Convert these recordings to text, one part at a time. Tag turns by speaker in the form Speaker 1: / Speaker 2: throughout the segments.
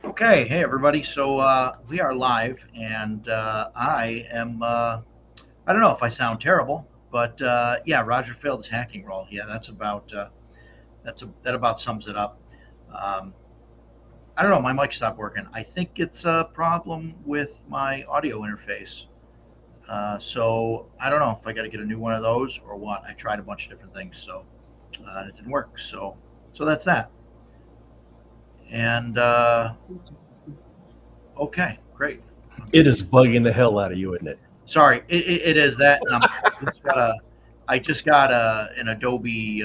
Speaker 1: Okay, hey everybody. So we are live, and I am. I don't know if I sound terrible, but yeah, Roger failed his hacking role. Yeah, that's about. That about sums it up. Um, I don't know. My mic stopped working. I think it's a problem with my audio interface. So I don't know if I got to get a new one of those or what. I tried a bunch of different things, so it didn't work. So that's that. And okay, great.
Speaker 2: It is bugging the hell out of you, isn't it?
Speaker 1: Sorry, it is that, and I just got an Adobe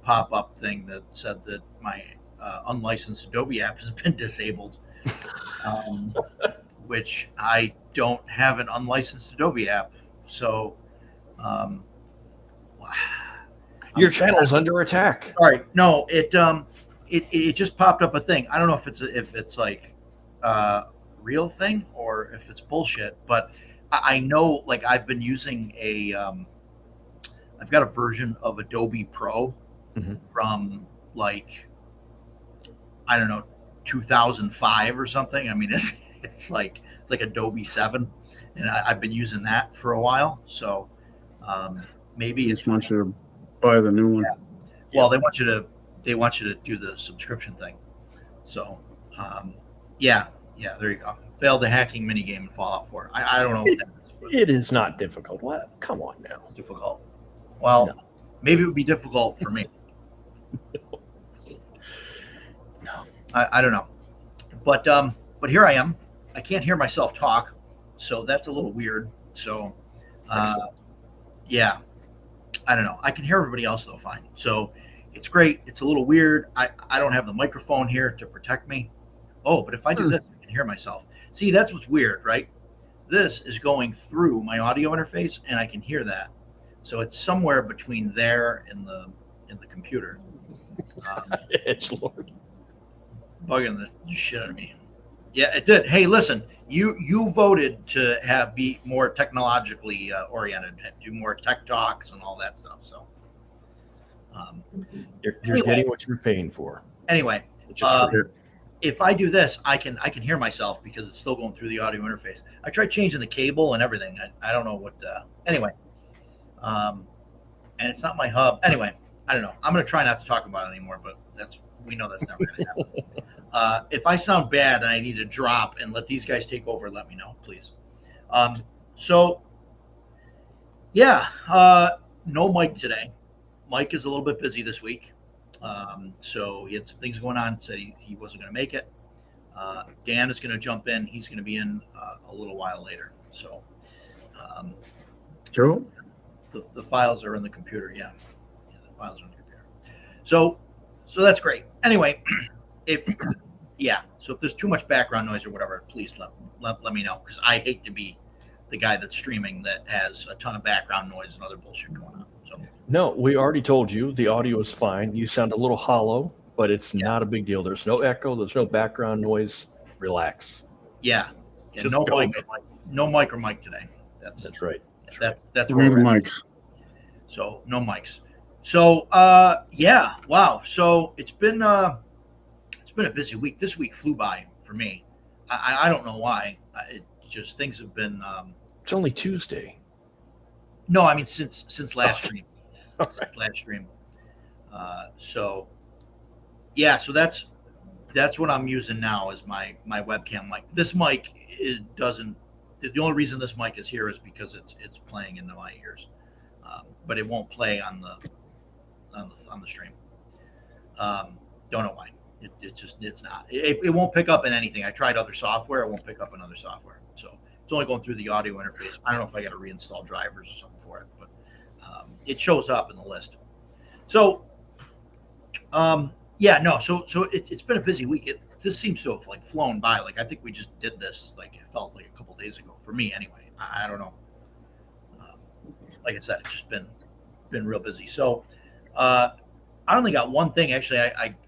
Speaker 1: pop up thing that said that my unlicensed Adobe app has been disabled, um, which I don't have an unlicensed Adobe app, so um,
Speaker 2: Your channel's under attack.
Speaker 1: sorry. No, it just popped up a thing. I don't know if it's like real thing or if it's bullshit, but I know like I've been using I've got a version of Adobe Pro from like I don't know 2005 or something. I mean it's like Adobe 7, and I've been using that for a while. So maybe
Speaker 3: Just want you to buy the new one.
Speaker 1: Yeah. Well, they want you to do the subscription thing. So yeah, there you go. Failed the hacking minigame in Fallout 4. I don't know what that is. But
Speaker 2: It is not difficult. What? Come on now.
Speaker 1: it's difficult. Well,
Speaker 2: No.
Speaker 1: maybe it would be difficult for me.
Speaker 2: No.
Speaker 1: I don't know, but here I am. I can't hear myself talk, so that's a little weird. So, yeah, I don't know. I can hear everybody else though fine. So it's great. It's a little weird. I don't have the microphone here to protect me. Oh, but if I do this, I can hear myself. See, that's what's weird, right? This is going through my audio interface, and I can hear that. So it's somewhere between there and the computer.
Speaker 2: It's Lord.
Speaker 1: Bugging the shit out of me. Yeah, it did. Hey, listen, you voted to be more technologically oriented, do more tech talks and all that stuff. So
Speaker 2: You're
Speaker 1: Anyway.
Speaker 2: getting what you're paying for.
Speaker 1: anyway,
Speaker 2: Which is
Speaker 1: if I do this, I can hear myself because it's still going through the audio interface. I tried changing the cable and everything. I don't know what. Anyway, and it's not my hub. Anyway, I don't know. I'm gonna try not to talk about it anymore. But we know that's never gonna happen. If I sound bad and I need to drop and let these guys take over, let me know, please. So, yeah, no Mike today. Mike is a little bit busy this week. So he had some things going on, said he wasn't going to make it. Dan is going to jump in. He's going to be in a little while later. So
Speaker 3: Joe?
Speaker 1: the files are in the computer. Yeah, the files are in the computer. So that's great. Anyway, so if there's too much background noise or whatever, please let me know, because I hate to be the guy that's streaming that has a ton of background noise and other bullshit going on. So
Speaker 2: No, we already told you the audio is fine. You sound a little hollow, but it's not a big deal. There's no echo. There's no background noise. Relax.
Speaker 1: yeah,
Speaker 2: Just
Speaker 1: no
Speaker 2: go,
Speaker 1: mic,
Speaker 2: man.
Speaker 1: no mic or mic today. That's
Speaker 2: right.
Speaker 1: that's
Speaker 3: Where
Speaker 1: where
Speaker 3: the
Speaker 1: we're at.
Speaker 3: mics?
Speaker 1: So no mics. So yeah, wow. So it's been a busy week. This week flew by for me. I don't know why. It just things have been.
Speaker 2: It's only Tuesday.
Speaker 1: No, I mean since last stream.
Speaker 2: All right.
Speaker 1: Last stream. So yeah, so that's what I'm using now as my webcam mic. This mic doesn't. The only reason this mic is here is because it's playing into my ears, but it won't play on the stream. Don't know why. It's not. It won't pick up in anything. I tried other software. It won't pick up in other software. So it's only going through the audio interface. I don't know if I got to reinstall drivers or something for it, but it shows up in the list. So yeah, no. So it's been a busy week. This seems to have like flown by. Like I think we just did this. Like it felt like a couple days ago for me anyway. I don't know. Like I said, it's just been real busy. So I only got one thing. Actually,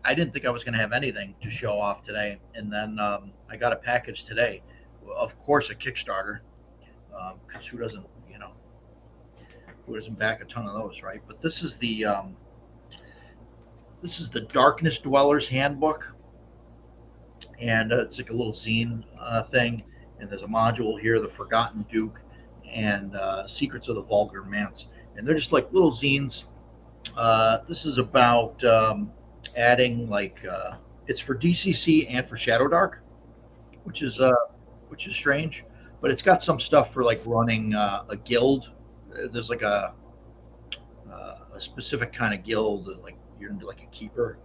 Speaker 1: I didn't think I was going to have anything to show off today. And then I got a package today. Of course, a Kickstarter. Because who doesn't, who doesn't back a ton of those, right? But this is the Darkness Dwellers Handbook. And it's like a little zine thing. And there's a module here, The Forgotten Duke, and Secrets of the Vulgar Manse. And they're just like little zines. This is about adding it's for DCC and for Shadow Dark, which is strange, but it's got some stuff for like running a guild. There's like a specific kind of guild, like you're like a keeper.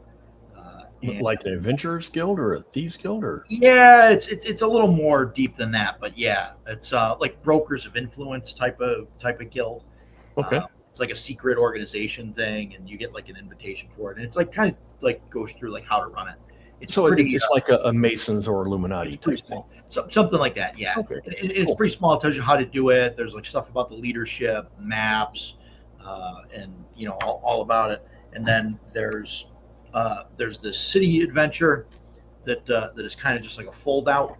Speaker 2: Like an adventurers guild or a thieves guild, or
Speaker 1: yeah, it's a little more deep than that, but yeah, it's like brokers of influence type of guild.
Speaker 2: okay.
Speaker 1: It's like a secret organization thing, and you get like an invitation for it, and it's like kind of like goes through like how to run it. It's
Speaker 2: So
Speaker 1: pretty,
Speaker 2: it's like a Masons or Illuminati
Speaker 1: it's pretty
Speaker 2: type thing.
Speaker 1: small, something like that. Yeah,
Speaker 2: Okay.
Speaker 1: it's
Speaker 2: Cool.
Speaker 1: pretty small. It tells you how to do it. There's like stuff about the leadership, maps, and all about it. And then there's this city adventure that is kind of just like a fold out,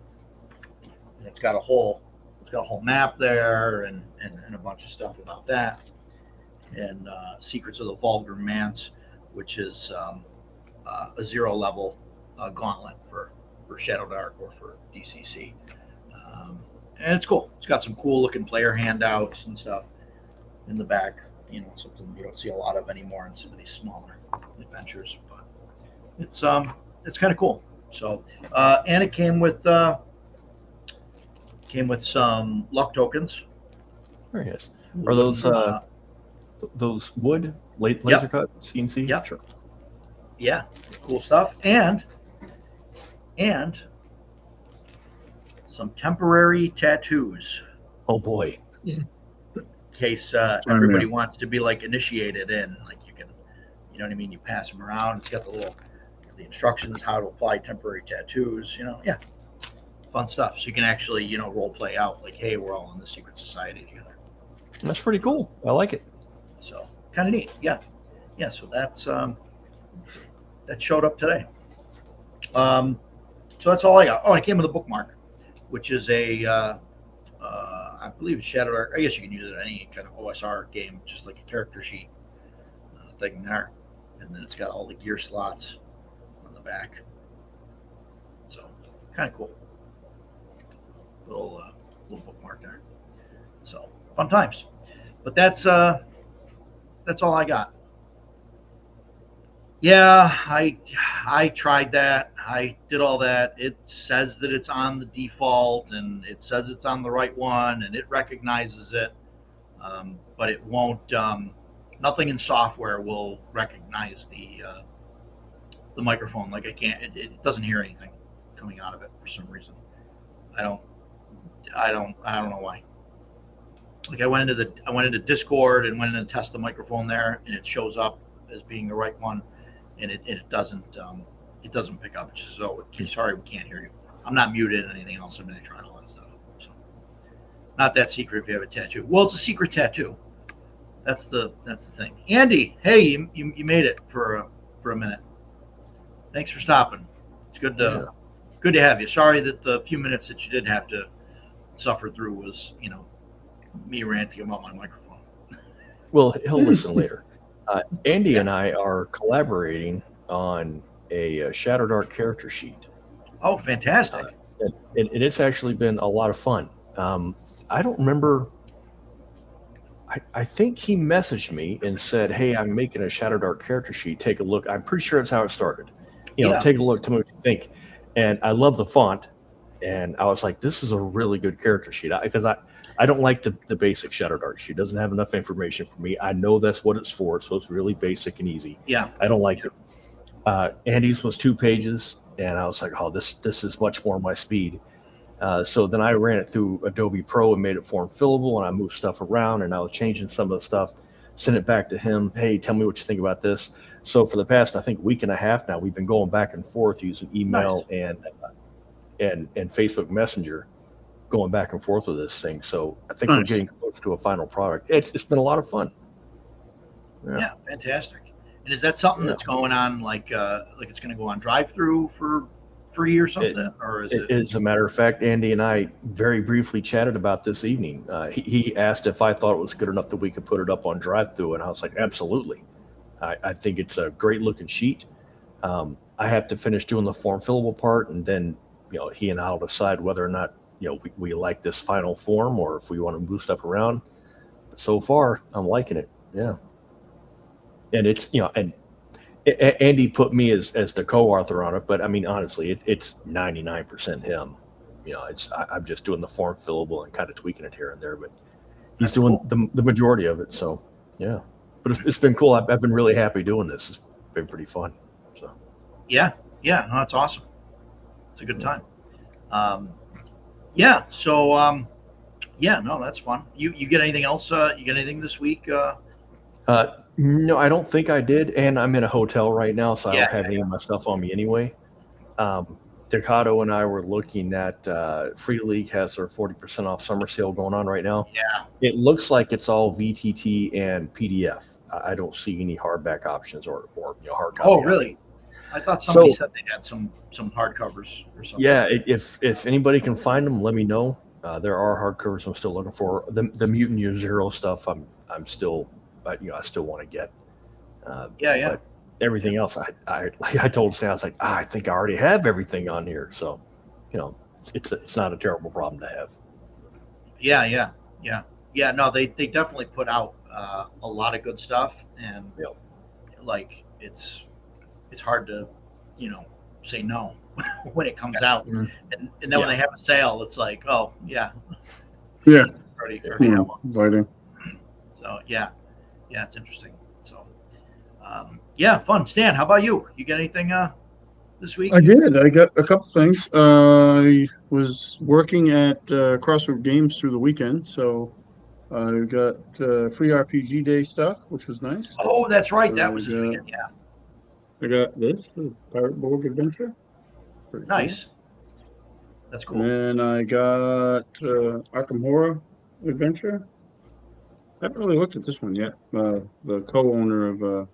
Speaker 1: and it's got a whole map there and a bunch of stuff about that. And Secrets of the Vulgar Manse, which is a 0 level gauntlet for Shadow Dark or for DCC. And it's cool. It's got some cool looking player handouts and stuff in the back. Something you don't see a lot of anymore in some of these smaller adventures. But it's kind of cool. So and it came with some luck tokens.
Speaker 2: Very nice. Are those wood laser cut CNC?
Speaker 1: Yep.
Speaker 2: Sure.
Speaker 1: Yeah, cool stuff, and some temporary tattoos
Speaker 2: Oh boy.
Speaker 1: in case everybody wants to be like initiated in. Like you can, you know what I mean. You pass them around. It's got the instructions how to apply temporary tattoos. Yeah, fun stuff. So you can actually role play out like, hey, we're all in the secret society together.
Speaker 2: That's pretty cool. I like it.
Speaker 1: So kind of neat. Yeah. So that's that showed up today. So that's all I got. Oh, it came with a bookmark, which is I believe it's Shadow Dark. I guess you can use it in any kind of OSR game, just like a character sheet thing there. And then it's got all the gear slots on the back. So kind of cool. Little bookmark there. So fun times. But that's all I got. Yeah, I tried that. I did all that. It says that it's on the default, and it says it's on the right one, and it recognizes it, but it won't. Nothing in software will recognize the microphone. Like I can't. It doesn't hear anything coming out of it for some reason. I don't know why. Like I went into Discord and went in and test the microphone there, and it shows up as being the right one, and it doesn't pick up. It's just, sorry, we can't hear you. I'm not muted and anything else. I mean, I tried all that stuff. So not that secret if you have a tattoo. Well, it's a secret tattoo. That's the thing. Andy, hey, you made it for a minute. Thanks for stopping. It's good to have you. Sorry that the few minutes that you did have to suffer through was me ranting about my microphone.
Speaker 2: Well, he'll listen later. Andy and I are collaborating on a Shadow Dark character sheet.
Speaker 1: Oh, fantastic.
Speaker 2: And it's actually been a lot of fun. I don't remember. I think he messaged me and said, hey, I'm making a Shadow Dark character sheet. Take a look. I'm pretty sure that's how it started. Take a look. Tell me what you think. And I love the font. And I was like, this is a really good character sheet. Because I don't like the basic Shadow Dark sheet. It doesn't have enough information for me. I know that's what it's for. So it's really basic and easy.
Speaker 1: Yeah.
Speaker 2: I don't like it. Andy's was 2 pages. And I was like, oh, this is much more my speed. So then I ran it through Adobe Pro and made it form fillable, and I moved stuff around, and I was changing some of the stuff, sent it back to him. Hey, tell me what you think about this. So for the past, I think, week and a half now, we've been going back and forth using email and Facebook Messenger, going back and forth with this thing. So I think we're getting close to a final product. It's been a lot of fun.
Speaker 1: Yeah, fantastic. And is that something
Speaker 2: Yeah.
Speaker 1: that's going on like it's going to go on drive-through for free or something, or is it?
Speaker 2: As a matter of fact, Andy and I very briefly chatted about this evening. He asked if I thought it was good enough that we could put it up on drive-through, and I was like, absolutely. I think it's a great looking sheet. I have to finish doing the form fillable part, and then he and I'll decide whether or not we like this final form or if we want to move stuff around. But so far, I'm liking it. Yeah, and it's and Andy put me as the co-author on it, but I mean honestly, it's 99% him. I'm just doing the form fillable and kind of tweaking it here and there, but he's
Speaker 1: That's
Speaker 2: doing
Speaker 1: cool.
Speaker 2: the majority of it. So yeah, but it's been cool. I've been really happy doing this. It's been pretty fun. So
Speaker 1: Yeah, no, that's awesome. It's a good time. No, that's fun. You get anything else? You get anything this week?
Speaker 2: No, I don't think I did, and I'm in a hotel right now, so I
Speaker 1: Yeah,
Speaker 2: don't have any of my stuff on me anyway. Decado and I were looking at Free League has their 40% off summer sale going on right now.
Speaker 1: Yeah.
Speaker 2: It looks like it's all VTT and PDF. I don't see any hardback options or hard copy.
Speaker 1: Oh, really? I thought somebody
Speaker 2: So-
Speaker 1: said they had some hardcovers or something.
Speaker 2: Yeah, if anybody can find them, let me know. There are hardcovers I'm still looking for. The Mutant Year Zero stuff I'm still, but I still want to get.
Speaker 1: Yeah.
Speaker 2: But everything else, I told Stan, I was like, I think I already have everything on here. So, it's not a terrible problem to have.
Speaker 1: Yeah. No, they definitely put out a lot of good stuff, and
Speaker 2: Yep.
Speaker 1: like it's hard to say no when it comes out,
Speaker 3: Yeah.
Speaker 1: and then when they have a sale, it's like, oh yeah,
Speaker 3: Yeah.
Speaker 1: already have one.
Speaker 3: Lighting.
Speaker 1: So yeah, it's interesting. So fun. Stan, how about you? You got anything this week?
Speaker 3: I did. I got a couple things. I was working at Crossroad Games through the weekend, so I got free RPG Day stuff, which was nice.
Speaker 1: Oh, that's right. That was this
Speaker 3: Yeah.
Speaker 1: weekend. Yeah,
Speaker 3: I got this, the Pirate Borg Adventure. Pretty cool.
Speaker 1: nice. That's cool.
Speaker 3: And then I got Arkham Horror Adventure. I haven't really looked at this one yet. The co-owner of the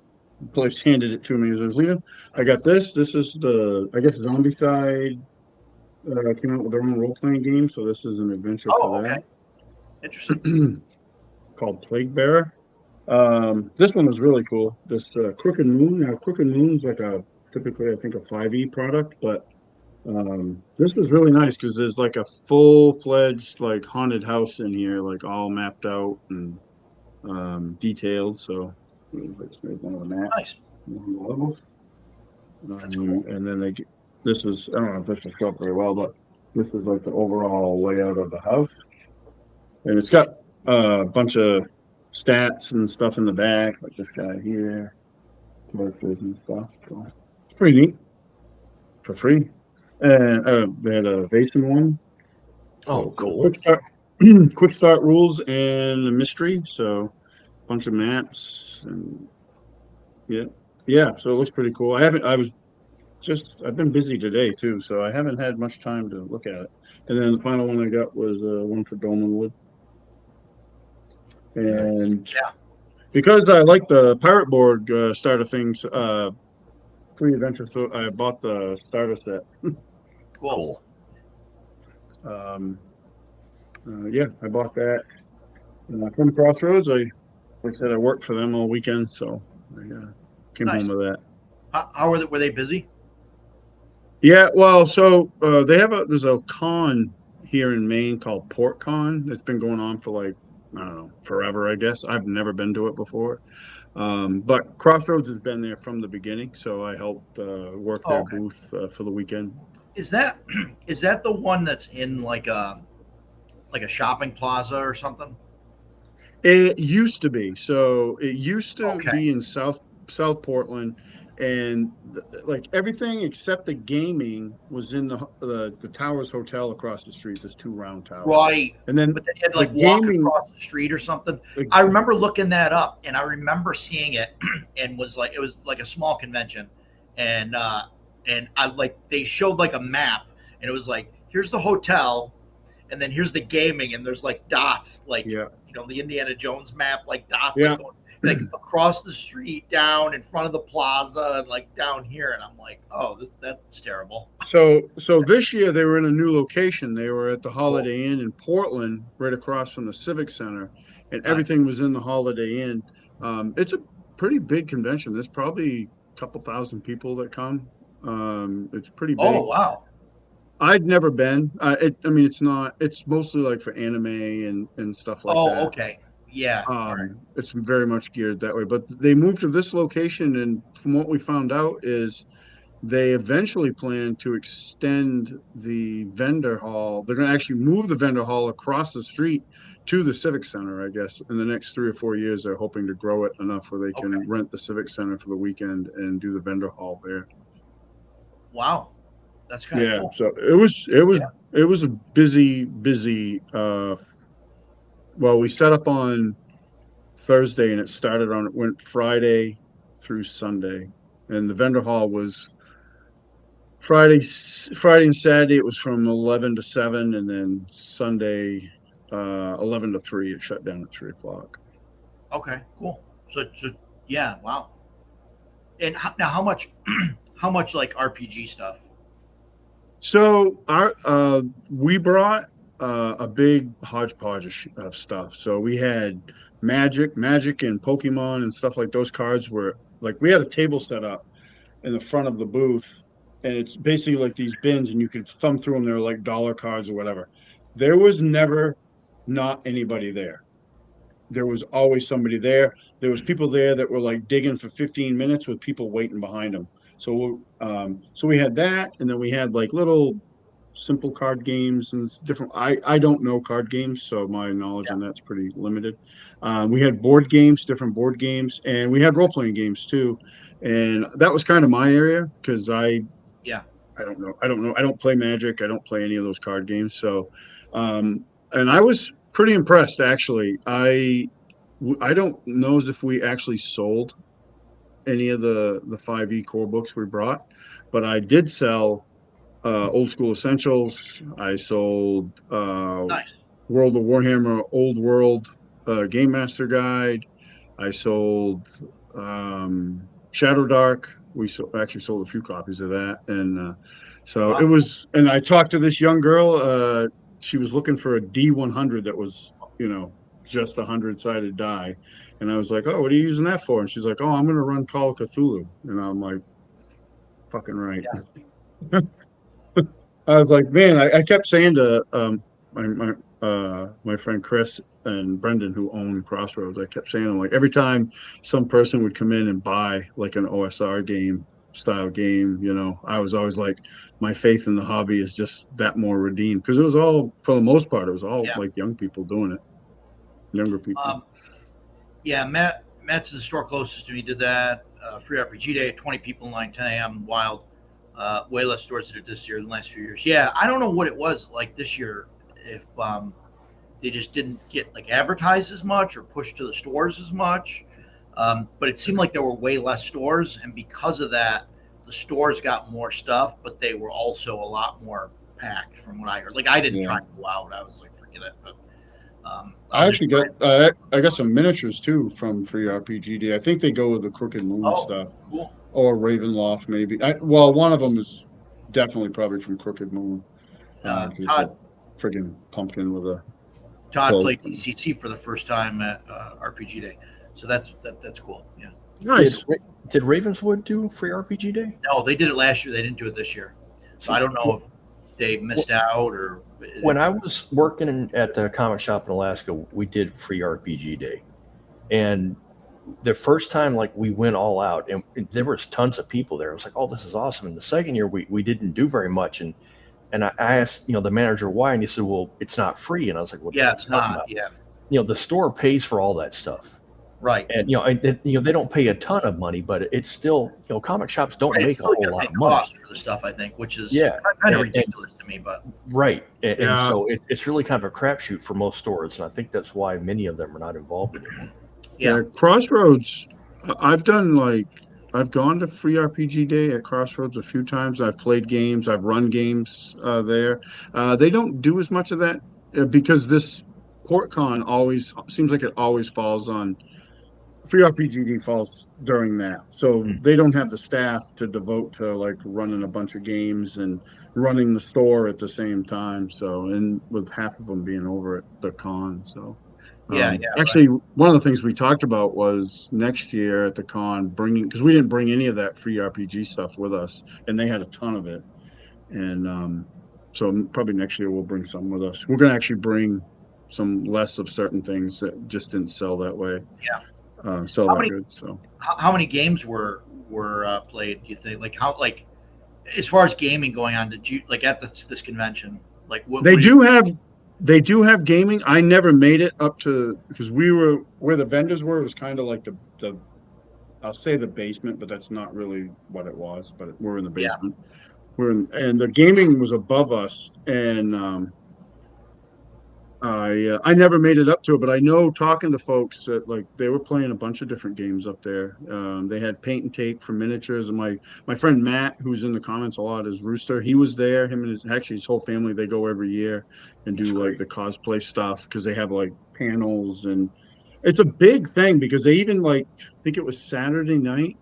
Speaker 3: place handed it to me as I was leaving. I got this. This is I guess Zombicide came out with their own role-playing game, so this is an adventure
Speaker 1: Oh,
Speaker 3: for
Speaker 1: okay.
Speaker 3: that.
Speaker 1: Interesting.
Speaker 3: Called Plague Bearer. This one was really cool. This Crooked Moon. Now, Crooked Moon's like typically I think a 5e product, but this was really nice because there's like a full-fledged like haunted house in here, like all mapped out and detailed. So let's make one of the maps.
Speaker 1: Nice.
Speaker 3: One of the levels.
Speaker 1: That's cool.
Speaker 3: And then this is, I don't know if this will show up very well, but this is like the overall layout of the house. And it's got a bunch of stats and stuff in the back, like this guy here, characters and stuff. So it's pretty neat for free. And they had a Vason one.
Speaker 2: Oh, cool.
Speaker 3: Quick start rules and a mystery. So a bunch of maps and yeah. So it looks pretty cool. I've been busy today too, so I haven't had much time to look at it. And then the final one I got was one for Dolmenwood. And
Speaker 1: Yeah.
Speaker 3: because I like the Pirate Borg starter things, free adventure, so I bought the starter set.
Speaker 1: Cool.
Speaker 3: I bought that from Crossroads. Like I said, I worked for them all weekend, so I came
Speaker 1: Nice.
Speaker 3: home with that.
Speaker 1: How were they busy?
Speaker 3: Yeah, well, so there's a con here in Maine called PortCon. It's been going on for like, I don't know, forever, I guess. I've never been to it before. But Crossroads has been there from the beginning, so I helped work their
Speaker 1: okay.
Speaker 3: booth for the weekend.
Speaker 1: Is that the one that's in like a shopping plaza or something?
Speaker 3: It used to be. So it used to
Speaker 1: Okay.
Speaker 3: be in South Portland, and like everything except the gaming was in the Towers Hotel across the street. There's two round towers.
Speaker 1: Right.
Speaker 3: And then
Speaker 1: But then you had to like
Speaker 3: The
Speaker 1: walk
Speaker 3: gaming-
Speaker 1: across the street or something.
Speaker 3: the-
Speaker 1: I remember looking that up, and I remember seeing it, and it was like a small convention, and I like they showed like a map, and it was like here's the hotel, and then here's the gaming, and there's like dots, like
Speaker 3: yeah.
Speaker 1: the Indiana Jones map, like dots.
Speaker 3: Yeah.
Speaker 1: Like going, like across the street, down in front of the plaza, and like down here, and I'm like, oh, that's terrible.
Speaker 3: So this year they were in a new location. They were at the Holiday Inn in Portland, right across from the Civic Center, and
Speaker 1: Nice.
Speaker 3: everything was in the Holiday Inn. It's a pretty big convention. There's probably a couple thousand people that come. It's pretty big.
Speaker 1: Oh wow.
Speaker 3: I'd never been. I mean, it's not. It's mostly like for anime and stuff like
Speaker 1: Oh
Speaker 3: that.
Speaker 1: okay. Yeah. All right.
Speaker 3: It's very much geared that way. But they moved to this location, and from what we found out is they eventually plan to extend the vendor hall. They're going to actually move the vendor hall across the street to the Civic Center, I guess. In the next 3 or 4 years, they're hoping to grow it enough where they can
Speaker 1: Okay.
Speaker 3: rent the Civic Center for the weekend and do the vendor hall there.
Speaker 1: Wow. That's kind of
Speaker 3: Yeah,
Speaker 1: cool.
Speaker 3: so it was a busy well, we set up on Thursday and it went Friday through Sunday. And the vendor hall was Friday and Saturday. It was from 11 to 7, and then Sunday 11 to 3. It shut down at 3 o'clock.
Speaker 1: Okay. Cool. So yeah. Wow. And now, how much? How much like RPG stuff?
Speaker 3: So we brought a big hodgepodge of stuff. So we had Magic and Pokemon and stuff like those cards were like we had a table set up in the front of the booth, and it's basically like these bins, and you could thumb through them. They're like dollar cards or whatever. There was never not anybody there. There was always somebody there. There was people there that were like digging for 15 minutes with people waiting behind them. So we had that, and then we had like little simple card games and different. I don't know card games, so my knowledge on that's pretty limited. We had different board games, and we had role playing games too. And that was kind of my area because
Speaker 1: Yeah.
Speaker 3: I don't know. I don't play Magic. I don't play any of those card games. So, and I was pretty impressed actually. I don't know as if we actually sold any of the 5e core books we brought, but I did sell Old School Essentials. I sold
Speaker 1: Nice.
Speaker 3: World of Warhammer Old World Game Master Guide. I sold Shadow Dark. Actually sold a few copies of that, and so
Speaker 1: Wow.
Speaker 3: it was. And I talked to this young girl. She was looking for a D100 that was, just a 100-sided die. And I was like, "Oh, what are you using that for?" And she's like, "Oh, I'm going to run Call of Cthulhu." And I'm like, "Fucking right."
Speaker 1: Yeah.
Speaker 3: I was like, man, I kept saying to my friend Chris and Brendan, who own Crossroads, I kept saying, I'm like, every time some person would come in and buy like an OSR style game, I was always like, my faith in the hobby is just that more redeemed, because it was all, for the most part, it was all like young people doing it, younger people.
Speaker 1: Yeah, Matt's the store closest to me. Did that free RPG day, 20 people in line, 10 a.m. Wild. Way less stores did it this year than the last few years. Yeah, I don't know what it was like this year. If they just didn't get like advertised as much or pushed to the stores as much, but it seemed like there were way less stores, and because of that, the stores got more stuff, but they were also a lot more packed, from what I heard. Like I didn't try to go out; I was like, forget it. But
Speaker 3: I actually got some miniatures too from Free RPG Day. I think they go with the Crooked Moon stuff.
Speaker 1: Cool.
Speaker 3: Or Ravenloft, maybe. Well, one of them is definitely probably from Crooked Moon.
Speaker 1: Todd,
Speaker 3: friggin' pumpkin with a.
Speaker 1: Todd played DCC for the first time at RPG Day, so that's cool. Yeah.
Speaker 3: Nice.
Speaker 2: Did Ravenswood do Free RPG Day?
Speaker 1: No, they did it last year. They didn't do it this year, so I don't know if they missed out or.
Speaker 2: When I was working at the comic shop in Alaska, we did Free RPG Day, and the first time like we went all out and there was tons of people there. I was like, oh, this is awesome. And the second year we didn't do very much. And I asked, the manager why, and he said, well, it's not free. And I was like, well,
Speaker 1: yeah, it's not. Yeah.
Speaker 2: The store pays for all that stuff.
Speaker 1: Right.
Speaker 2: And, they don't pay a ton of money, but it's still, comic shops don't make a whole lot of money
Speaker 1: for the stuff, I think, which is
Speaker 2: kind
Speaker 1: of ridiculous to me, but.
Speaker 2: Right. And so it's really kind of a crapshoot for most stores. And I think that's why many of them are not involved anymore.
Speaker 3: Yeah, Crossroads. I've gone to Free RPG Day at Crossroads a few times. I've played games. I've run games there. They don't do as much of that because this PortCon always seems like it always falls on Free RPGD falls during that, so
Speaker 2: Mm.
Speaker 3: they don't have the staff to devote to like running a bunch of games and running the store at the same time. So, and with half of them being over at the con, so
Speaker 1: Yeah, yeah,
Speaker 3: actually, one of the things we talked about was next year at the con bringing, because we didn't bring any of that free RPG stuff with us, and they had a ton of it, and so probably next year we'll bring some with us. We're gonna actually bring some less of certain things that just didn't sell that way.
Speaker 1: yeah.
Speaker 3: Sell
Speaker 1: How
Speaker 3: that
Speaker 1: many
Speaker 3: good. So
Speaker 1: how many games were played? Do you think? Like how like as far as gaming going on? Did you like at this convention? Like
Speaker 3: they
Speaker 1: what did you,
Speaker 3: they do have gaming. I never made it up to because we were where the vendors were. It was kind of like the I'll say the basement, but that's not really what it was. But we're in the
Speaker 1: yeah.
Speaker 3: basement. We're in, and the gaming was above us, and I never made it up to it, but I know talking to folks that like they were playing a bunch of different games up there. They had paint and tape for miniatures, and my friend Matt, who's in the comments a lot, is Rooster. He was there. Him and his whole family. They go every year and
Speaker 2: That's
Speaker 3: do like
Speaker 2: great.
Speaker 3: the cosplay stuff because they have like panels, and it's a big thing because they even like I think it was Saturday night.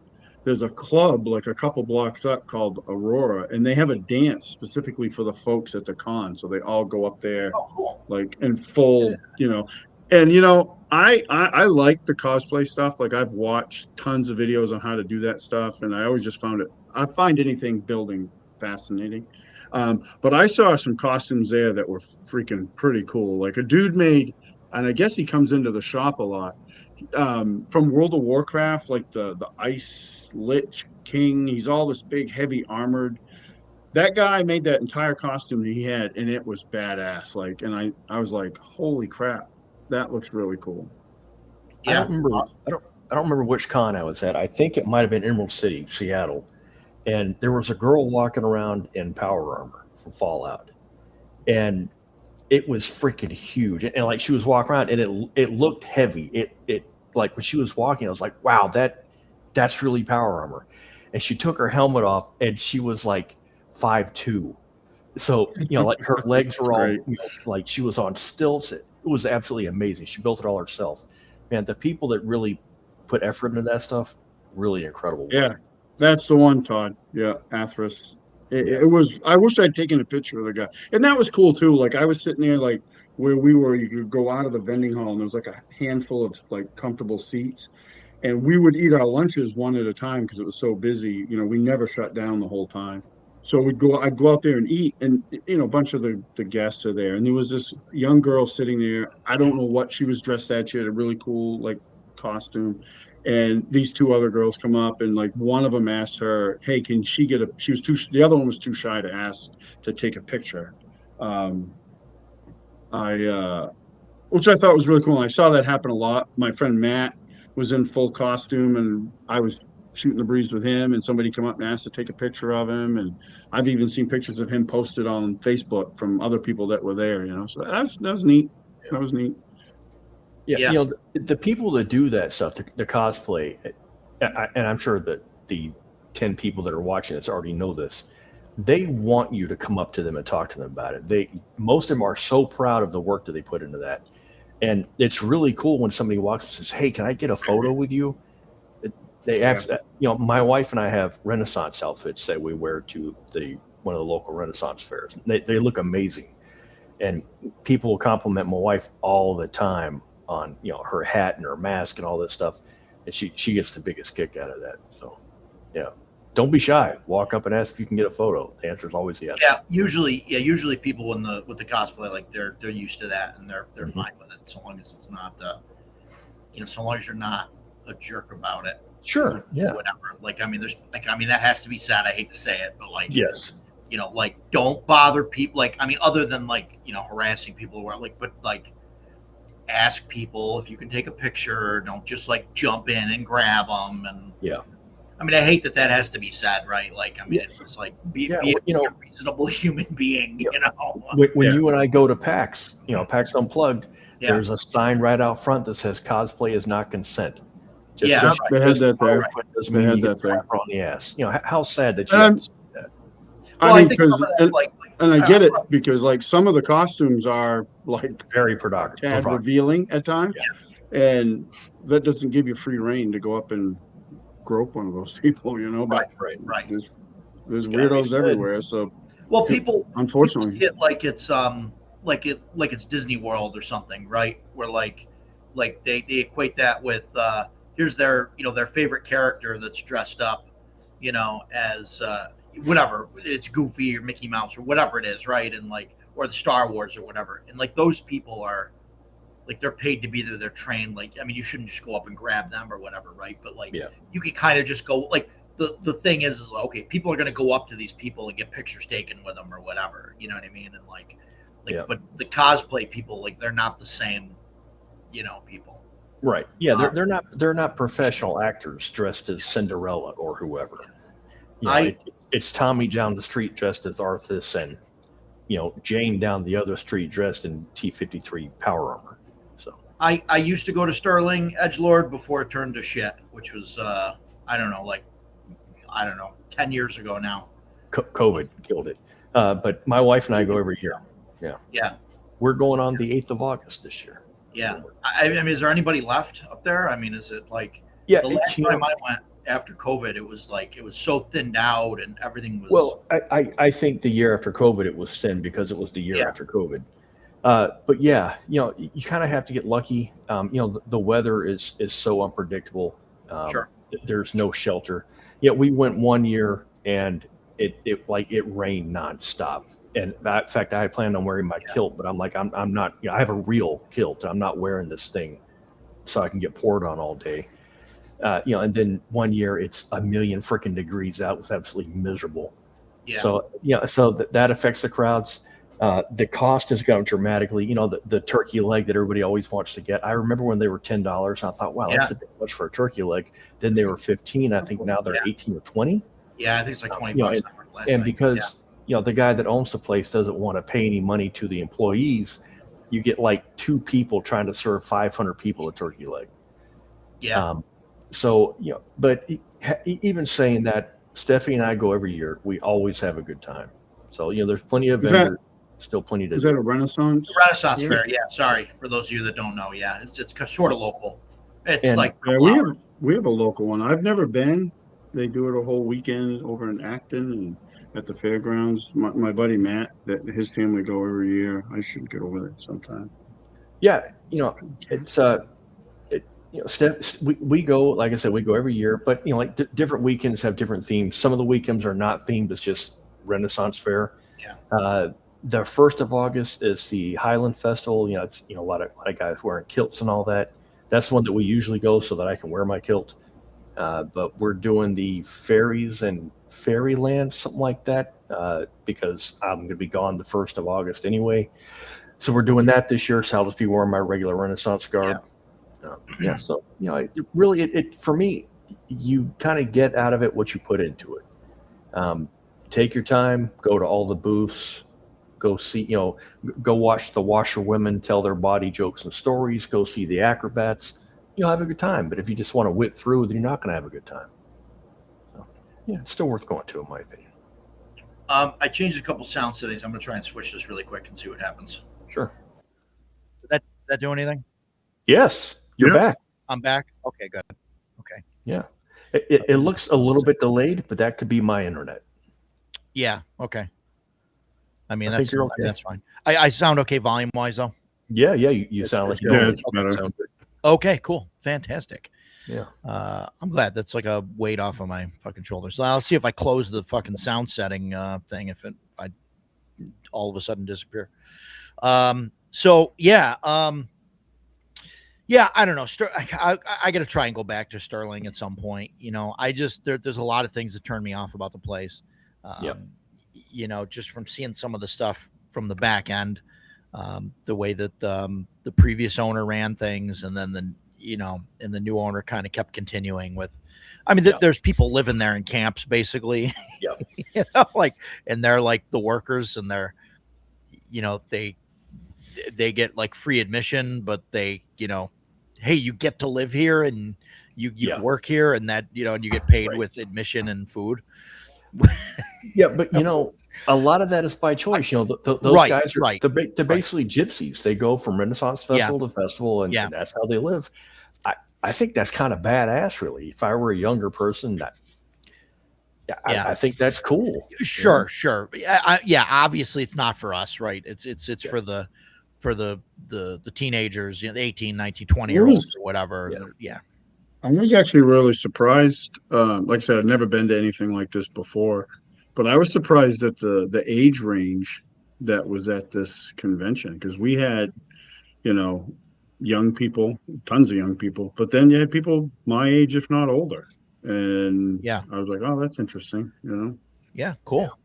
Speaker 3: There's a club like a couple blocks up called Aurora, and they have a dance specifically for the folks at the con. So they all go up there
Speaker 1: Oh, cool.
Speaker 3: like in full, and I like the cosplay stuff. Like I've watched tons of videos on how to do that stuff, and I always just found it. I find anything building fascinating. But I saw some costumes there that were freaking pretty cool. Like a dude made, and I guess he comes into the shop a lot, from World of Warcraft, like the Ice Lich King. He's all this big, heavy armored. That guy made that entire costume that he had, and it was badass. Like, and I was like, holy crap, that looks really cool.
Speaker 2: I don't
Speaker 1: Yeah.
Speaker 2: remember. I don't remember which con I was at. I think it might have been Emerald City, Seattle, and there was a girl walking around in power armor from Fallout, and it was freaking huge. And like she was walking around, and it looked heavy. It like when she was walking, I was like, wow, that's really power armor. And she took her helmet off, and she was like 5'2". So like her legs were all
Speaker 3: Right.
Speaker 2: like she was on stilts. It was absolutely amazing. She built it all herself. Man, the people that really put effort into that stuff, really incredible.
Speaker 3: Yeah, that's the one, Todd. Yeah, Athros. It was. I wish I'd taken a picture of the guy, and that was cool too. Like I was sitting there, like where we were. You could go out of the vending hall, and there was like a handful of like comfortable seats, and we would eat our lunches one at a time because it was so busy. We never shut down the whole time. So I'd go out there and eat, and a bunch of the guests are there, and there was this young girl sitting there. I don't know what she was dressed at. She had a really cool like costume, and these two other girls come up, and like one of them asked her, "Hey, can she get a?" She was too. The other one was too shy to ask to take a picture. Um, which I thought was really cool. And I saw that happen a lot. My friend Matt was in full costume, and I was shooting the breeze with him, and somebody come up and asked to take a picture of him. And I've even seen pictures of him posted on Facebook from other people that were there. So that was neat. That was neat.
Speaker 2: Yeah,
Speaker 1: Yeah.
Speaker 2: the people that do that stuff, the cosplay, and I'm sure that the 10 people that are watching this already know this. They want you to come up to them and talk to them about it. Most of them are so proud of the work that they put into that, and it's really cool when somebody walks and says, "Hey, can I get a photo with you?" They ask, my wife and I have Renaissance outfits that we wear to one of the local Renaissance fairs. They look amazing, and people will compliment my wife all the time on her hat and her mask and all this stuff, and she gets the biggest kick out of that. So yeah, don't be shy. Walk up and ask if you can get a photo. The answer is always yes.
Speaker 1: Yeah, usually people with the cosplay, like they're used to that, and they're
Speaker 2: Mhm.
Speaker 1: fine with it, so long as it's not so long as you're not a jerk about it.
Speaker 2: Sure. Yeah.
Speaker 1: Whatever. That has to be said. I hate to say it, but like
Speaker 2: Yes.
Speaker 1: like don't bother people. Like other than like harassing people, but like ask people if you can take a picture. Don't just like jump in and grab them. And
Speaker 2: Yeah.
Speaker 1: I hate that has to be said, right? Like
Speaker 2: Yeah.
Speaker 1: it's just like be
Speaker 2: Yeah,
Speaker 1: a reasonable human being.
Speaker 2: Yeah. When
Speaker 3: Yeah.
Speaker 2: you and I go to PAX, PAX Unplugged,
Speaker 1: Yeah.
Speaker 2: there's a sign right out front that says "Cosplay is not consent." Just
Speaker 1: Yeah.
Speaker 2: because
Speaker 3: They had that there.
Speaker 2: doesn't
Speaker 3: They
Speaker 2: mean
Speaker 3: had
Speaker 2: you get
Speaker 3: that there.
Speaker 2: slapped on the ass. How sad that you
Speaker 3: Um,
Speaker 2: have to say that.
Speaker 1: Well,
Speaker 3: I mean,
Speaker 1: think some of that,
Speaker 3: and I get it because like some of the costumes are like
Speaker 2: Very
Speaker 3: tad
Speaker 2: provocative.
Speaker 3: revealing at times.
Speaker 2: Yeah.
Speaker 3: And that doesn't give you free reign to go up and grope one of those people, you know. But
Speaker 1: Right.
Speaker 3: there's
Speaker 2: Gotta be
Speaker 3: weirdos
Speaker 2: said.
Speaker 3: everywhere. So
Speaker 1: Well, people
Speaker 3: unfortunately,
Speaker 1: see it like it's Disney World or something, right? Where they equate that with here's their their favorite character that's dressed up, as whatever, it's Goofy or Mickey Mouse or whatever it is, right? And or the Star Wars or whatever, and those people are they're paid to be there, they're trained. I mean, you shouldn't just go up and grab them or whatever, right? But
Speaker 2: Yeah.
Speaker 1: you can kind of just go the thing is okay, people are going to go up to these people and get pictures taken with them or whatever, you know what I mean? And
Speaker 2: Yeah.
Speaker 1: but the cosplay people, they're not the same, people.
Speaker 2: Right. Yeah. They're not professional actors dressed as Cinderella or whoever. It's Tommy down the street dressed as Arthas and, Jane down the other street dressed in T-53 power armor. So
Speaker 1: I used to go to Sterling Edgelord before it turned to shit, which was, I don't know, 10 years ago now.
Speaker 2: COVID killed it. But my wife and I go every year. Yeah.
Speaker 1: Yeah.
Speaker 2: We're going on the 8th of August this year.
Speaker 1: Yeah. I mean, is there anybody left up there? I mean, is it
Speaker 2: yeah,
Speaker 1: the last time I went after COVID, it was so thinned out and everything was.
Speaker 2: Well, I think the year after COVID, it was thin because it was the year after COVID. But yeah, you kind of have to get lucky. The weather is so unpredictable.
Speaker 1: Sure.
Speaker 2: There's no shelter. Yeah, we went one year and it rained nonstop. And in fact, I planned on wearing my kilt, but I'm not. I have a real kilt. I'm not wearing this thing so I can get poured on all day. And then one year it's a million freaking degrees out. It was absolutely miserable.
Speaker 1: Yeah.
Speaker 2: So that affects the crowds. The cost has gone dramatically. The turkey leg that everybody always wants to get. I remember when they were $10. I thought, wow, that's a bit much for a turkey leg. Then they were 15. I think now they're 18 or 20.
Speaker 1: Yeah, I think it's like 20 bucks.
Speaker 2: And because the guy that owns the place doesn't want to pay any money to the employees, you get like 2 people trying to serve 500 people a turkey leg.
Speaker 1: Yeah.
Speaker 2: But even saying that, Steffi and I go every year. We always have a good time. So there's plenty of vendors. Still plenty to
Speaker 3: Is that a Renaissance?
Speaker 1: Renaissance Fair, yeah. Sorry for those of you that don't know. Yeah, it's sort of local. It's
Speaker 3: we have a local one. I've never been. They do it a whole weekend over in Acton and at the fairgrounds. My buddy Matt, that his family go every year. I should get over there sometime.
Speaker 2: Yeah, it's we go, like I said, we go every year, but different weekends have different themes. Some of the weekends are not themed; it's just Renaissance Fair.
Speaker 1: Yeah.
Speaker 2: The 1st of August is the Highland Festival. It's a lot of guys wearing kilts and all that. That's the one that we usually go so that I can wear my kilt. But we're doing the fairies and Fairyland, something like that, because I'm going to be gone the 1st of August anyway. So we're doing that this year. So I'll just be wearing my regular Renaissance garb. So it for me, you kind of get out of it what you put into it. Take your time, go to all the booths, go see, go watch the washerwomen tell their body jokes and stories, go see the acrobats, have a good time. But if you just want to whip through, then you're not going to have a good time. So, it's still worth going to, in my opinion.
Speaker 1: I changed a couple sound settings. I'm going to try and switch this really quick and see what happens.
Speaker 2: Sure.
Speaker 1: Did that do anything?
Speaker 2: Yes, you're back.
Speaker 1: I'm back. Okay, good. Okay.
Speaker 2: Yeah. It looks a little bit delayed, but that could be my internet.
Speaker 4: Yeah. Okay. I mean,
Speaker 2: think you're okay.
Speaker 4: That's fine. I sound okay volume wise though.
Speaker 2: Yeah. You sound like you're
Speaker 3: better.
Speaker 2: sound good.
Speaker 4: Okay, cool. Fantastic.
Speaker 2: Yeah.
Speaker 4: I'm glad that's like a weight off of my fucking shoulders. So I'll see if I close the fucking sound setting thing if I all of a sudden disappear. Yeah, I don't know. I got to try and go back to Sterling at some point. There's a lot of things that turn me off about the place. Just from seeing some of the stuff from the back end, the way that the previous owner ran things, and then and the new owner kind of kept continuing with. I mean, there's people living there in camps, basically.
Speaker 2: Yeah.
Speaker 4: And they're like the workers, and they're, they get like free admission, but they, hey, you get to live here and you work here, and that, and you get paid with admission and food.
Speaker 2: Yeah, but a lot of that is by choice. Those
Speaker 4: Right,
Speaker 2: guys are
Speaker 4: right,
Speaker 2: they're basically gypsies. They go from Renaissance Festival to festival, and,
Speaker 4: Yeah.
Speaker 2: and that's how they live. I think that's kind of badass, really. If I were a younger person, I think that's cool.
Speaker 4: Sure. Obviously, it's not for us, right? It's for the teenagers, the 18, 19, 20 year olds or whatever. Yeah.
Speaker 3: I was actually really surprised. Like I said, I've never been to anything like this before, but I was surprised at the age range that was at this convention, because we had, young people, tons of young people, but then you had people my age, if not older. And I was like, oh, that's interesting,
Speaker 4: Yeah, cool.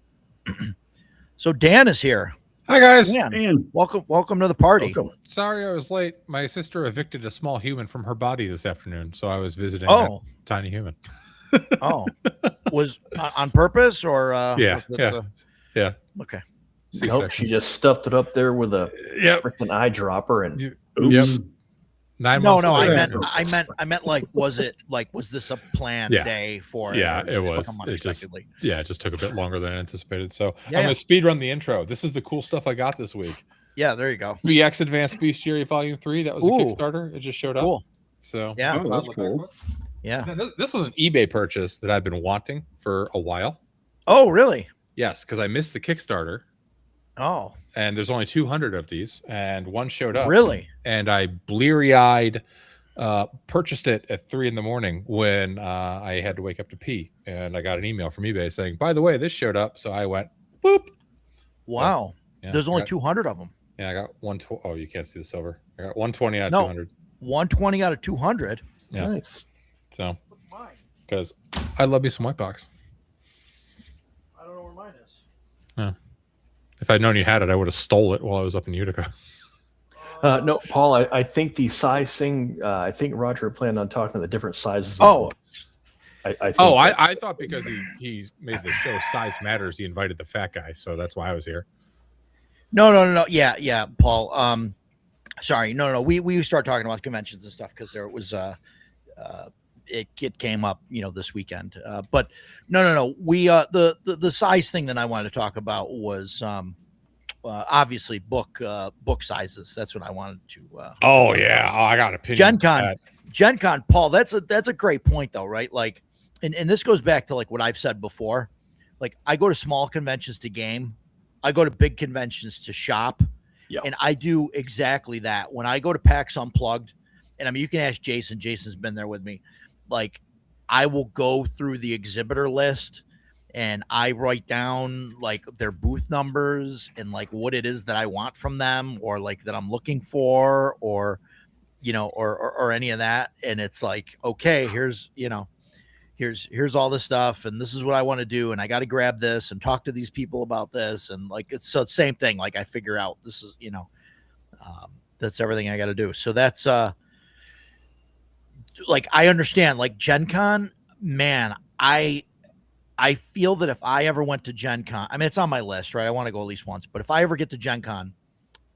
Speaker 4: So Dan is here.
Speaker 5: Hi guys.
Speaker 3: And
Speaker 4: Welcome to the party.
Speaker 2: Welcome.
Speaker 5: Sorry I was late. My sister evicted a small human from her body this afternoon, so I was visiting
Speaker 4: Oh.
Speaker 5: that tiny human.
Speaker 4: Oh, was on purpose or
Speaker 5: Yeah.
Speaker 4: okay.
Speaker 2: Nope, she just stuffed it up there with a freaking eyedropper and oops.
Speaker 5: 9
Speaker 4: No,
Speaker 5: months
Speaker 4: I
Speaker 5: later.
Speaker 4: meant like, was this a planned day for?
Speaker 5: Yeah, it was. It just took a bit longer than anticipated. So I'm gonna speed run the intro. This is the cool stuff I got this week.
Speaker 4: Yeah, there you go.
Speaker 5: VX Advanced Bestiary Volume 3. That was a Kickstarter. It just showed up.
Speaker 4: Cool.
Speaker 5: So
Speaker 3: oh, that's cool.
Speaker 4: Yeah.
Speaker 5: This was an eBay purchase that I've been wanting for a while.
Speaker 4: Oh, really?
Speaker 5: Yes, because I missed the Kickstarter.
Speaker 4: Oh,
Speaker 5: And there's only 200 of these, and one showed up.
Speaker 4: really?
Speaker 5: And I bleary-eyed purchased it at 3 a.m. when I had to wake up to pee, and I got an email from eBay saying, by the way, this showed up. So I went boop.
Speaker 4: Wow.
Speaker 5: Yeah,
Speaker 4: There's only 200 of them.
Speaker 5: Yeah, I got 120. Oh, you can't see the silver. I got 120 out of 200.
Speaker 4: 120 out of 200.
Speaker 5: Yeah.
Speaker 2: Nice.
Speaker 5: So because I love me some white box.
Speaker 4: I don't know where mine is.
Speaker 5: Yeah. If I'd known you had it, I would have stole it while I was up in Utica.
Speaker 2: No, Paul, I think the size thing, I think Roger planned on talking to the different sizes.
Speaker 4: Oh.
Speaker 2: I think
Speaker 5: I thought because he made the show Size Matters, he invited the fat guy, so that's why I was here.
Speaker 4: No. Yeah, Paul. Sorry. No. We started talking about conventions and stuff because there was it came up, this weekend. But no. We the size thing that I wanted to talk about was obviously book sizes. That's what I wanted to.
Speaker 5: Oh yeah, I got opinions.
Speaker 4: Gen Con, Paul. That's a great point though, right? Like, and this goes back to like what I've said before. Like, I go to small conventions to game. I go to big conventions to shop.
Speaker 2: Yeah.
Speaker 4: And I do exactly that. When I go to PAX Unplugged, and I mean, you can ask Jason. Jason's been there with me. Like, I will go through the exhibitor list and I write down like their booth numbers and like what it is that I want from them or like that I'm looking for or, or any of that. And it's like, okay, here's all this stuff and this is what I want to do. And I got to grab this and talk to these people about this. And like, it's so same thing. Like I figure out this is, that's everything I got to do. So that's, like, I understand like Gen Con, man, I feel that if I ever went to Gen Con, I mean, it's on my list, right? I want to go at least once, but if I ever get to Gen Con,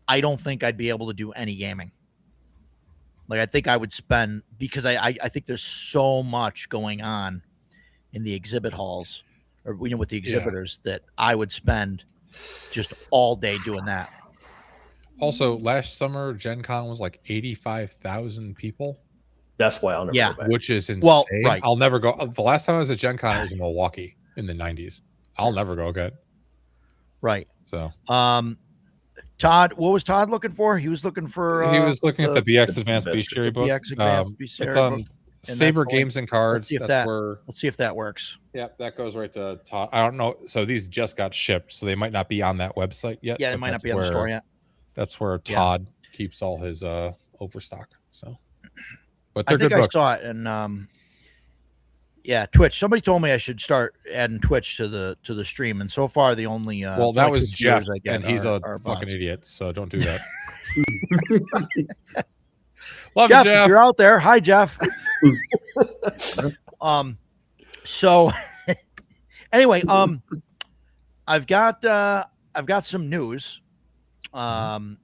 Speaker 4: I don't think I'd be able to do any gaming. Like, I think I would spend, because I think there's so much going on in the exhibit halls or, with the exhibitors that I would spend just all day doing that.
Speaker 5: Also, last summer, Gen Con was like 85,000 people.
Speaker 2: That's why I'll never go back.
Speaker 5: Which is insane.
Speaker 4: Well, right.
Speaker 5: I'll never go. The last time I was at Gen Con, it was in Milwaukee in the 90s. I'll never go again.
Speaker 4: Right.
Speaker 5: So,
Speaker 4: Todd, what was Todd looking for? He was looking for.
Speaker 5: He was looking at the BX Advanced Bestiary book.
Speaker 4: BX Advanced Bestiary
Speaker 5: it's on
Speaker 4: book.
Speaker 5: Saber Games and Cards.
Speaker 4: Let's see if that works.
Speaker 5: Yeah, that goes right to Todd. I don't know. So these just got shipped, so they might not be on that website yet.
Speaker 4: Yeah, they might not be on the store yet.
Speaker 5: That's where Todd keeps all his overstock. So, but they're
Speaker 4: I think
Speaker 5: good books.
Speaker 4: I saw it, and Twitch. Somebody told me I should start adding Twitch to the stream, and so far the only
Speaker 5: well, that was
Speaker 4: Twitch
Speaker 5: Jeff,
Speaker 4: viewers I get
Speaker 5: and he's
Speaker 4: are
Speaker 5: a fucking
Speaker 4: bots.
Speaker 5: idiot. So don't do that. Love
Speaker 4: Jeff,
Speaker 5: you, Jeff.
Speaker 4: if you're out there, hi Jeff. So anyway, I've got some news, some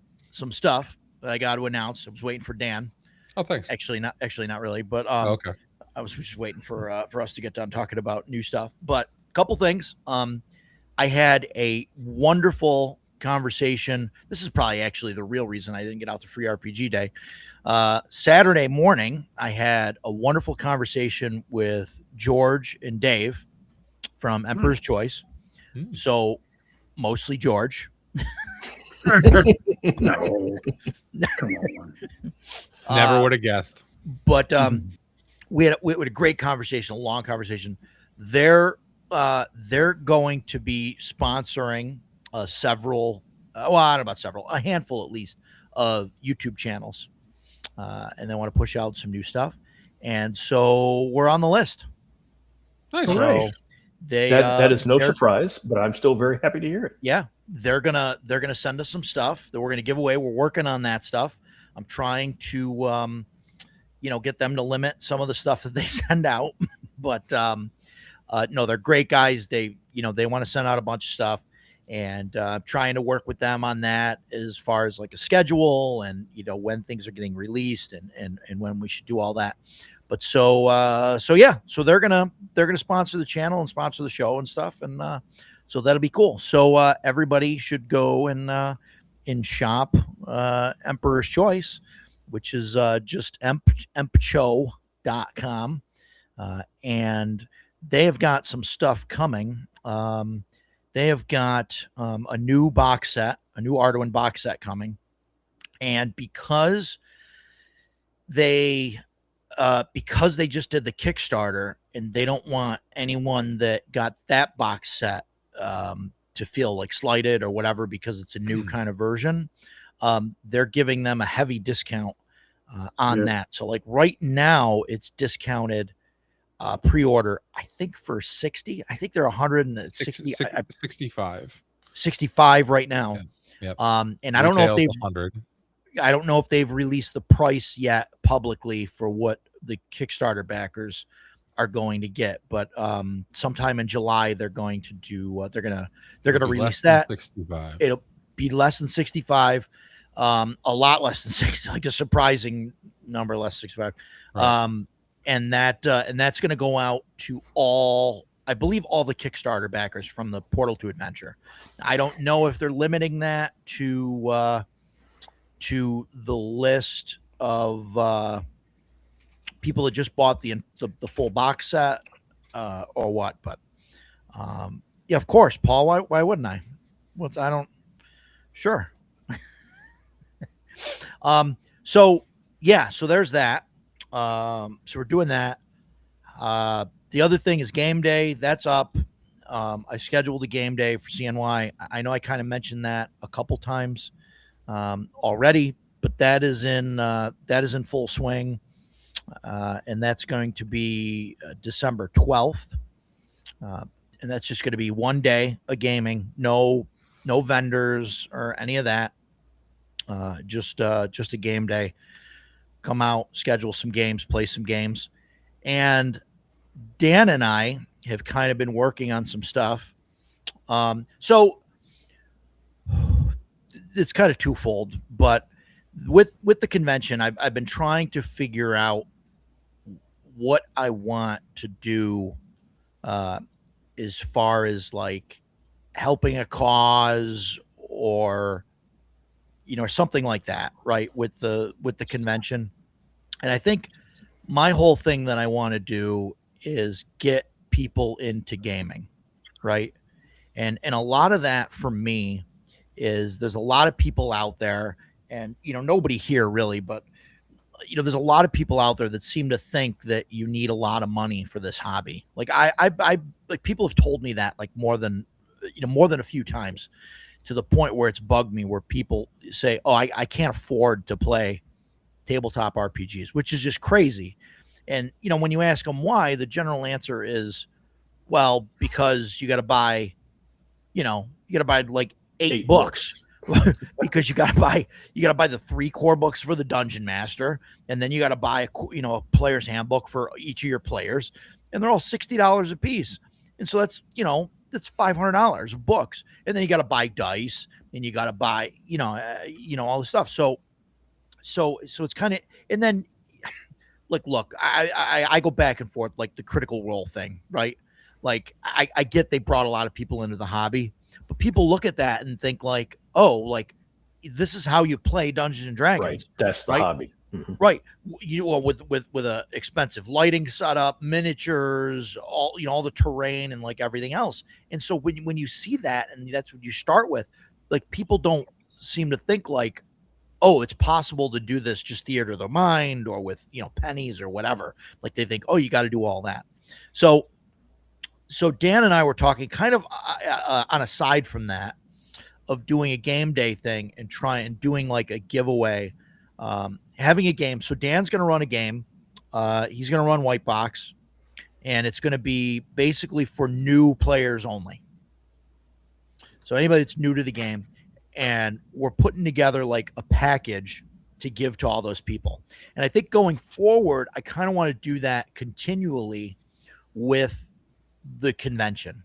Speaker 4: stuff that I got to announce. I was waiting for Dan.
Speaker 5: Oh, thanks.
Speaker 4: Actually, not really, but
Speaker 5: Okay.
Speaker 4: I was just waiting for us to get done talking about new stuff. But couple things. I had a wonderful conversation. This is probably actually the real reason I didn't get out to Free RPG Day. Saturday morning, I had a wonderful conversation with George and Dave from Emperor's Choice. So mostly George.
Speaker 3: No, come on.
Speaker 5: Never would have guessed.
Speaker 4: But we had a great conversation, a long conversation. They're going to be sponsoring several, well, I don't know about several, a handful at least of YouTube channels, and they want to push out some new stuff, and so we're on the list.
Speaker 5: Nice.
Speaker 4: So
Speaker 2: that is no surprise, but I'm still very happy to hear it.
Speaker 4: Yeah, they're gonna send us some stuff that we're gonna give away. We're working on that stuff. I'm trying to get them to limit some of the stuff that they send out, but no, they're great guys. They want to send out a bunch of stuff, and trying to work with them on that as far as like a schedule and when things are getting released and when we should do all that. But so they're gonna sponsor the channel and sponsor the show and stuff, and so that'll be cool. So everybody should go and shop Emperor's Choice, which is just empcho.com, and they have got some stuff coming. They have got a new box set, a new Arduin box set coming, and because they just did the Kickstarter and they don't want anyone that got that box set to feel like slighted or whatever because it's a new kind of version, they're giving them a heavy discount on that. So like right now it's discounted pre-order, I think for 60. I think they're 160 65 right now.
Speaker 5: Yep.
Speaker 4: And I don't know if they've
Speaker 5: 100.
Speaker 4: I don't know if they've released the price yet publicly for what the Kickstarter backers are going to get, but sometime in July they're going to do they're gonna release that.
Speaker 5: 65.
Speaker 4: It'll be less than 65, a lot less than 60, like a surprising number less 65.
Speaker 5: Right.
Speaker 4: And that's going to go out to all, I believe, all the Kickstarter backers from the Portal to Adventure. I don't know if they're limiting that to the list of people that just bought the full box set or what, but yeah, of course, Paul. Why wouldn't I? Well, I don't. Sure. So yeah, so there's that. So we're doing that. The other thing is game day. That's up. I scheduled a game day for CNY. I know I kind of mentioned that a couple times already, but that is in full swing, and that's going to be December 12th, and that's just going to be one day of gaming. No vendors or any of that. Just a game day. Come out, schedule some games, play some games. And Dan and I have kind of been working on some stuff. So it's kind of twofold, but with the convention, I've been trying to figure out what I want to do as far as like helping a cause or something like that, right? With the convention. And I think my whole thing that I want to do is get people into gaming, right? And a lot of that for me is there's a lot of people out there, and nobody here really, but there's a lot of people out there that seem to think that you need a lot of money for this hobby. Like I like people have told me that like more than a few times, to the point where it's bugged me, where people say, oh, I can't afford to play tabletop RPGs, which is just crazy. And, when you ask them why, the general answer is, well, because you got to buy, like eight books. Because you got to buy the 3 core books for the Dungeon Master. And then you got to buy a player's handbook for each of your players. And they're all $60 a piece. And so that's $500 of books, and then you got to buy dice, and you got to buy, all this stuff. So it's kind of, and then like, look, I go back and forth, like the Critical Role thing, right? Like I get they brought a lot of people into the hobby, but people look at that and think like, oh, like this is how you play Dungeons and Dragons.
Speaker 2: Right. That's the
Speaker 4: Right?
Speaker 2: hobby. Mhm.
Speaker 4: Right. You know, with a expensive lighting setup, miniatures, all the terrain and like everything else. And so when you see that and that's what you start with, like people don't seem to think like, oh, it's possible to do this just theater of the mind or with, pennies or whatever. Like they think, oh, you got to do all that. So Dan and I were talking kind of on a side from that of doing a game day thing and doing like a giveaway, having a game. So Dan's going to run a game. He's going to run White Box, and it's going to be basically for new players only. So anybody that's new to the game, and we're putting together like a package to give to all those people. And I think going forward, I kind of want to do that continually with the convention.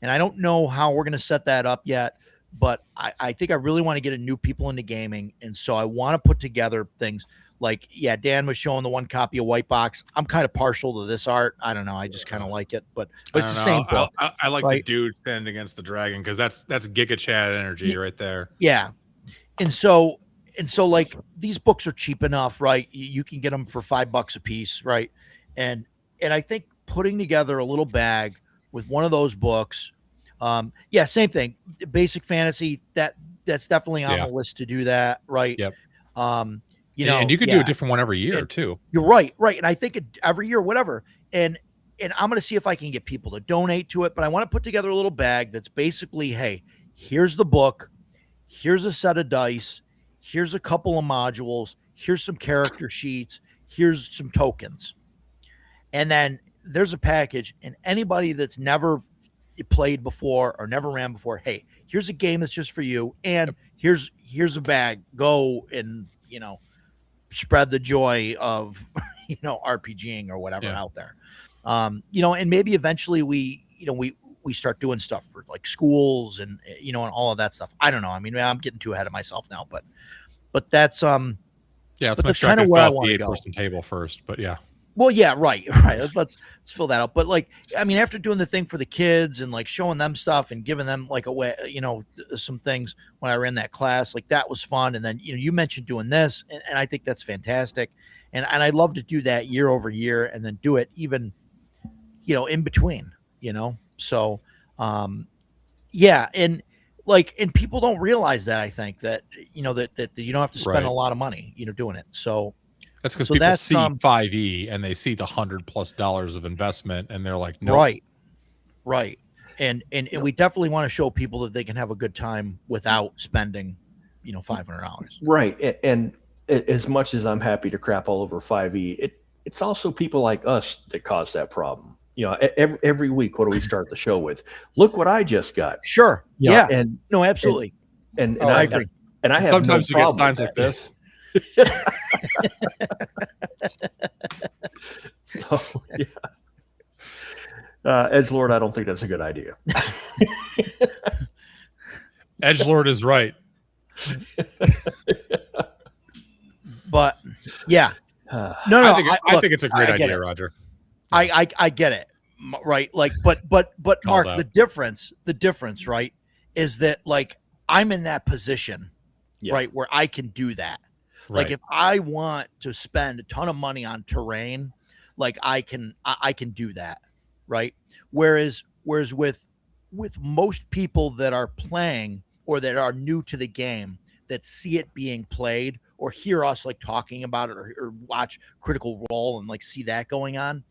Speaker 4: And I don't know how we're going to set that up yet, but I think I really want to get new people into gaming. And so I want to put together things like, yeah, Dan was showing the one copy of White Box. I'm kind of partial to this art. I don't know. I just kind of like it, but it's the same book.
Speaker 5: I like
Speaker 4: right?
Speaker 5: the dude standing against the dragon because that's Giga Chad energy right there.
Speaker 4: Yeah. And so like these books are cheap enough, right? You can get them for $5 a piece. Right. And I think putting together a little bag with one of those books, same thing. Basic fantasy, that's definitely on the list to do that. Right.
Speaker 5: Yep.
Speaker 4: And
Speaker 5: you could do a different one every year too.
Speaker 4: You're right. And I think every year, whatever. And I'm going to see if I can get people to donate to it, but I want to put together a little bag that's basically, hey, here's the book. Here's a set of dice. Here's a couple of modules. Here's some character sheets. Here's some tokens. And then there's a package, and anybody that's never played before or never ran before, hey, here's a game that's just for you. And here's a bag. Go and, spread the joy of, RPGing or whatever out there. And maybe eventually we start doing stuff for like schools and, and all of that stuff. I don't know. I mean, I'm getting too ahead of myself now, but that's, but that's kind of where I want to go.
Speaker 5: Person table first, but yeah.
Speaker 4: Well, yeah, right. Let's fill that out. But like, I mean, after doing the thing for the kids and like showing them stuff and giving them like away, some things when I ran that class, like that was fun. And then, you mentioned doing this, and I think that's fantastic. And I'd love to do that year over year and then do it even, in between, So, and people don't realize that. I think that, that you don't have to spend a lot of money, doing it. So.
Speaker 5: That's because people see 5e and they see the $100+ of investment and they're like, no.
Speaker 4: Right. And we definitely want to show people that they can have a good time without spending, $500.
Speaker 2: Right. And as much as I'm happy to crap all over 5e, it's also people like us that cause that problem. Every week, what do we start the show with? Look what I just got.
Speaker 4: Sure.
Speaker 2: Yeah.
Speaker 4: And no, absolutely.
Speaker 2: And I agree. And I have
Speaker 5: sometimes
Speaker 2: no
Speaker 5: you
Speaker 2: problem
Speaker 5: get signs like this.
Speaker 2: So, yeah. Edgelord, I don't think that's a good idea.
Speaker 5: Edgelord is right.
Speaker 4: But yeah,
Speaker 5: no. I think it's a great idea, Roger.
Speaker 4: I get it, right? Like, but Mark, the difference, right, is that like I'm in that position, right, where I can do that. Like if I want to spend a ton of money on terrain, like I can do that, right? Whereas with most people that are playing or that are new to the game that see it being played or hear us like talking about it or watch Critical Role and like see that going on,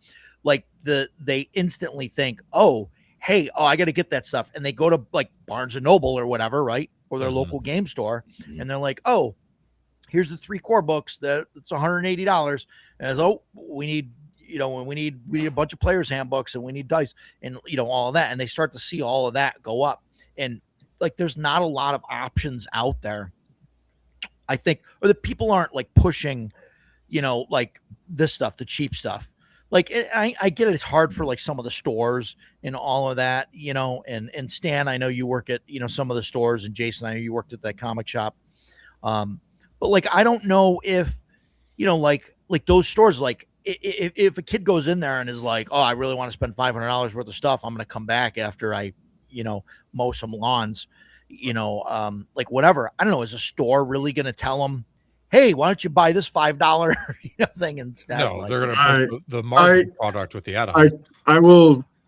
Speaker 4: like they instantly think, oh, hey, I got to get that stuff, and they go to like Barnes and Noble or whatever, right, or their local game store, and they're like, oh. Here's the 3 core books that it's $180. And we need a bunch of players handbooks and we need dice and, all of that. And they start to see all of that go up. And like, there's not a lot of options out there, I think, or the people aren't like pushing, like this stuff, the cheap stuff. Like, I get it. It's hard for like some of the stores and all of that, and Stan, I know you work at, some of the stores, and Jason, I know you worked at that comic shop. But like, I don't know if, like those stores, like if a kid goes in there and is like, oh, I really want to spend $500 worth of stuff, I'm going to come back after I, mow some lawns, like whatever. I don't know. Is a store really going to tell them, hey, why don't you buy this $5 thing instead?
Speaker 5: No,
Speaker 4: Like,
Speaker 5: they're going to push the margin product with the add-on.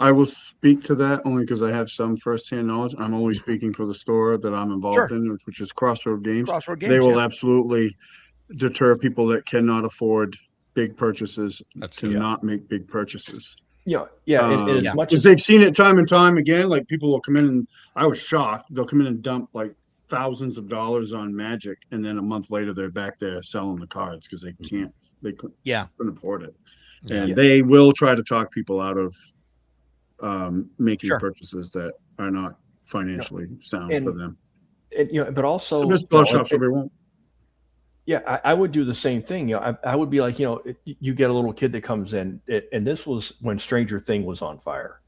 Speaker 3: I will speak to that only because I have some firsthand knowledge. I'm only speaking for the store that I'm involved in, which is Crossroad Games. They will absolutely deter people that cannot afford big purchases not make big purchases.
Speaker 2: And as much
Speaker 3: as they've seen it time and time again, like people will come in and I was shocked. They'll come in and dump like thousands of dollars on Magic, and then a month later they're back there selling the cards because they couldn't afford it. And they will try to talk people out of making purchases that are not financially sound for them.
Speaker 2: But also,
Speaker 3: so just ball shops everyone.
Speaker 2: Yeah, I would do the same thing. I would be like, you get a little kid that comes in, and this was when Stranger Thing was on fire,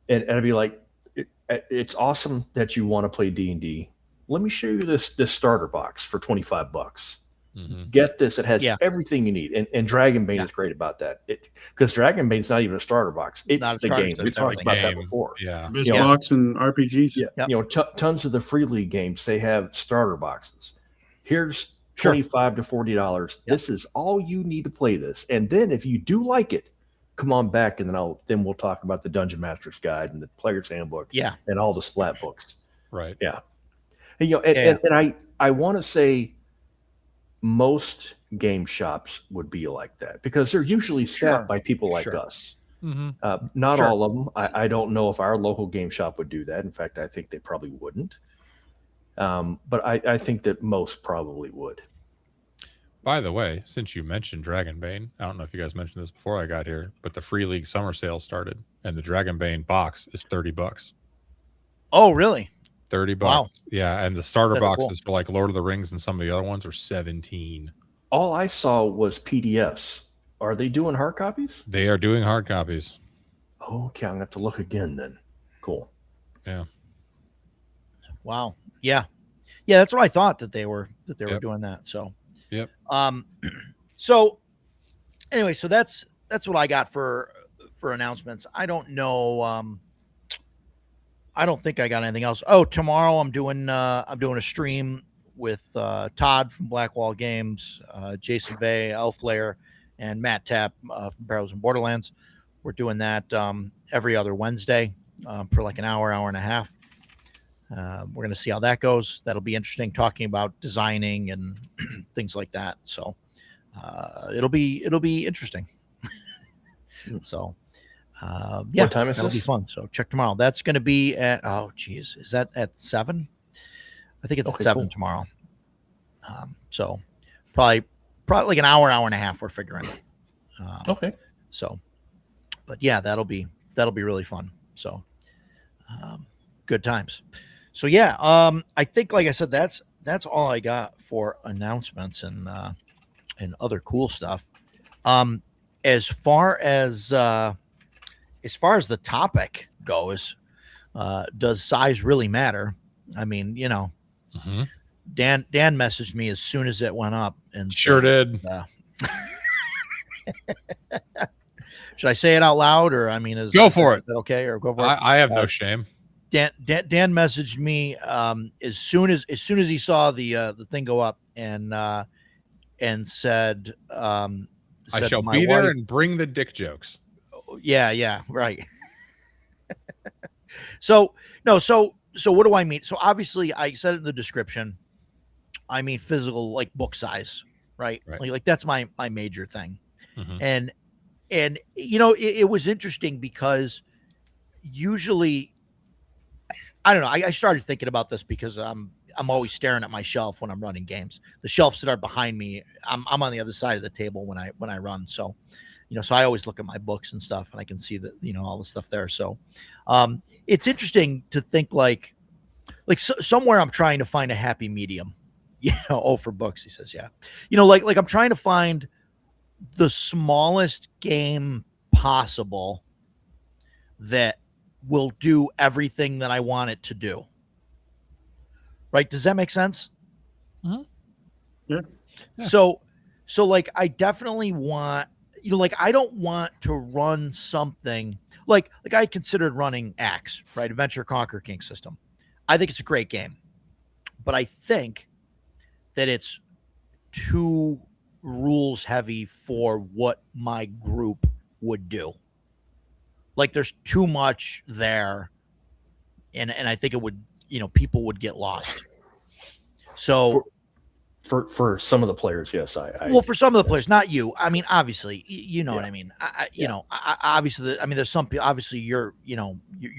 Speaker 2: and I'd be like, it's awesome that you want to play D&D. Let me show you this starter box for $25. Mm-hmm. Get this; it has everything you need, and Dragonbane is great about that. Because Dragonbane's not even a starter box; it's the game. We've talked about that before.
Speaker 3: Box and RPGs.
Speaker 2: Tons of the Free League games they have starter boxes. Here's $25 to $40. This is all you need to play this. And then if you do like it, come on back and then we'll talk about the Dungeon Master's Guide and the Player's Handbook and all the splat books.
Speaker 5: Right.
Speaker 2: Yeah. And I want to say most game shops would be like that because they're usually staffed by people like us.
Speaker 5: Mm-hmm.
Speaker 2: Not all of them. I don't know if our local game shop would do that. In fact, I think they probably wouldn't. But I think that most probably would.
Speaker 5: By the way, since you mentioned Dragonbane, I don't know if you guys mentioned this before I got here, but the Free League summer sale started, and the Dragonbane box is $30.
Speaker 4: Oh, really?
Speaker 5: $30.
Speaker 4: Wow.
Speaker 5: Yeah, and the starter boxes for like Lord of the Rings and some of the other ones are $17.
Speaker 2: All I saw was PDFs. Are they doing hard copies?
Speaker 5: They are doing hard copies.
Speaker 2: Okay, I'm gonna have to look again then. Cool.
Speaker 5: Yeah.
Speaker 4: Wow. Yeah. That's what I thought that they were doing that. So.
Speaker 5: Yep.
Speaker 4: So anyway, so that's what I got for announcements. I don't know. I don't think I got anything else. Oh, tomorrow I'm doing a stream with Todd from Blackwall Games, Jason Vey, Elflair, and Matt Tapp from Barrels and Borderlands. We're doing that every other Wednesday for like an hour and a half. We're going to see how that goes. That'll be interesting, talking about designing and things like that. So it'll be interesting. So
Speaker 2: what time is
Speaker 4: that'll
Speaker 2: this?
Speaker 4: be fun. So check tomorrow. That's going to be at is that at 7? I think it's 7 tomorrow. So probably like an hour and a half. We're figuring.
Speaker 2: Okay.
Speaker 4: So, but yeah, that'll be really fun. So, good times. So yeah, I think, like I said, that's all I got for announcements and other cool stuff. As far as the topic goes, does size really matter? I mean,
Speaker 5: mm-hmm.
Speaker 4: Dan messaged me as soon as it went up, and
Speaker 5: sure did.
Speaker 4: Should I say it out loud, or I mean,
Speaker 5: go for it?
Speaker 4: Is that okay, or go for it?
Speaker 5: I have no shame.
Speaker 4: Dan messaged me as soon as he saw the thing go up, and said,
Speaker 5: I shall be there and bring the dick jokes.
Speaker 4: Yeah, right. So what do I mean? So obviously I said it in the description. I mean physical, like book size, right? Like that's my major thing.
Speaker 5: Mm-hmm.
Speaker 4: And it was interesting because usually, I don't know. I started thinking about this because I'm always staring at my shelf when I'm running games. The shelves that are behind me, I'm on the other side of the table when I run. So, so I always look at my books and stuff, and I can see that all the stuff there. So, it's interesting to think like somewhere I'm trying to find a happy medium. For books, he says, yeah. Like I'm trying to find the smallest game possible that will do everything that I want it to do. Right? Does that make sense?
Speaker 5: Mm-hmm.
Speaker 3: Yeah.
Speaker 4: So like I definitely want, like I don't want to run something like I considered running Axe, right? Adventure Conquer King system. I think it's a great game, but I think that it's too rules heavy for what my group would do. Like there's too much there, and I think it would, people would get lost. So
Speaker 2: for some of the players, yes,
Speaker 4: well, for some of the players, not you. I mean, obviously, you know what I mean. Obviously, I mean, there's some people. Obviously, you're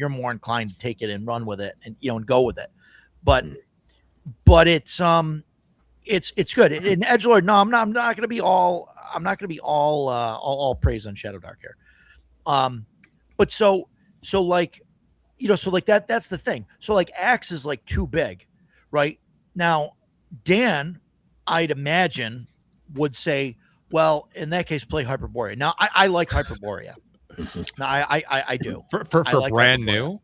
Speaker 4: more inclined to take it and run with it, and and go with it. But it's good. In Edgelord, no, I'm not going to be all praise on Shadow Dark here. But so like, so like that's the thing. So like Axe is like too big, right? Now, Dan, I'd imagine, would say, well, in that case, play Hyperborea. Now, I like Hyperborea. Now, I do.
Speaker 5: For
Speaker 4: like
Speaker 5: brand
Speaker 4: Hyperborea.
Speaker 5: New?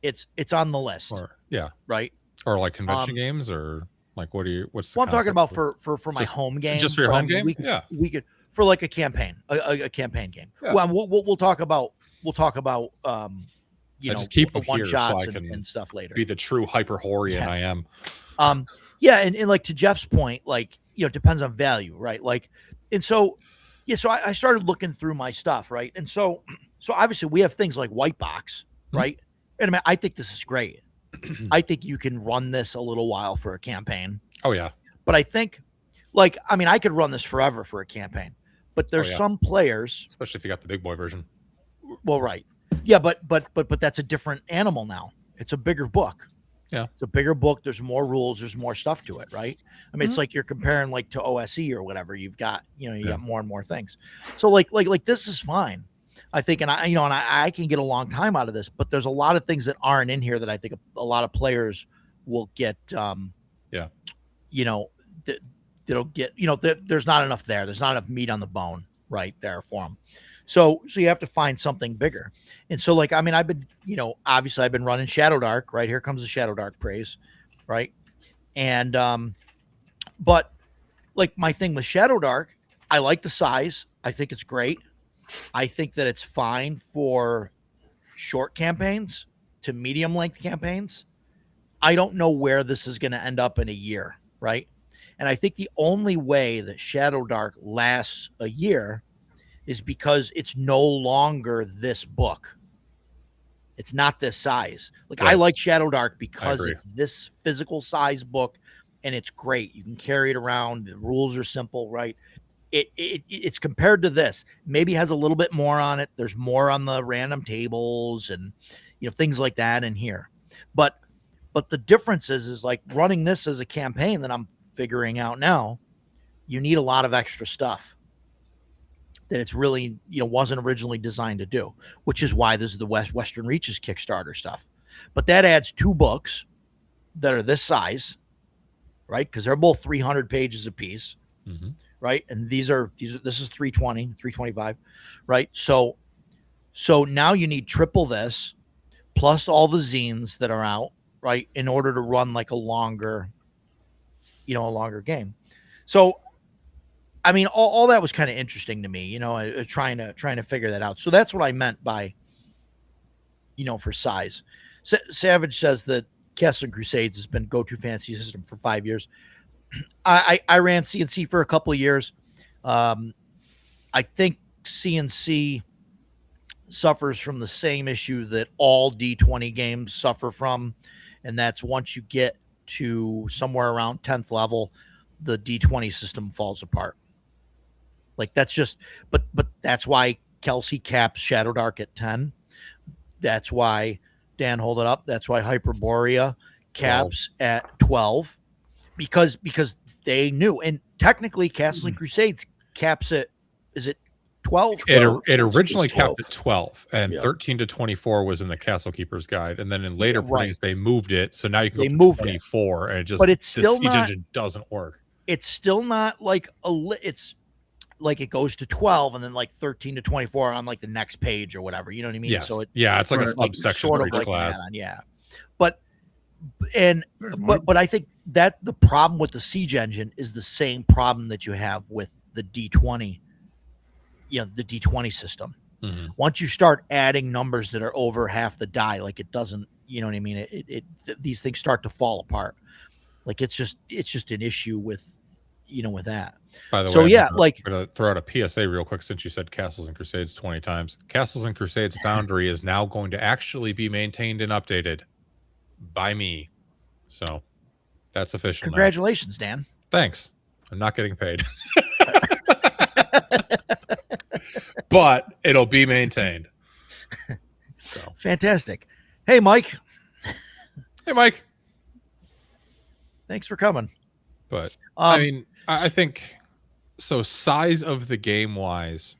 Speaker 4: It's on the list.
Speaker 5: Or, yeah.
Speaker 4: Right?
Speaker 5: Or like convention games, or like what's the
Speaker 4: I'm talking about for my
Speaker 5: just,
Speaker 4: home game.
Speaker 5: Just for your home game?
Speaker 4: We could for like a campaign, a campaign game. Yeah. Well, we'll talk about
Speaker 5: just keep
Speaker 4: the one shots
Speaker 5: so
Speaker 4: and stuff later.
Speaker 5: Be the true Hyperhorian I am.
Speaker 4: Yeah, and like to Jeff's point, like, it depends on value, right? Like, and so, so I started looking through my stuff, right? And so obviously we have things like White Box, right? And I mean, I think this is great. I think you can run this a little while for a campaign.
Speaker 5: Oh yeah.
Speaker 4: But I think, like, I mean, I could run this forever for a campaign, but there's some players,
Speaker 5: especially if you got the big boy version.
Speaker 4: Well, right. Yeah, but that's a different animal now. It's a bigger book.
Speaker 5: Yeah.
Speaker 4: It's a bigger book. There's more rules. There's more stuff to it, right? I mean, it's like you're comparing like to OSE or whatever. You've got, you got more and more things. So like this is fine, I think. And I can get a long time out of this, but there's a lot of things that aren't in here that I think a lot of players will get, that'll get, there's not enough there. There's not enough meat on the bone right there for them. So you have to find something bigger. And so, like, I mean, I've been, obviously I've been running Shadow Dark, right? Here comes the Shadow Dark praise, right? And, but like my thing with Shadow Dark, I like the size. I think it's great. I think that it's fine for short campaigns to medium length campaigns. I don't know where this is going to end up in a year, right? And I think the only way that Shadow Dark lasts a year is because it's no longer this book. It's not this size. Like, I like Shadow Dark because it's this physical size book, and it's great. You can carry it around. The rules are simple, right? It's compared to this. Maybe has a little bit more on it. There's more on the random tables and things like that in here. But the difference is like running this as a campaign that I'm figuring out now, you need a lot of extra stuff that it's really, wasn't originally designed to do, which is why this is the Western Reaches Kickstarter stuff. But that adds 2 books that are this size, right? Because they're both 300 pages a piece, right? And this is 320, 325, right? So now you need triple this plus all the zines that are out, right? In order to run like a longer game. So, I mean, all that was kind of interesting to me, trying to figure that out. So that's what I meant by, for size. Savage says that Castle and Crusades has been go-to fantasy system for 5 years. I ran CNC for a couple of years. I think CNC suffers from the same issue that all D20 games suffer from, and that's once you get to somewhere around 10th level, the D20 system falls apart. Like that's just, but that's why Kelsey caps Shadow Dark at 10. That's why Dan, hold it up. That's why Hyperborea caps at 12, because they knew. And technically, Castle and Crusades caps it. Is it 12?
Speaker 5: It originally capped at 12, and 13 to 24 was in the Castle Keeper's Guide, and then in later printings they moved it, so now you can go to 24, and it just,
Speaker 4: but it's still
Speaker 5: the siege engine doesn't work.
Speaker 4: It's still not like it's like it goes to 12 and then like 13 to 24 on like the next page or whatever, you know what I mean?
Speaker 5: Yes.
Speaker 4: So
Speaker 5: it's like a subsection
Speaker 4: sort
Speaker 5: for
Speaker 4: of
Speaker 5: each
Speaker 4: like
Speaker 5: class.
Speaker 4: But I think that the problem with the siege engine is the same problem that you have with the D20 the D20 system.
Speaker 5: Mhm.
Speaker 4: Once you start adding numbers that are over half the die, like it doesn't, you know what I mean? These things start to fall apart. Like it's just an issue with, with that.
Speaker 5: By the
Speaker 4: So,
Speaker 5: way,
Speaker 4: yeah,
Speaker 5: I'm
Speaker 4: like-
Speaker 5: gonna throw out a PSA real quick since you said Castles and Crusades 20 times. Castles and Crusades Foundry is now going to actually be maintained and updated by me. So that's official now.
Speaker 4: Congratulations, Dan.
Speaker 5: Thanks. I'm not getting paid. But it'll be maintained. So,
Speaker 4: Fantastic. Hey, Mike.
Speaker 5: hey, Mike.
Speaker 4: Thanks for coming.
Speaker 5: But I mean, I think so. Size of the game wise,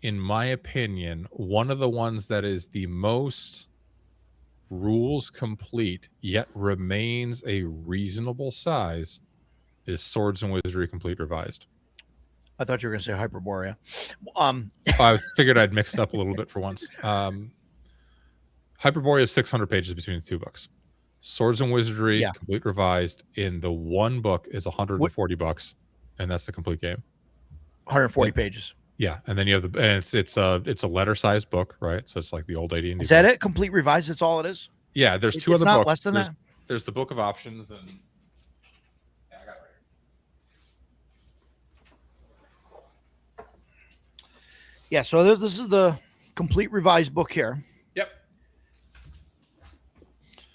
Speaker 5: in my opinion, one of the ones that is the most rules complete yet remains a reasonable size is Swords and Wizardry Complete Revised.
Speaker 4: I thought you were going to say Hyperborea.
Speaker 5: I figured I'd mixed up a little bit for once. Hyperborea is 600 pages between the two books. Swords and Wizardry Complete Revised in the one book is $140, and that's the complete game.
Speaker 4: 140 pages.
Speaker 5: Yeah, and then you have it's a letter sized book, right? So it's like the old AD&D.
Speaker 4: Is that it? Complete Revised? That's all it is?
Speaker 5: Yeah, there's two
Speaker 4: it's
Speaker 5: other
Speaker 4: not
Speaker 5: books.
Speaker 4: Less than that?
Speaker 5: There's the Book of Options and I got it right here.
Speaker 4: Yeah, so this is the Complete Revised book here.
Speaker 5: Yep.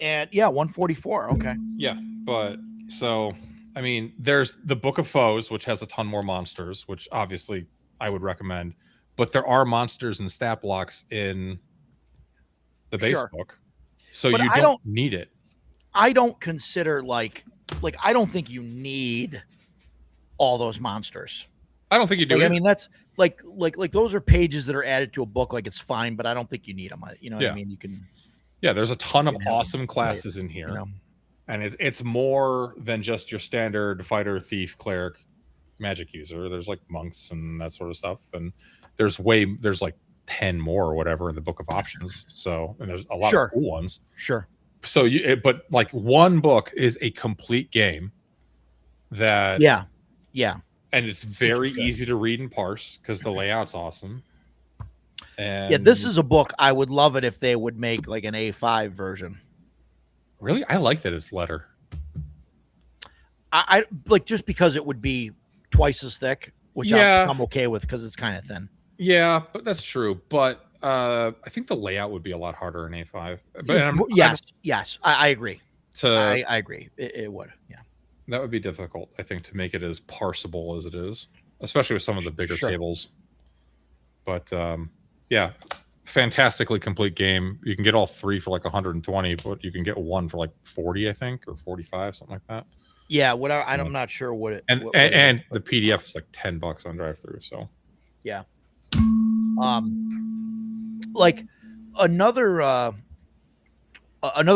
Speaker 4: And 144. Okay.
Speaker 5: Yeah, but so I mean, there's the Book of Foes, which has a ton more monsters, which obviously I would recommend. But there are monsters and stat blocks in the base book, so
Speaker 4: but
Speaker 5: you don't need it.
Speaker 4: I don't consider like I don't think you need all those monsters.
Speaker 5: I don't think you do.
Speaker 4: I mean, that's like those are pages that are added to a book. Like it's fine, but I don't think you need them. You know what I mean? You can.
Speaker 5: Yeah, there's a ton of awesome classes in here, and it's more than just your standard fighter, thief, cleric, magic user. There's like monks and that sort of stuff, and there's like 10 more or whatever in the Book of Options. So, and there's a lot of cool ones.
Speaker 4: Sure.
Speaker 5: So but like one book is a complete game that and it's very easy to read and parse because the layout's awesome. And
Speaker 4: this is a book I would love it if they would make like an A5 version.
Speaker 5: Really, I like that it's letter.
Speaker 4: I like just because it would be twice as thick, which I'm okay with because it's kind of thin.
Speaker 5: Yeah, but that's true. But I think the layout would be a lot harder in A5. But
Speaker 4: yes, I agree. I agree. It would. Yeah,
Speaker 5: that would be difficult. I think to make it as parsable as it is, especially with some of the bigger tables. But fantastically complete game. You can get all three for like 120, but you can get one for like 40, I think, or 45, something like that.
Speaker 4: Yeah, I'm not sure what it.
Speaker 5: And and the PDF is like $10 on drive-through. So
Speaker 4: yeah. Like another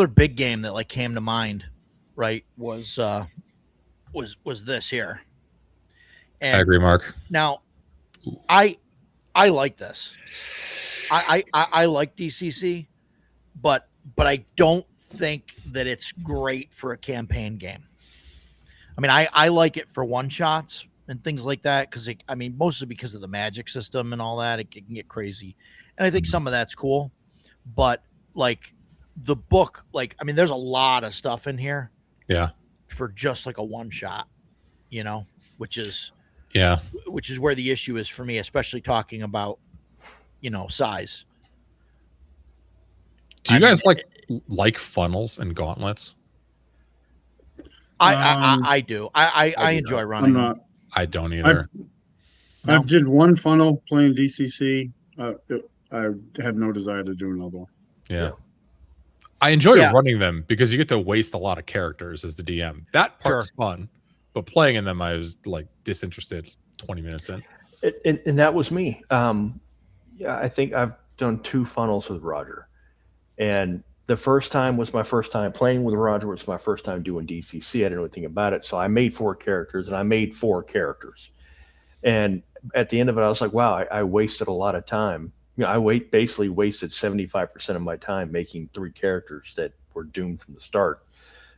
Speaker 4: big game that like came to mind, right, was this here. And
Speaker 5: I agree, Mark.
Speaker 4: Now, I like this. I like DCC, but I don't think that it's great for a campaign game. I mean, I like it for one shots and things like that because mostly because of the magic system and all that, it can get crazy, and I think some of that's cool. But like the book, there's a lot of stuff in here.
Speaker 5: Yeah.
Speaker 4: For just like a one shot, which is where the issue is for me, especially talking about size.
Speaker 5: Do you guys like funnels and gauntlets?
Speaker 4: I do. I enjoy running.
Speaker 5: I don't either.
Speaker 3: I did one funnel playing DCC. I have no desire to do another one.
Speaker 5: Yeah. I enjoy running them because you get to waste a lot of characters as the DM. That part's fun, but playing in them, I was like disinterested 20 minutes in.
Speaker 2: And that was me. I think I've done 2 funnels with Roger. And the first time was my first time playing with Roger. It was my first time doing DCC. I didn't know anything about it. So I made 4 characters, and I made 4 characters. And at the end of it, I was like, wow, I wasted a lot of time. I basically wasted 75% of my time making 3 characters that were doomed from the start.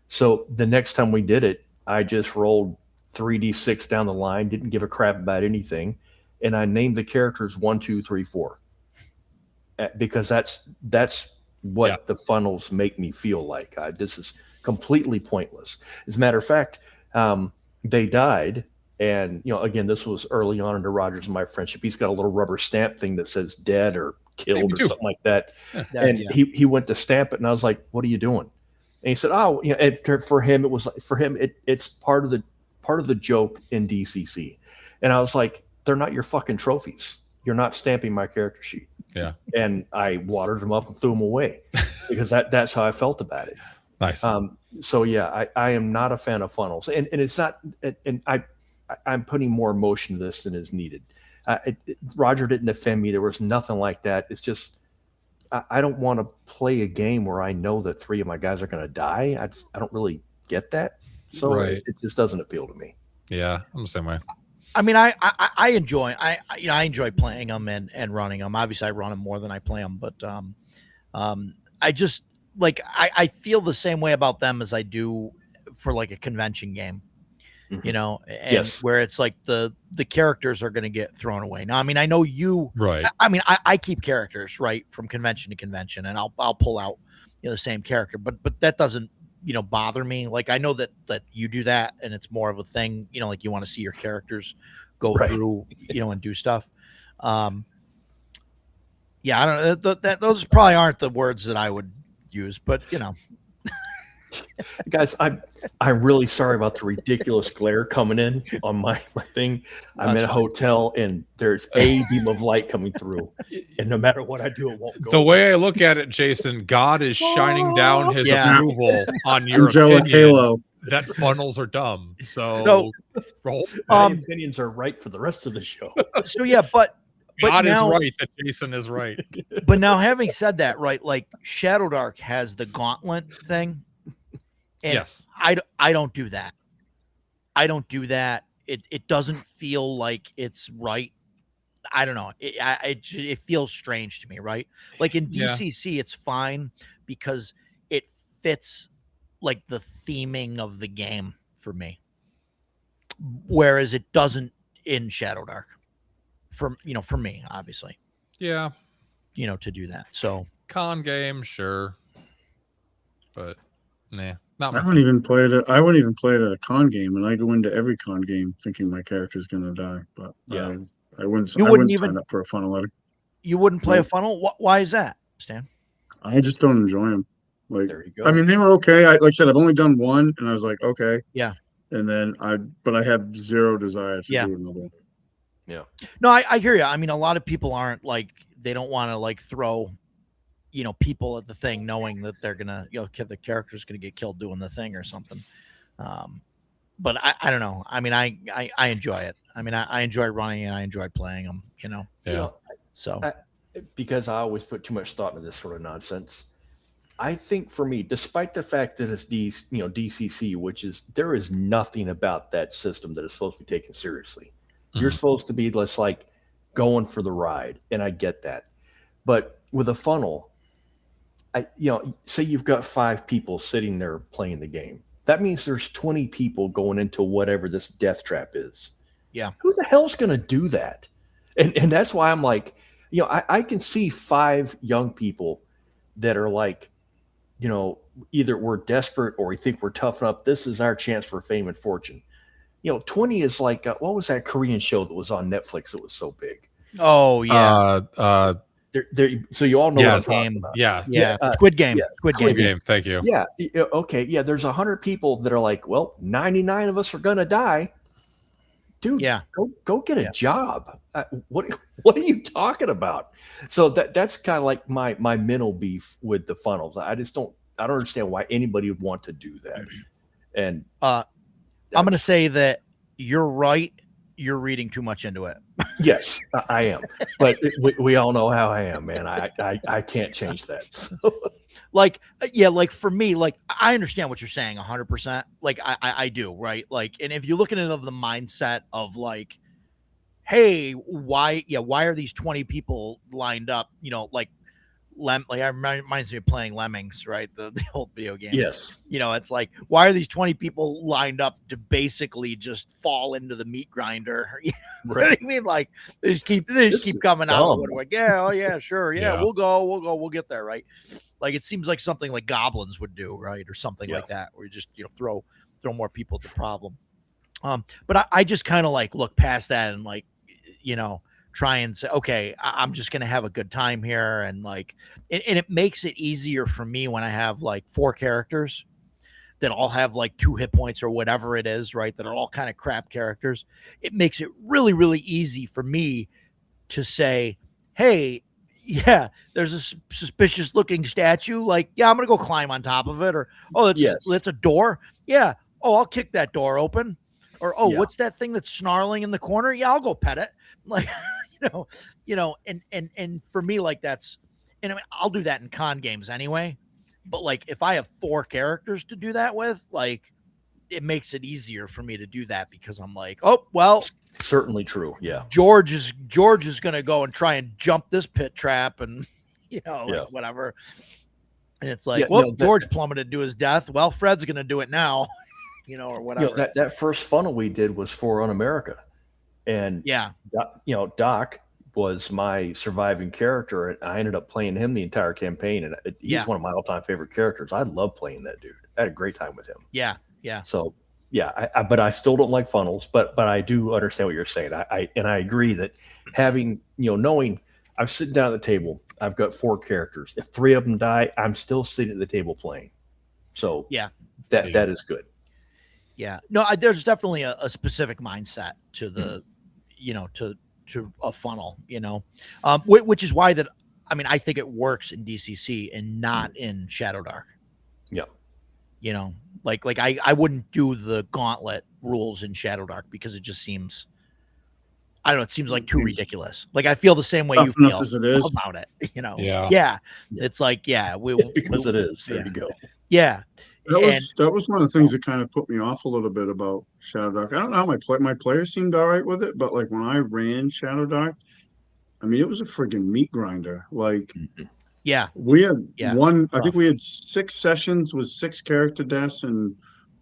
Speaker 2: So the next time we did it, I just rolled 3d6 down the line, didn't give a crap about anything, and I named the characters 1, 2, 3, 4, because that's what the funnels make me feel like. This is completely pointless. As a matter of fact, they died. And, again, this was early on into Rogers and my friendship. He's got a little rubber stamp thing that says dead or killed or something like that. And he went to stamp it, and I was like, what are you doing? And he said, oh, for him, it's part of the joke in DCC. And I was like, they're not your fucking trophies. You're not stamping my character sheet.
Speaker 5: Yeah.
Speaker 2: And I watered them up and threw them away because that's how I felt about it.
Speaker 5: Nice.
Speaker 2: So yeah, I am not a fan of funnels, and it's not, and I'm putting more emotion to this than is needed. Roger didn't offend me. There was nothing like that. It's just, I don't want to play a game where I know that 3 of my guys are going to die. I don't really get that. So it just doesn't appeal to me.
Speaker 5: Yeah, I'm the same way.
Speaker 4: I mean, I enjoy I enjoy playing them and running them. Obviously, I run them more than I play them, but I just I feel the same way about them as I do for like a convention game. And where it's like the characters are going to get thrown away. Now, I mean, I know you,
Speaker 5: right.
Speaker 4: I mean, I keep characters right from convention to convention, and I'll pull out, the same character, but that doesn't, bother me. Like, I know that you do that, and it's more of a thing, like you want to see your characters go through, and do stuff. Yeah, I don't know. Those probably aren't the words that I would use, but
Speaker 2: Guys, I'm really sorry about the ridiculous glare coming in on my thing. I'm in a hotel, and there's a beam of light coming through, and no matter what I do, it won't go.
Speaker 5: The way I look at it, Jason, God is shining down his approval on your
Speaker 3: Angelic
Speaker 5: opinion
Speaker 3: halo.
Speaker 5: that funnels are dumb. So
Speaker 2: my opinions are right for the rest of the show.
Speaker 4: So yeah, but
Speaker 5: God
Speaker 4: now,
Speaker 5: is right that Jason is right.
Speaker 4: But now, having said that, right, like Shadow Dark has the gauntlet thing. And
Speaker 5: yes.
Speaker 4: I don't do that. I don't do that. It doesn't feel like it's right. I don't know. It feels strange to me, right? Like in DCC, it's fine because it fits like the theming of the game for me. Whereas it doesn't in Shadow Dark. For me, obviously.
Speaker 5: Yeah.
Speaker 4: To do that. So
Speaker 5: con game, sure. But nah.
Speaker 3: I wouldn't even play it at a con game, and I go into every con game thinking my character's gonna die. But I wouldn't sign up for a funnel letter.
Speaker 4: You wouldn't play a funnel? Why is that, Stan?
Speaker 3: I just don't enjoy them. Like,
Speaker 2: there you go.
Speaker 3: I mean, they were okay. Like I said, I've only done one, and I was like, okay.
Speaker 4: Yeah.
Speaker 3: And then I have zero desire to do another one.
Speaker 2: Yeah.
Speaker 4: No, I hear you. I mean, a lot of people aren't like, they don't want to like throw, people at the thing knowing that they're gonna, the character's gonna get killed doing the thing or something. But I don't know. I mean, I enjoy it. I mean, I enjoy running and I enjoy playing them.
Speaker 5: Yeah.
Speaker 4: So
Speaker 2: because I always put too much thought into this sort of nonsense. I think for me, despite the fact that it's DCC, which is, there is nothing about that system that is supposed to be taken seriously. Mm-hmm. You're supposed to be just like going for the ride, and I get that. But with a funnel, say you've got 5 people sitting there playing the game. That means there's 20 people going into whatever this death trap is.
Speaker 4: Yeah.
Speaker 2: Who the hell's going to do that? And that's why I'm like, I can see 5 young people that are like, either we're desperate or we think we're tough enough. This is our chance for fame and fortune. 20 is like, what was that Korean show that was on Netflix that was so big?
Speaker 4: Oh, yeah.
Speaker 2: So you all know what I'm talking about.
Speaker 4: Yeah. Squid Game. Squid
Speaker 5: Game. Thank you.
Speaker 2: Yeah. Okay. Yeah. There's 100 people that are like, well, 99 of us are going to die. Dude, go get a job. What are you talking about? So that's kind of like my mental beef with the funnels. I don't understand why anybody would want to do that. And
Speaker 4: I'm going to say that you're right. You're reading too much into it.
Speaker 2: Yes, I am. But we all know how I am, man. I can't change that. So.
Speaker 4: Like for me, like I understand what you're saying 100%. Like I do, right? Like, and if you're looking at the mindset of like, hey, why are these 20 people lined up? Like like I reminds me of playing Lemmings, right? The old video game.
Speaker 2: Yes.
Speaker 4: You know, it's like, why are these 20 people lined up to basically just fall into the meat grinder? You know what I mean? Like they just keep coming out. Like, yeah, oh yeah, sure, yeah,
Speaker 5: Yeah.
Speaker 4: we'll go, we'll get there, right? Like it seems like something like goblins would do, right, or something like that, where you just throw more people at the problem. But I just kind of like look past that and like, try and say, okay, I'm just going to have a good time here. And like, and it makes it easier for me when I have like 4 characters that all have like 2 hit points or whatever it is, right? That are all kind of crap characters. It makes it really, really easy for me to say, hey, yeah, there's a suspicious looking statue. Like, yeah, I'm going to go climb on top of it. Or, oh, it's a door. Yeah. Oh, I'll kick that door open. Or, oh, what's that thing that's snarling in the corner? Yeah, I'll go pet it. Like, and for me, like that's, and I mean, I'll do that in con games anyway. But like, if I have 4 characters to do that with, like, it makes it easier for me to do that because I'm like, oh, well,
Speaker 2: certainly true. Yeah.
Speaker 4: George is going to go and try and jump this pit trap and, whatever. And it's like, George plummeted to his death. Well, Fred's going to do it now, or whatever.
Speaker 2: That first funnel we did was for Un-America. And Doc was my surviving character, and I ended up playing him the entire campaign. And he's one of my all-time favorite characters. I love playing that dude. I had a great time with him.
Speaker 4: Yeah.
Speaker 2: So but I still don't like funnels. But I do understand what you're saying. I agree that having knowing I'm sitting down at the table, I've got 4 characters. If 3 of them die, I'm still sitting at the table playing. So that is good.
Speaker 4: Yeah, no, there's definitely a specific mindset to the, to a funnel, which is why I think it works in DCC and not in Shadow Dark.
Speaker 2: Yeah.
Speaker 4: Like I wouldn't do the gauntlet rules in Shadow Dark because it just seems, I don't know, it seems like too ridiculous. Like I feel the same way you feel about it, Yeah. It's like,
Speaker 2: it's because it is. There you go.
Speaker 4: Yeah.
Speaker 3: That was one of the things that kind of put me off a little bit about Shadow Dark. I don't know how my players seemed all right with it, but like when I ran Shadow Dark, I mean, it was a friggin' meat grinder. Like, we had I think we had 6 sessions with 6 character deaths, and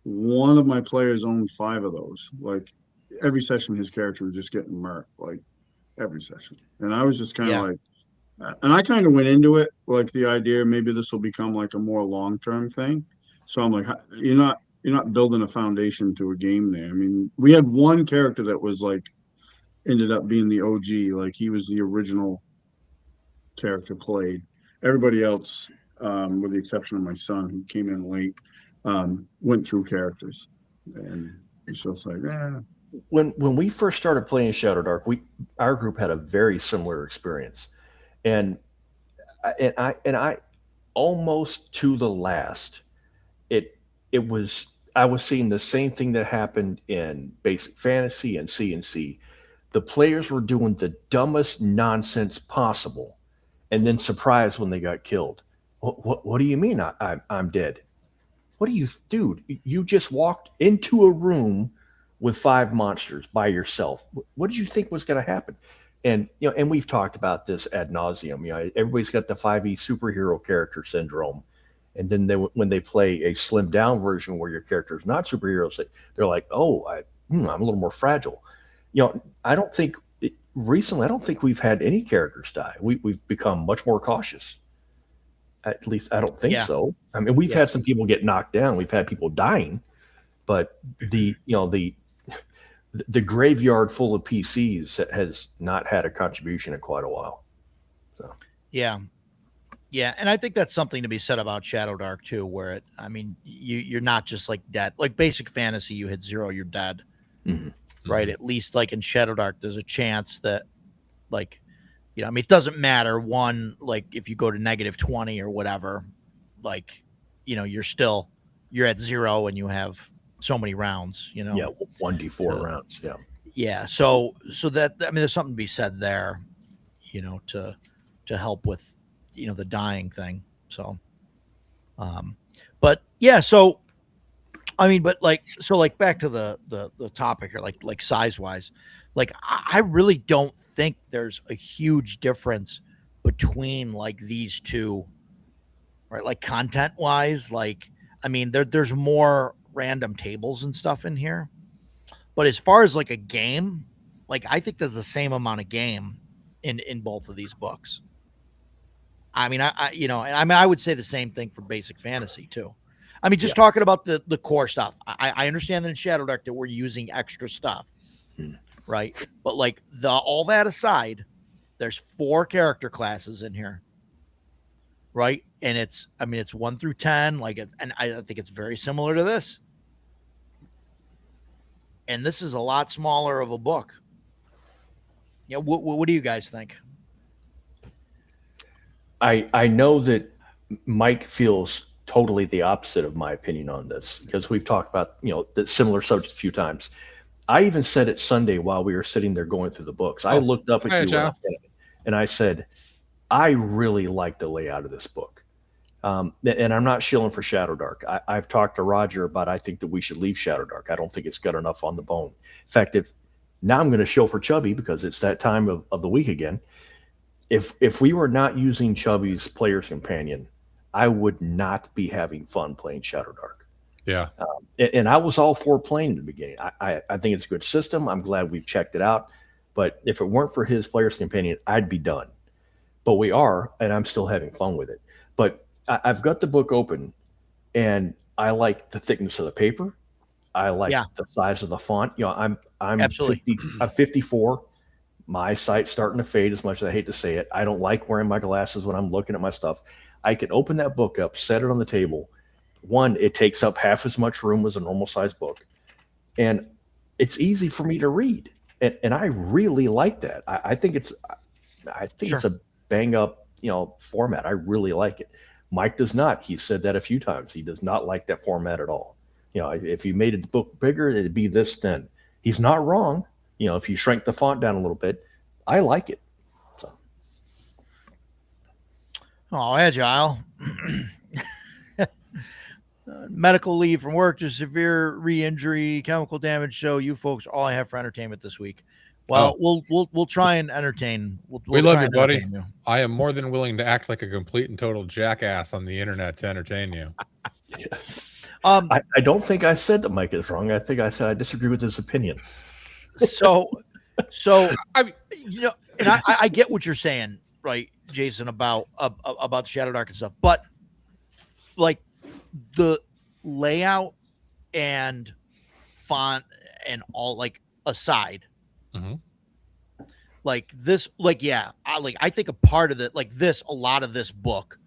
Speaker 3: one of my players owned 5 of those. Like, every session, his character was just getting murked, like every session. And I was just kind of like, and I kind of went into it like the idea maybe this will become like a more long-term thing. So I'm like, you're not building a foundation to a game there. I mean, we had one character that was like, ended up being the OG, like he was the original character played. Everybody else, with the exception of my son, who came in late, went through characters, and it's just like,
Speaker 2: When we first started playing Shadow Dark, our group had a very similar experience, and I almost to the last. I was seeing the same thing that happened in Basic Fantasy and C&C. The players were doing the dumbest nonsense possible, and then surprised when they got killed. What do you mean I'm dead? What do you, dude? You just walked into a room with 5 monsters by yourself. What did you think was going to happen? And and we've talked about this ad nauseum. Everybody's got the 5e superhero character syndrome. And then when they play a slimmed down version where your character is not superheroes, they're like, oh, I'm a little more fragile. I don't think recently, I don't think we've had any characters die. We've become much more cautious. At least I don't think so. I mean, we've had some people get knocked down. We've had people dying, but the graveyard full of PCs has not had a contribution in quite a while. So.
Speaker 4: Yeah, and I think that's something to be said about Shadow Dark too, where you're not just like dead. Like Basic Fantasy, you hit 0, you're dead, right? At least like in Shadow Dark, there's a chance that, like, it doesn't matter. One, like if you go to -20 or whatever, like, you're at 0 and you have so many rounds.
Speaker 2: 1d4 rounds.
Speaker 4: Yeah. So that there's something to be said there, to help with. The dying thing. So, but yeah, so, but back to the topic here, like size wise, like I really don't think there's a huge difference between like these two, right? Like content wise, like, I mean, there's more random tables and stuff in here, but as far as like a game, like I think there's the same amount of game in both of these books. I mean, I would say the same thing for Basic Fantasy too. I mean, just talking about the core stuff. I understand that in Shadow Dark that we're using extra stuff, right? But like all that aside, there's 4 character classes in here, right? And it's 1 through 10, like, and I think it's very similar to this. And this is a lot smaller of a book. Yeah, what do you guys think?
Speaker 2: I know that Mike feels totally the opposite of my opinion on this, because we've talked about, the similar subject a few times. I even said it Sunday while we were sitting there going through the books. I looked up at you and I said, I really like the layout of this book. And I'm not shilling for Shadow Dark. I've talked to Roger about, I think that we should leave Shadow Dark. I don't think it's got enough on the bone. In fact, now I'm going to shill for Chubby because it's that time of the week again. If we were not using Chubby's Player's Companion, I would not be having fun playing Shadow Dark.
Speaker 5: Yeah.
Speaker 2: And I was all for playing in the beginning. I think it's a good system. I'm glad we've checked it out. But if it weren't for his Player's Companion, I'd be done. But we are, and I'm still having fun with it. But I've got the book open, and I like the thickness of the paper. I like the size of the font. I'm
Speaker 4: Absolutely.
Speaker 2: I'm 54. My eyesight's starting to fade, as much as I hate to say it. I don't like wearing my glasses when I'm looking at my stuff. I can open that book up, set it on the table. One, it takes up half as much room as a normal size book, and it's easy for me to read. And I really like that. I think it's a bang up, format. I really like it. Mike does not. He said that a few times. He does not like that format at all. If you made the book bigger, it'd be this thin. He's not wrong. If you shrank the font down a little bit, I like it. So.
Speaker 4: Oh, Agile. Medical leave from work to severe re-injury, chemical damage. So you folks are all I have for entertainment this week. Well, we'll try and entertain.
Speaker 5: We love you, buddy. I am more than willing to act like a complete and total jackass on the internet to entertain you.
Speaker 2: I don't think I said that Mike is wrong. I think I said I disagree with his opinion.
Speaker 4: So I mean, and I get what you're saying, right, Jason, about Shadow Dark and stuff, but like the layout and font and all, like, aside, like this, like, I think a part of it, like this, a lot of this book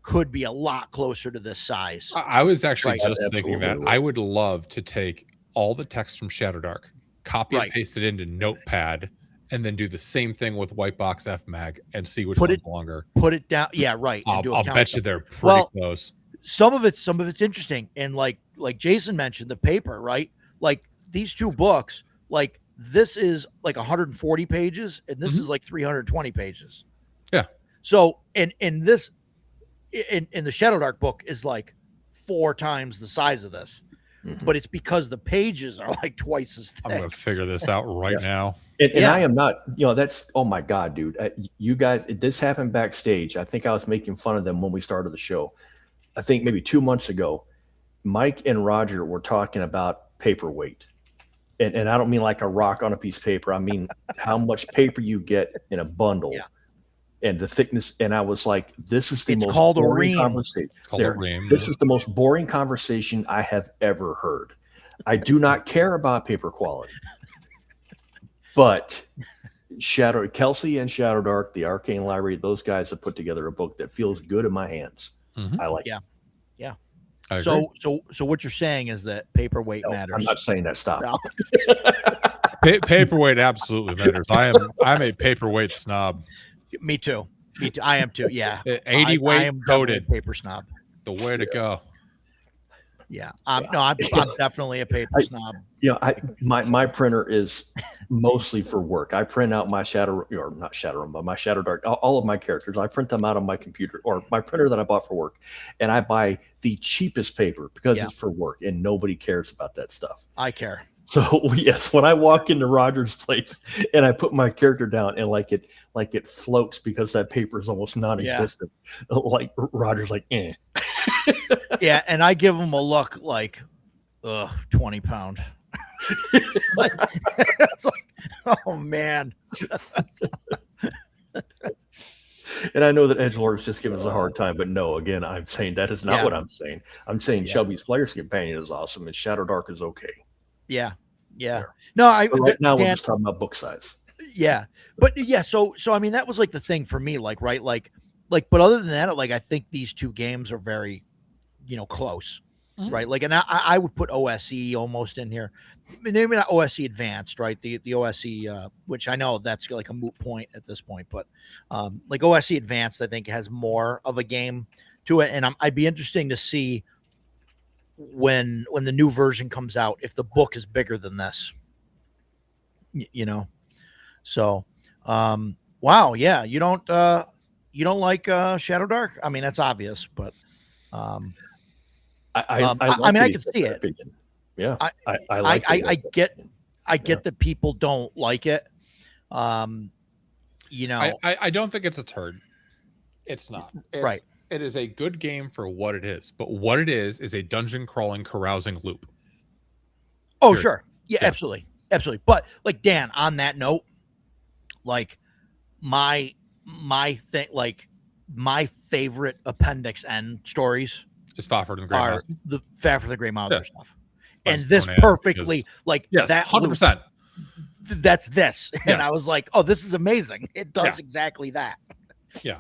Speaker 4: could be a lot closer to this size.
Speaker 5: I was actually just thinking that I would love to take all the text from Shadow Dark, copy and paste it into Notepad, and then do the same thing with Whitebox FMag and see which one's longer.
Speaker 4: Put it down. Yeah, right.
Speaker 5: I'll bet you they're pretty close.
Speaker 4: Some of it's interesting. And like Jason mentioned, the paper, right? Like these two books, like this is like 140 pages and this is like 320 pages.
Speaker 5: Yeah.
Speaker 4: So in this, in the Shadow Dark book is like 4 times the size of this. But it's because the pages are like twice as thick.
Speaker 5: I'm going to figure this out right now.
Speaker 2: And I am not, that's, oh my God, dude. You guys, this happened backstage. I think I was making fun of them when we started the show. I think maybe 2 months ago, Mike and Roger were talking about paperweight. And I don't mean like a rock on a piece of paper. I mean how much paper you get in a bundle and the thickness. And I was like, this is the most boring conversation.
Speaker 5: It's called a ream.
Speaker 2: This is the most boring conversation I have ever heard. I do not care about paper quality. But Kelsey and Shadow Dark, the Arcane Library, those guys have put together a book that feels good in my hands. I like it.
Speaker 4: Yeah. So what you're saying is that paperweight matters.
Speaker 2: I'm not saying that. Stop.
Speaker 4: No.
Speaker 5: Paperweight absolutely matters. I'm a paperweight snob.
Speaker 4: Me too. I am too. Yeah.
Speaker 5: 80 weight
Speaker 4: I am
Speaker 5: coated.
Speaker 4: Paper snob.
Speaker 5: The way to go.
Speaker 4: Yeah. I'm definitely a paper snob.
Speaker 2: My printer is mostly for work. I print out my my Shadow Dark, all of my characters. I print them out on my computer or my printer that I bought for work. And I buy the cheapest paper because it's for work and nobody cares about that stuff.
Speaker 4: I care.
Speaker 2: So yes, when I walk into Roger's place and I put my character down and it floats because that paper is almost non-existent, like Roger's like, eh.
Speaker 4: Yeah, and I give him a look like, ugh, 20 pound. It's like, oh man.
Speaker 2: And I know that Edgelord is just giving us a hard time, but no, again, I'm saying that is not what I'm saying. I'm saying Chubby's Player's Companion is awesome and Shadow Dark is okay.
Speaker 4: Yeah. No,
Speaker 2: but right now we're just talking about book size.
Speaker 4: Yeah, but yeah, so I mean that was like the thing for me, like right, like, but other than that, like I think these two games are very, close, right? Like, and I would put OSE almost in here, maybe not OSE Advanced, right? The OSE, which I know that's like a moot point at this point, but like OSE Advanced, I think has more of a game to it, and I'd be interesting to see when the new version comes out if the book is bigger than this, So, wow, yeah, you don't like Shadow Dark? I mean, that's obvious, but
Speaker 2: I
Speaker 4: mean, I can see it.
Speaker 2: Opinion. Yeah,
Speaker 4: I get that people don't like it.
Speaker 5: I don't think it's a turd. It's not.
Speaker 4: Right.
Speaker 5: It is a good game for what it is, but what it is a dungeon crawling, carousing loop.
Speaker 4: Oh, period. Sure. Yeah, absolutely. But like Dan, on that note, like my thing, like my favorite Appendix N stories
Speaker 5: is Fafhrd and the Grey
Speaker 4: are
Speaker 5: Mouser.
Speaker 4: the Fafhrd the Grey Mouser stuff. And
Speaker 5: That's
Speaker 4: this
Speaker 5: Conan,
Speaker 4: perfectly, like
Speaker 5: yes,
Speaker 4: that
Speaker 5: 100%.
Speaker 4: That's this.
Speaker 5: Yes.
Speaker 4: And I was like, oh, this is amazing. It does exactly that.
Speaker 5: Yeah.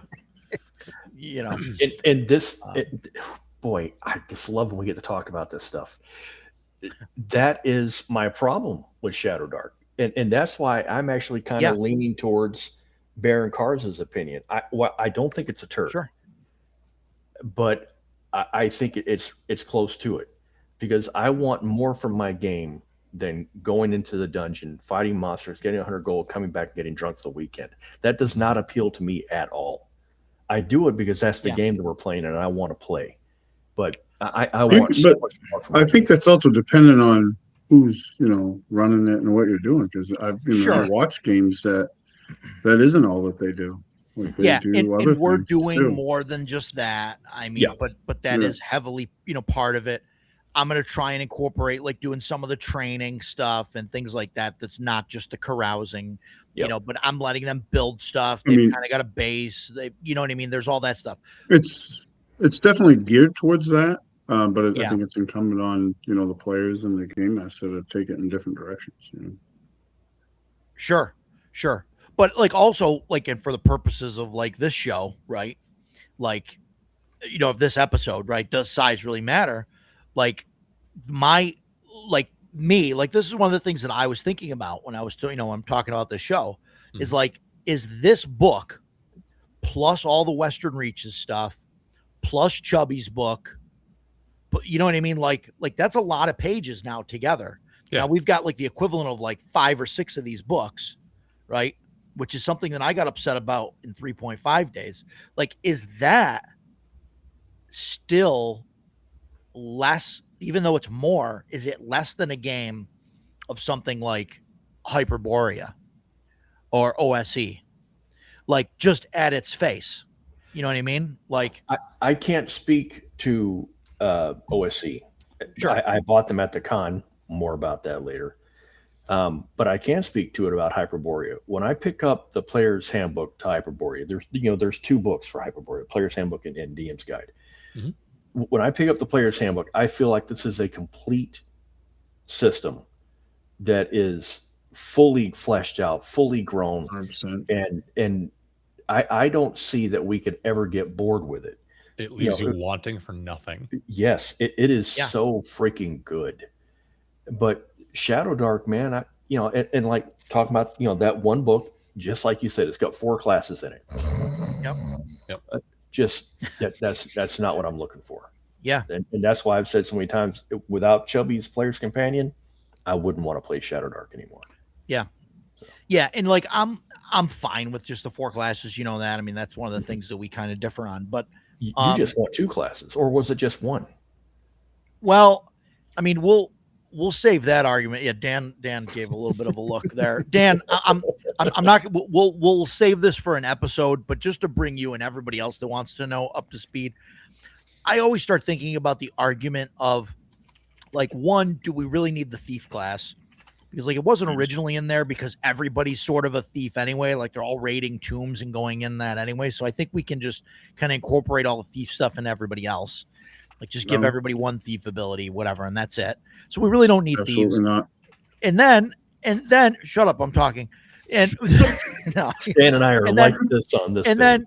Speaker 2: And this, boy, I just love when we get to talk about this stuff. That is my problem with Shadow Dark. And that's why I'm actually kind of leaning towards Baron Kars's opinion. I don't think it's a turd.
Speaker 4: Sure.
Speaker 2: But I think it's close to it because I want more from my game than going into the dungeon, fighting monsters, getting 100 gold, coming back and getting drunk for the weekend. That does not appeal to me at all. I do it because that's the game that we're playing and I want to play. But I want so much more from
Speaker 3: I think that's also dependent on who's, running it and what you're doing. Because I've watched games that isn't all that they do. Like they do
Speaker 4: and we're doing
Speaker 3: too.
Speaker 4: more than just that. I mean, but that is heavily, part of it. I'm going to try and incorporate like doing some of the training stuff and things like that. That's not just the carousing, but I'm letting them build stuff. They've kind of got a base. You know what I mean? There's all that stuff.
Speaker 3: It's definitely geared towards that. But I think it's incumbent on, the players and the game master to take it in different directions.
Speaker 4: Sure. But like also like, and for the purposes of like this show, right? Like, of this episode, right? Does size really matter? Like this is one of the things that I was thinking about when I was, I'm talking about this show is like, is this book plus all the Western Reaches stuff, plus Chubby's book, but you know what I mean? Like that's a lot of pages now together. Yeah. Now we've got like the equivalent of like 5 or 6 of these books, right? Which is something that I got upset about in 3.5 days. Like, is that still less, even though it's more, is it less than a game of something like Hyperborea or OSE? Like just at its face. You know what I mean? Like
Speaker 2: I can't speak to OSE.
Speaker 4: Sure.
Speaker 2: I bought them at the con. More about that later. But I can speak to it about Hyperborea. When I pick up the Player's Handbook to Hyperborea, there's 2 books for Hyperborea, Player's Handbook and DM's Guide. Mm-hmm. When I pick up the Player's Handbook, I feel like this is a complete system that is fully fleshed out, fully grown, 100%. And I don't see that we could ever get bored with it.
Speaker 5: It leaves you wanting for nothing.
Speaker 2: Yes, it is so freaking good. But Shadow Dark, man, and like talking about, that one book, just like you said, it's got 4 classes in it.
Speaker 5: Yep.
Speaker 2: Just that's not what I'm looking for.
Speaker 4: Yeah.
Speaker 2: And that's why I've said so many times, without Chubby's Player's Companion, I wouldn't want to play Shadow Dark anymore.
Speaker 4: Yeah. So. Yeah. And like, I'm fine with just the 4 classes, that. I mean, that's one of the things that we kind of differ on, but
Speaker 2: you just want 2 classes, or was it just 1?
Speaker 4: Well, I mean, we'll we'll save that argument. Yeah, Dan gave a little bit of a look there. Dan, I'm not. We'll save this for an episode, but just to bring you and everybody else that wants to know up to speed, I always start thinking about the argument of like, one, do we really need the thief class? Because like it wasn't originally in there because everybody's sort of a thief anyway. Like they're all raiding tombs and going in that anyway. So I think we can just kind of incorporate all the thief stuff in everybody else. Like just give everybody one thief ability, whatever, and that's it. So we really don't need thieves.
Speaker 3: Not.
Speaker 4: And then shut up, I'm talking. And no,
Speaker 2: Stan and I are like this on this.
Speaker 4: And then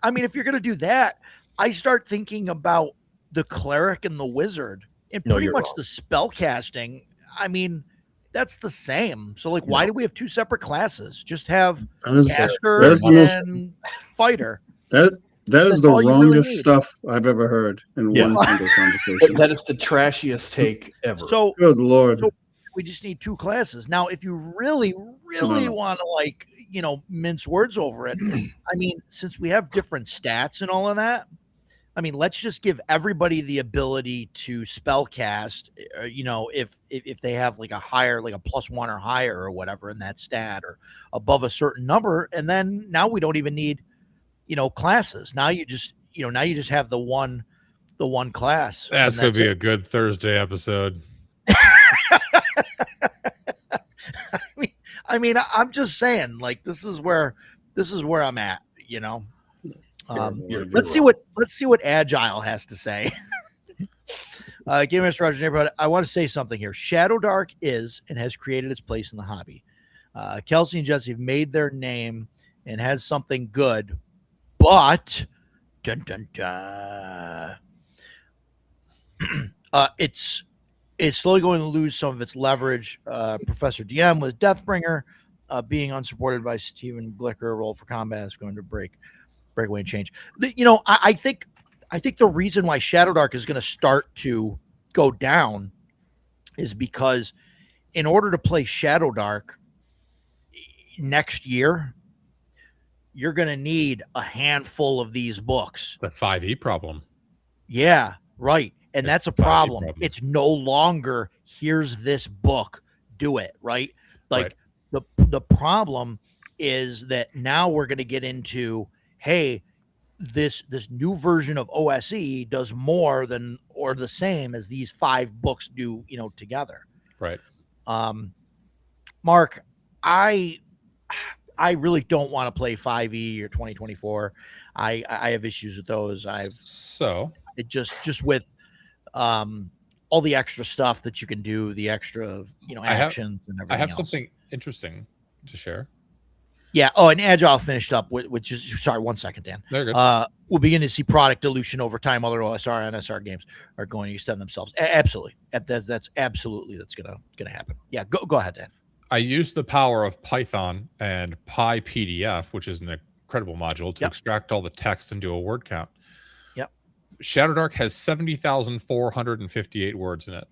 Speaker 4: I mean, if you're gonna do that, I start thinking about the cleric and the wizard, and pretty much the spell casting. I mean, that's the same. So like, why do we have two separate classes? Just have caster and fighter.
Speaker 3: That is the wrongest stuff I've ever heard in one single conversation.
Speaker 2: That is the trashiest take ever.
Speaker 4: So
Speaker 3: good Lord.
Speaker 4: So we just need two classes. Now, if you really want to like, mince words over it, I mean, since we have different stats and all of that, I mean, let's just give everybody the ability to spell cast, if they have like a higher, like a +1 or higher or whatever in that stat or above a certain number. And then now we don't even need, classes. Now you just have the one class.
Speaker 5: That's going to be a good Thursday episode.
Speaker 4: I mean, I'm just saying, like, this is where I'm at, Let's see what Agile has to say. Game Master Rogers Neighborhood. I want to say something here. Shadow Dark is and has created its place in the hobby. Kelsey and Jesse have made their name and has something good, but dun dun dun. It's slowly going to lose some of its leverage. Professor DM with Deathbringer being unsupported by Steven Glicker. Roll for combat is going to break away and change. I think the reason why Shadow Dark is going to start to go down is because in order to play Shadow Dark next year, you're going to need a handful of these books.
Speaker 5: The 5e problem.
Speaker 4: Yeah, right. And that's a problem. It's no longer, here's this book, do it, right? Like the problem is that now we're going to get into, hey, this new version of OSE does more than or the same as these 5 books do, together.
Speaker 5: Right.
Speaker 4: Mark, I really don't want to play 5e or 2024. I have issues with those. Just with all the extra stuff that you can do, the extra, actions and everything.
Speaker 5: I have
Speaker 4: else.
Speaker 5: something interesting to share.
Speaker 4: Yeah. Oh, and Agile finished up, which is, sorry, 1 second, Dan. We'll begin to see product dilution over time. Other OSR and NSR games are going to extend themselves. Absolutely. That's absolutely, that's going to happen. Yeah. Go ahead, Dan.
Speaker 5: I use the power of Python and PyPDF, which is an incredible module, to extract all the text and do a word count.
Speaker 4: Yep.
Speaker 5: Shadow Dark has 70,458 words in it.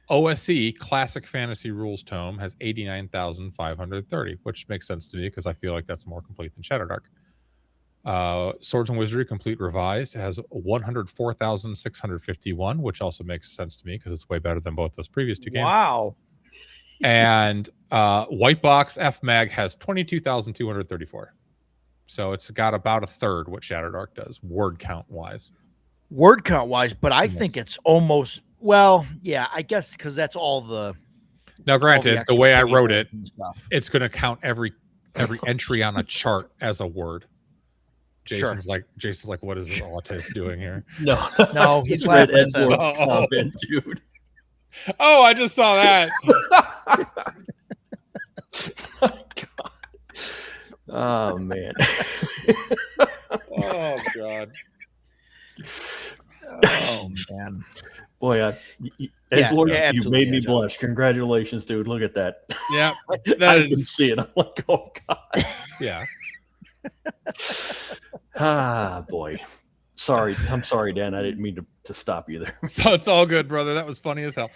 Speaker 5: OSE Classic Fantasy Rules Tome has 89,530, which makes sense to me because I feel like that's more complete than Shadow Dark. Swords and Wizardry Complete Revised has 104,651, which also makes sense to me because it's way better than both those previous two games.
Speaker 4: Wow.
Speaker 5: And White Box FMAG has 22,234. So it's got about a third what Shadow Dark does, word count wise.
Speaker 4: But I think it's almost, well, yeah, I guess because that's all the.
Speaker 5: Now, granted, the way I wrote it, it's going to count every entry on a chart as a word. Jason's like, what is this autist doing here?
Speaker 4: No,
Speaker 2: he's read Edward's comment, dude.
Speaker 5: Oh, I just saw that.
Speaker 2: Oh man.
Speaker 5: Oh god.
Speaker 4: Oh man.
Speaker 2: Boy, you made me blush. Congratulations, dude. Look at that.
Speaker 5: Yeah.
Speaker 2: I can see it. I'm like, oh god.
Speaker 5: Yeah.
Speaker 2: Boy. Sorry. I'm sorry, Dan. I didn't mean to stop you there.
Speaker 5: So it's all good, brother. That was funny as hell.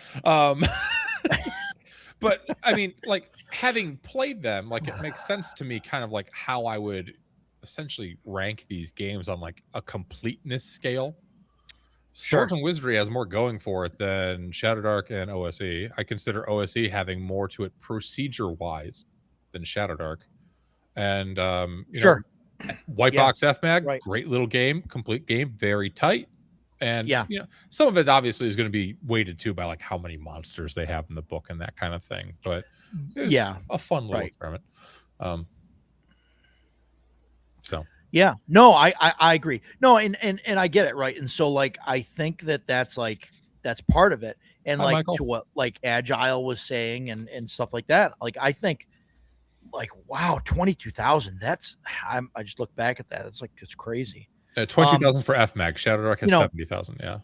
Speaker 5: But I mean, like, having played them, like, it makes sense to me kind of like how I would essentially rank these games on like a completeness scale. Swords and Wizardry has more going for it than Shadowdark and OSE. I consider OSE having more to it procedure-wise than Shadowdark. And White Box FMAG, great little game, complete game, very tight. And some of it obviously is going to be weighted too by like how many monsters they have in the book and that kind of thing. But it's a fun little experiment.
Speaker 4: No, I agree. No, and I get it, right? And so like I think that's part of it. And like Michael, to what like Agile was saying and stuff like that. Like I think like wow, 22,000. I just look back at that. It's crazy.
Speaker 5: 22,000 for FMAG. Shadowdark has 70,000. Yeah.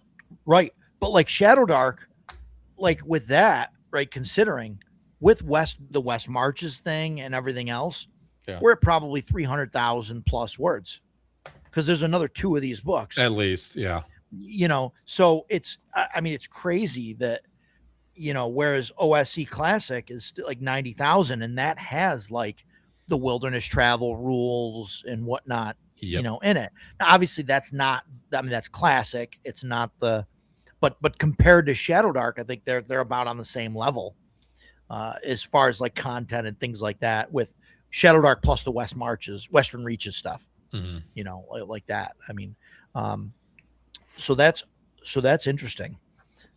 Speaker 4: Right. But like Shadowdark, like with that, right, considering with the West Marches thing and everything else, we're at probably 300,000 plus words because there's another 2 of these books
Speaker 5: at least. Yeah.
Speaker 4: So it's crazy that, whereas OSE Classic is still like 90,000 and that has like the wilderness travel rules and whatnot, in it. Now, obviously that's classic. It's not but compared to Shadowdark, I think they're about on the same level as far as like content and things like that with Shadowdark plus the Western Reaches stuff, like that. I mean, so that's interesting.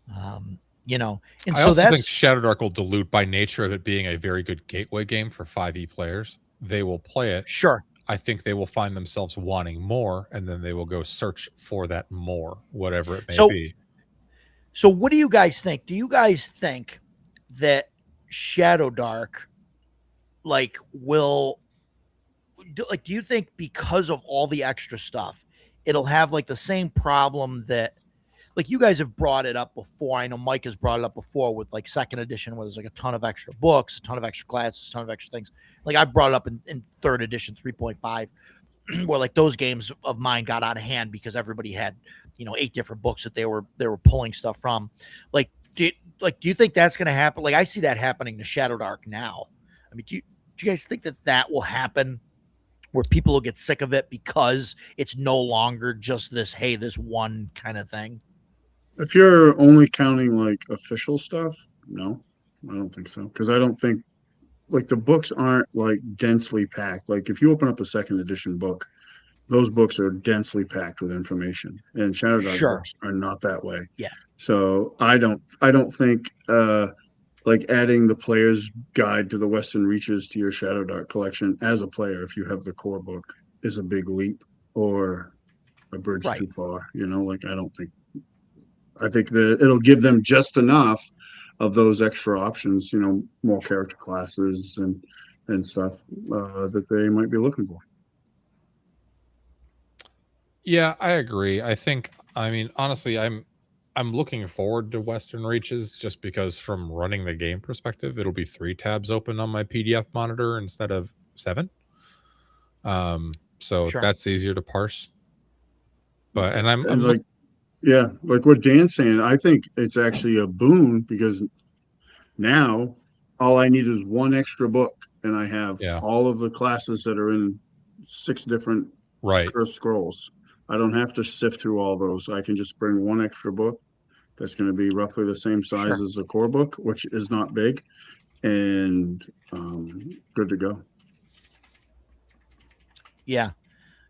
Speaker 4: And
Speaker 5: I also think Shadowdark will dilute by nature of it being a very good gateway game for 5e players. They will play it.
Speaker 4: Sure.
Speaker 5: I think they will find themselves wanting more, and then they will go search for that more, whatever it may be.
Speaker 4: So what do you guys think? Do you guys think that Shadowdark do you think because of all the extra stuff, it'll have like the same problem that like you guys have brought it up before. I know Mike has brought it up before with like 2nd edition where there's like a ton of extra books, a ton of extra classes, a ton of extra things. Like I brought it up in 3rd edition 3.5 where like those games of mine got out of hand because everybody had, 8 different books that they were pulling stuff from. Like, do you think that's going to happen? Like I see that happening to Shadowdark now. I mean, do you guys think that will happen where people will get sick of it because it's no longer just this one kind of thing?
Speaker 3: If you're only counting like official stuff, no, I don't think so. Because I don't think like the books aren't like densely packed. Like if you open up a 2nd edition book, those books are densely packed with information, and Shadowdark books are not that way.
Speaker 4: Yeah.
Speaker 3: So I don't think like adding the player's guide to the Western Reaches to your Shadowdark collection as a player, if you have the core book, is a big leap or a bridge too far. Like I think that it'll give them just enough of those extra options, more character classes and stuff that they might be looking for.
Speaker 5: Yeah, I agree. Honestly, I'm looking forward to Western Reaches just because from running the game perspective, it'll be 3 tabs open on my PDF monitor instead of 7. So that's easier to parse. But
Speaker 3: like what Dan's saying, I think it's actually a boon because now all I need is 1 extra book and I have all of the classes that are in 6 different scrolls. I don't have to sift through all those. I can just bring 1 extra book that's going to be roughly the same size as the core book, which is not big, and good to go.
Speaker 4: Yeah.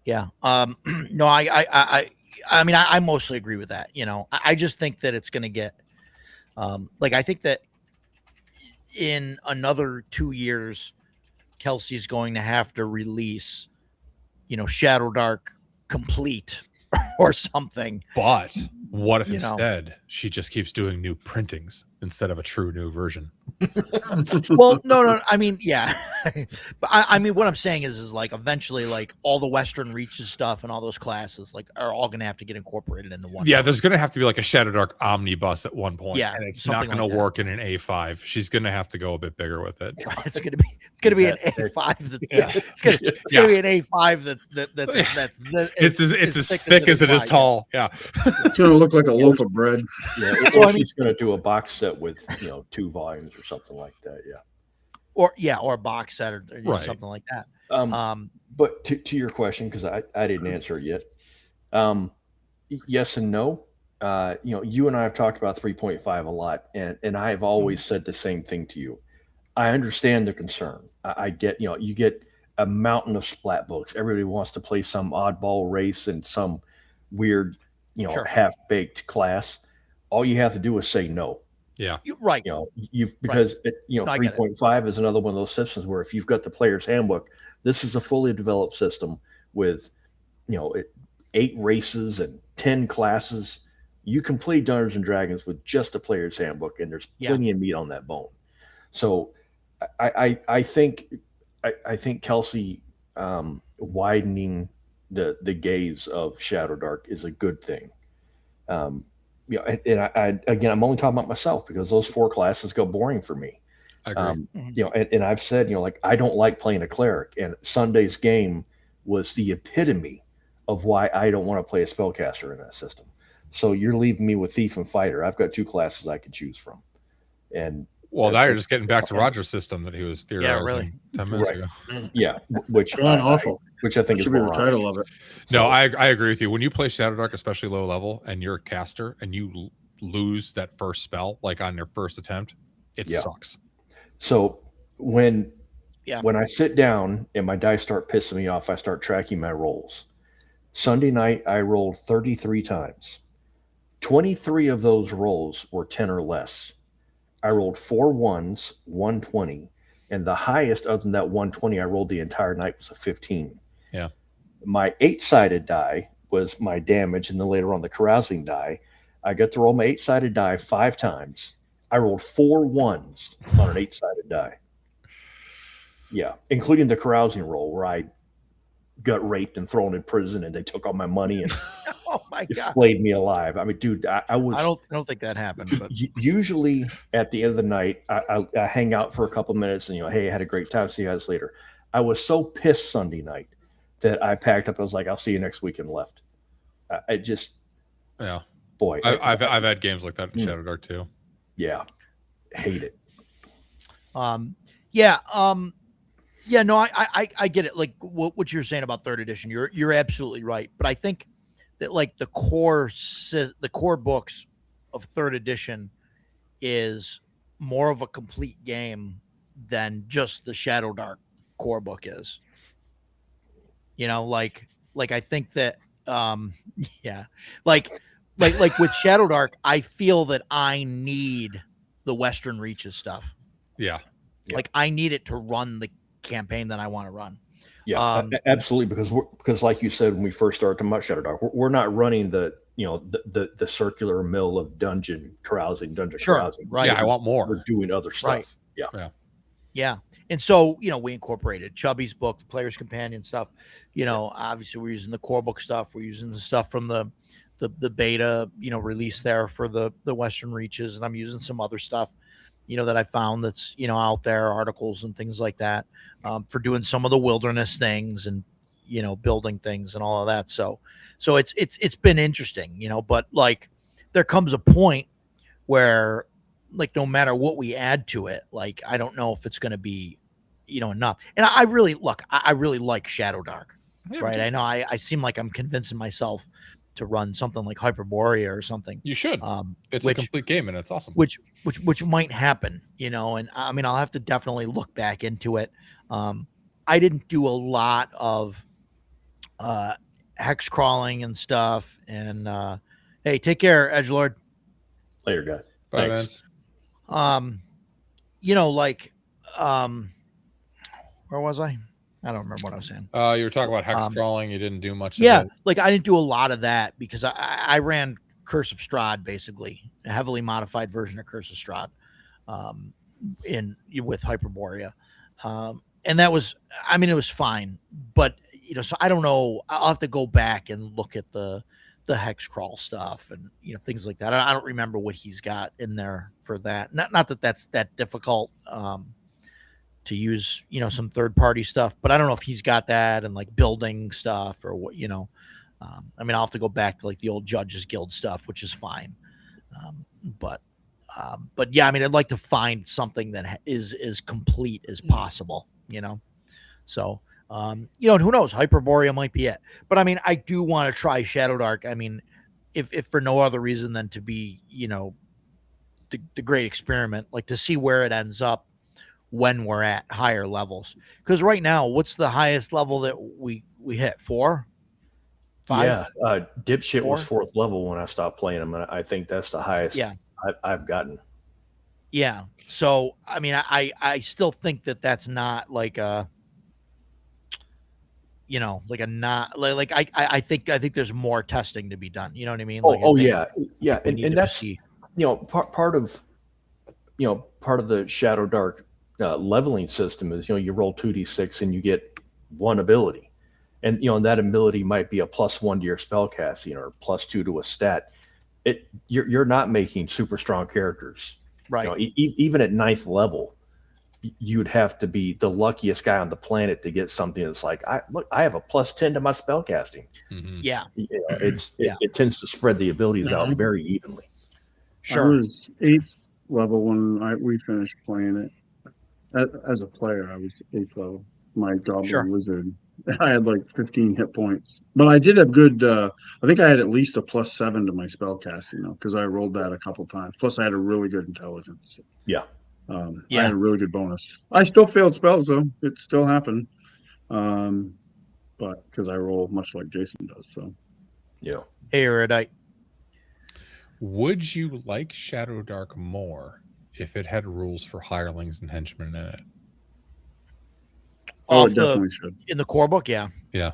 Speaker 4: No, I mostly agree with that. I just think that it's going to get I think that in another 2 years, Kelsey's going to have to release, Shadowdark Complete or something.
Speaker 5: But what if instead she just keeps doing new printings instead of a true new version?
Speaker 4: Well, no. I mean, yeah. But I mean, what I'm saying is like eventually, like all the Western Reaches stuff and all those classes, like are all going to have to get incorporated into one.
Speaker 5: Yeah, there's going to have to be like a Shadowdark omnibus at one point.
Speaker 4: Yeah,
Speaker 5: and it's not going to work in an A5. She's going to have to go a bit bigger with it.
Speaker 4: It's going to be an A5. It's going to be an A5 that's
Speaker 5: it's as thick as it is tall. Yeah,
Speaker 3: it's going to look like a loaf of bread.
Speaker 2: Yeah, or she's going to do a box set with 2 volumes or something like that. Yeah.
Speaker 4: Or a box set or something like that.
Speaker 2: But to your question, because I didn't answer it yet. Yes and no. you and I have talked about 3.5 a lot, and I have always said the same thing to you. I understand the concern. I get, you get a mountain of splat books. Everybody wants to play some oddball race in some weird,
Speaker 4: Sure.
Speaker 2: half-baked class. All you have to do is say no.
Speaker 5: Yeah.
Speaker 4: Right.
Speaker 2: Because
Speaker 4: No, I get it.
Speaker 2: 3.5 is another one of those systems where if you've got the player's handbook, this is a fully developed system with 8 races and 10 classes. You can play Dungeons and Dragons with just a player's handbook, and there's plenty of meat on that bone. So I think Kelsey widening the gaze of Shadowdark is a good thing. And I'm only talking about myself because those 4 classes go boring for me.
Speaker 5: I agree.
Speaker 2: And I've said, I don't like playing a cleric, and Sunday's game was the epitome of why I don't want to play a spellcaster in that system. So you're leaving me with Thief and Fighter. I've got 2 classes I can choose from. And
Speaker 5: well, now you're just getting back to Roger's system that he was theorizing 10 minutes ago.
Speaker 2: Yeah, which
Speaker 3: awful.
Speaker 2: Which I think
Speaker 3: Should
Speaker 2: is
Speaker 3: be the
Speaker 2: more
Speaker 3: title of it.
Speaker 5: No, I agree with you. When you play Shadowdark, especially low level, and you're a caster and you lose that first spell, like on your first attempt, it sucks.
Speaker 2: So when I sit down and my dice start pissing me off, I start tracking my rolls. Sunday night, I rolled 33 times. 23 of those rolls were 10 or less. I rolled 4 ones, 120, and the highest other than that 120 I rolled the entire night was a 15.
Speaker 5: Yeah.
Speaker 2: My 8-sided die was my damage, and then later on the carousing die. I got to roll my 8-sided die 5 times. I rolled 4 ones on an 8-sided die. Yeah, including the carousing roll where I got raped and thrown in prison, and they took all my money and
Speaker 4: Oh my God.
Speaker 2: flayed me alive. I mean, dude, I was.
Speaker 4: I don't think that happened. But
Speaker 2: usually at the end of the night, I hang out for a couple minutes and hey, I had a great time. See you guys later. I was so pissed Sunday night that I packed up. I was like, I'll see you next week, and left. I just, boy,
Speaker 5: I've had games like that in Shadowdark too.
Speaker 2: Yeah, hate it.
Speaker 4: Yeah, no, I get it. Like what you're saying about 3rd edition, you're absolutely right. But I think that like the core books of 3rd edition is more of a complete game than just the Shadowdark core book is. Like I think that like with Shadowdark, I feel that I need the Western Reaches stuff.
Speaker 5: Yeah.
Speaker 4: Like I need it to run the campaign that I want to run.
Speaker 2: Yeah, absolutely. Because like you said, when we first started talking about Shadowdark, we're not running the circular mill of dungeon carousing.
Speaker 4: Right.
Speaker 5: Yeah, I want more.
Speaker 2: We're doing other stuff.
Speaker 4: Right. Yeah. And so, we incorporated Chubby's book, the Player's Companion stuff. Obviously we're using the core book stuff. We're using the stuff from the beta, release there for the Western Reaches. And I'm using some other stuff, that I found that's, out there, articles and things like that, for doing some of the wilderness things and, building things and all of that. So it's been interesting, but like there comes a point where like, no matter what we add to it, like, I don't know if it's going to be, enough. And I really like Shadowdark, right? I know I seem like I'm convincing myself to run something like Hyperborea or something.
Speaker 5: You should. It's a complete game and it's awesome.
Speaker 4: Which might happen, and I mean, I'll have to definitely look back into it. I didn't do a lot of hex crawling and stuff. And hey, take care, Edgelord.
Speaker 2: Later, guy.
Speaker 5: Bye,
Speaker 2: Thanks.
Speaker 4: Where was I? I don't remember what I was saying.
Speaker 5: You were talking about hex crawling. You didn't do much.
Speaker 4: Yeah,
Speaker 5: of it.
Speaker 4: like I didn't do a lot of that because I ran Curse of Strahd, basically a heavily modified version of Curse of Strahd, with Hyperborea, and that was, I mean, it was fine, but so I don't know. I'll have to go back and look at the hex crawl stuff and things like that. I don't remember what he's got in there for that. Not that that's that difficult. To use, some third party stuff, but I don't know if he's got that and like building stuff or what, I mean, I'll have to go back to like the old Judges Guild stuff, which is fine. But yeah, I mean, I'd like to find something that is as complete as possible, so, who knows, Hyperborea might be it, but I mean, I do want to try Shadowdark. I mean, if for no other reason than to be, the great experiment, like to see where it ends up when we're at higher levels. Because right now, what's the highest level that we hit? 4, 5?
Speaker 2: Yeah, dipshit was
Speaker 4: 4?
Speaker 2: 4th level when I stopped playing them, and I think that's the highest
Speaker 4: Yeah.
Speaker 2: I've gotten.
Speaker 4: Yeah. So I mean, I still think that that's not like a, like a not like I think there's more testing to be done. You know what I mean? Like, I think
Speaker 2: Yeah,
Speaker 4: we need
Speaker 2: and
Speaker 4: to
Speaker 2: that's
Speaker 4: see.
Speaker 2: part of part of the Shadow Dark leveling system is you roll 2d6 and you get one ability, and and that ability might be a +1 to your spell casting or +2 to a stat. You're not making super strong characters,
Speaker 4: Right.
Speaker 2: Even at 9th level, you'd have to be the luckiest guy on the planet to get something that's like, I have a +10 to my spell casting.
Speaker 5: Mhm.
Speaker 4: Yeah.
Speaker 2: It tends to spread the abilities out very evenly.
Speaker 3: I
Speaker 4: Sure.
Speaker 3: was 8th level when we finished playing it. As a player, I was 8th level. My goblin
Speaker 4: Sure.
Speaker 3: wizard, I had like 15 hit points, but I did have good. I think I had at least a +7 to my spell casting, because I rolled that a couple times. Plus, I had a really good intelligence.
Speaker 2: Yeah.
Speaker 3: I
Speaker 4: Yeah.
Speaker 3: had a really good bonus. I still failed spells though; it still happened. But because I roll much like Jason does, so
Speaker 2: Yeah.
Speaker 4: Hey, Erudite.
Speaker 5: Would you like Shadow Dark more if it had rules for hirelings and henchmen in it?
Speaker 3: oh, it definitely should.
Speaker 4: In the core book, yeah.
Speaker 5: Yeah.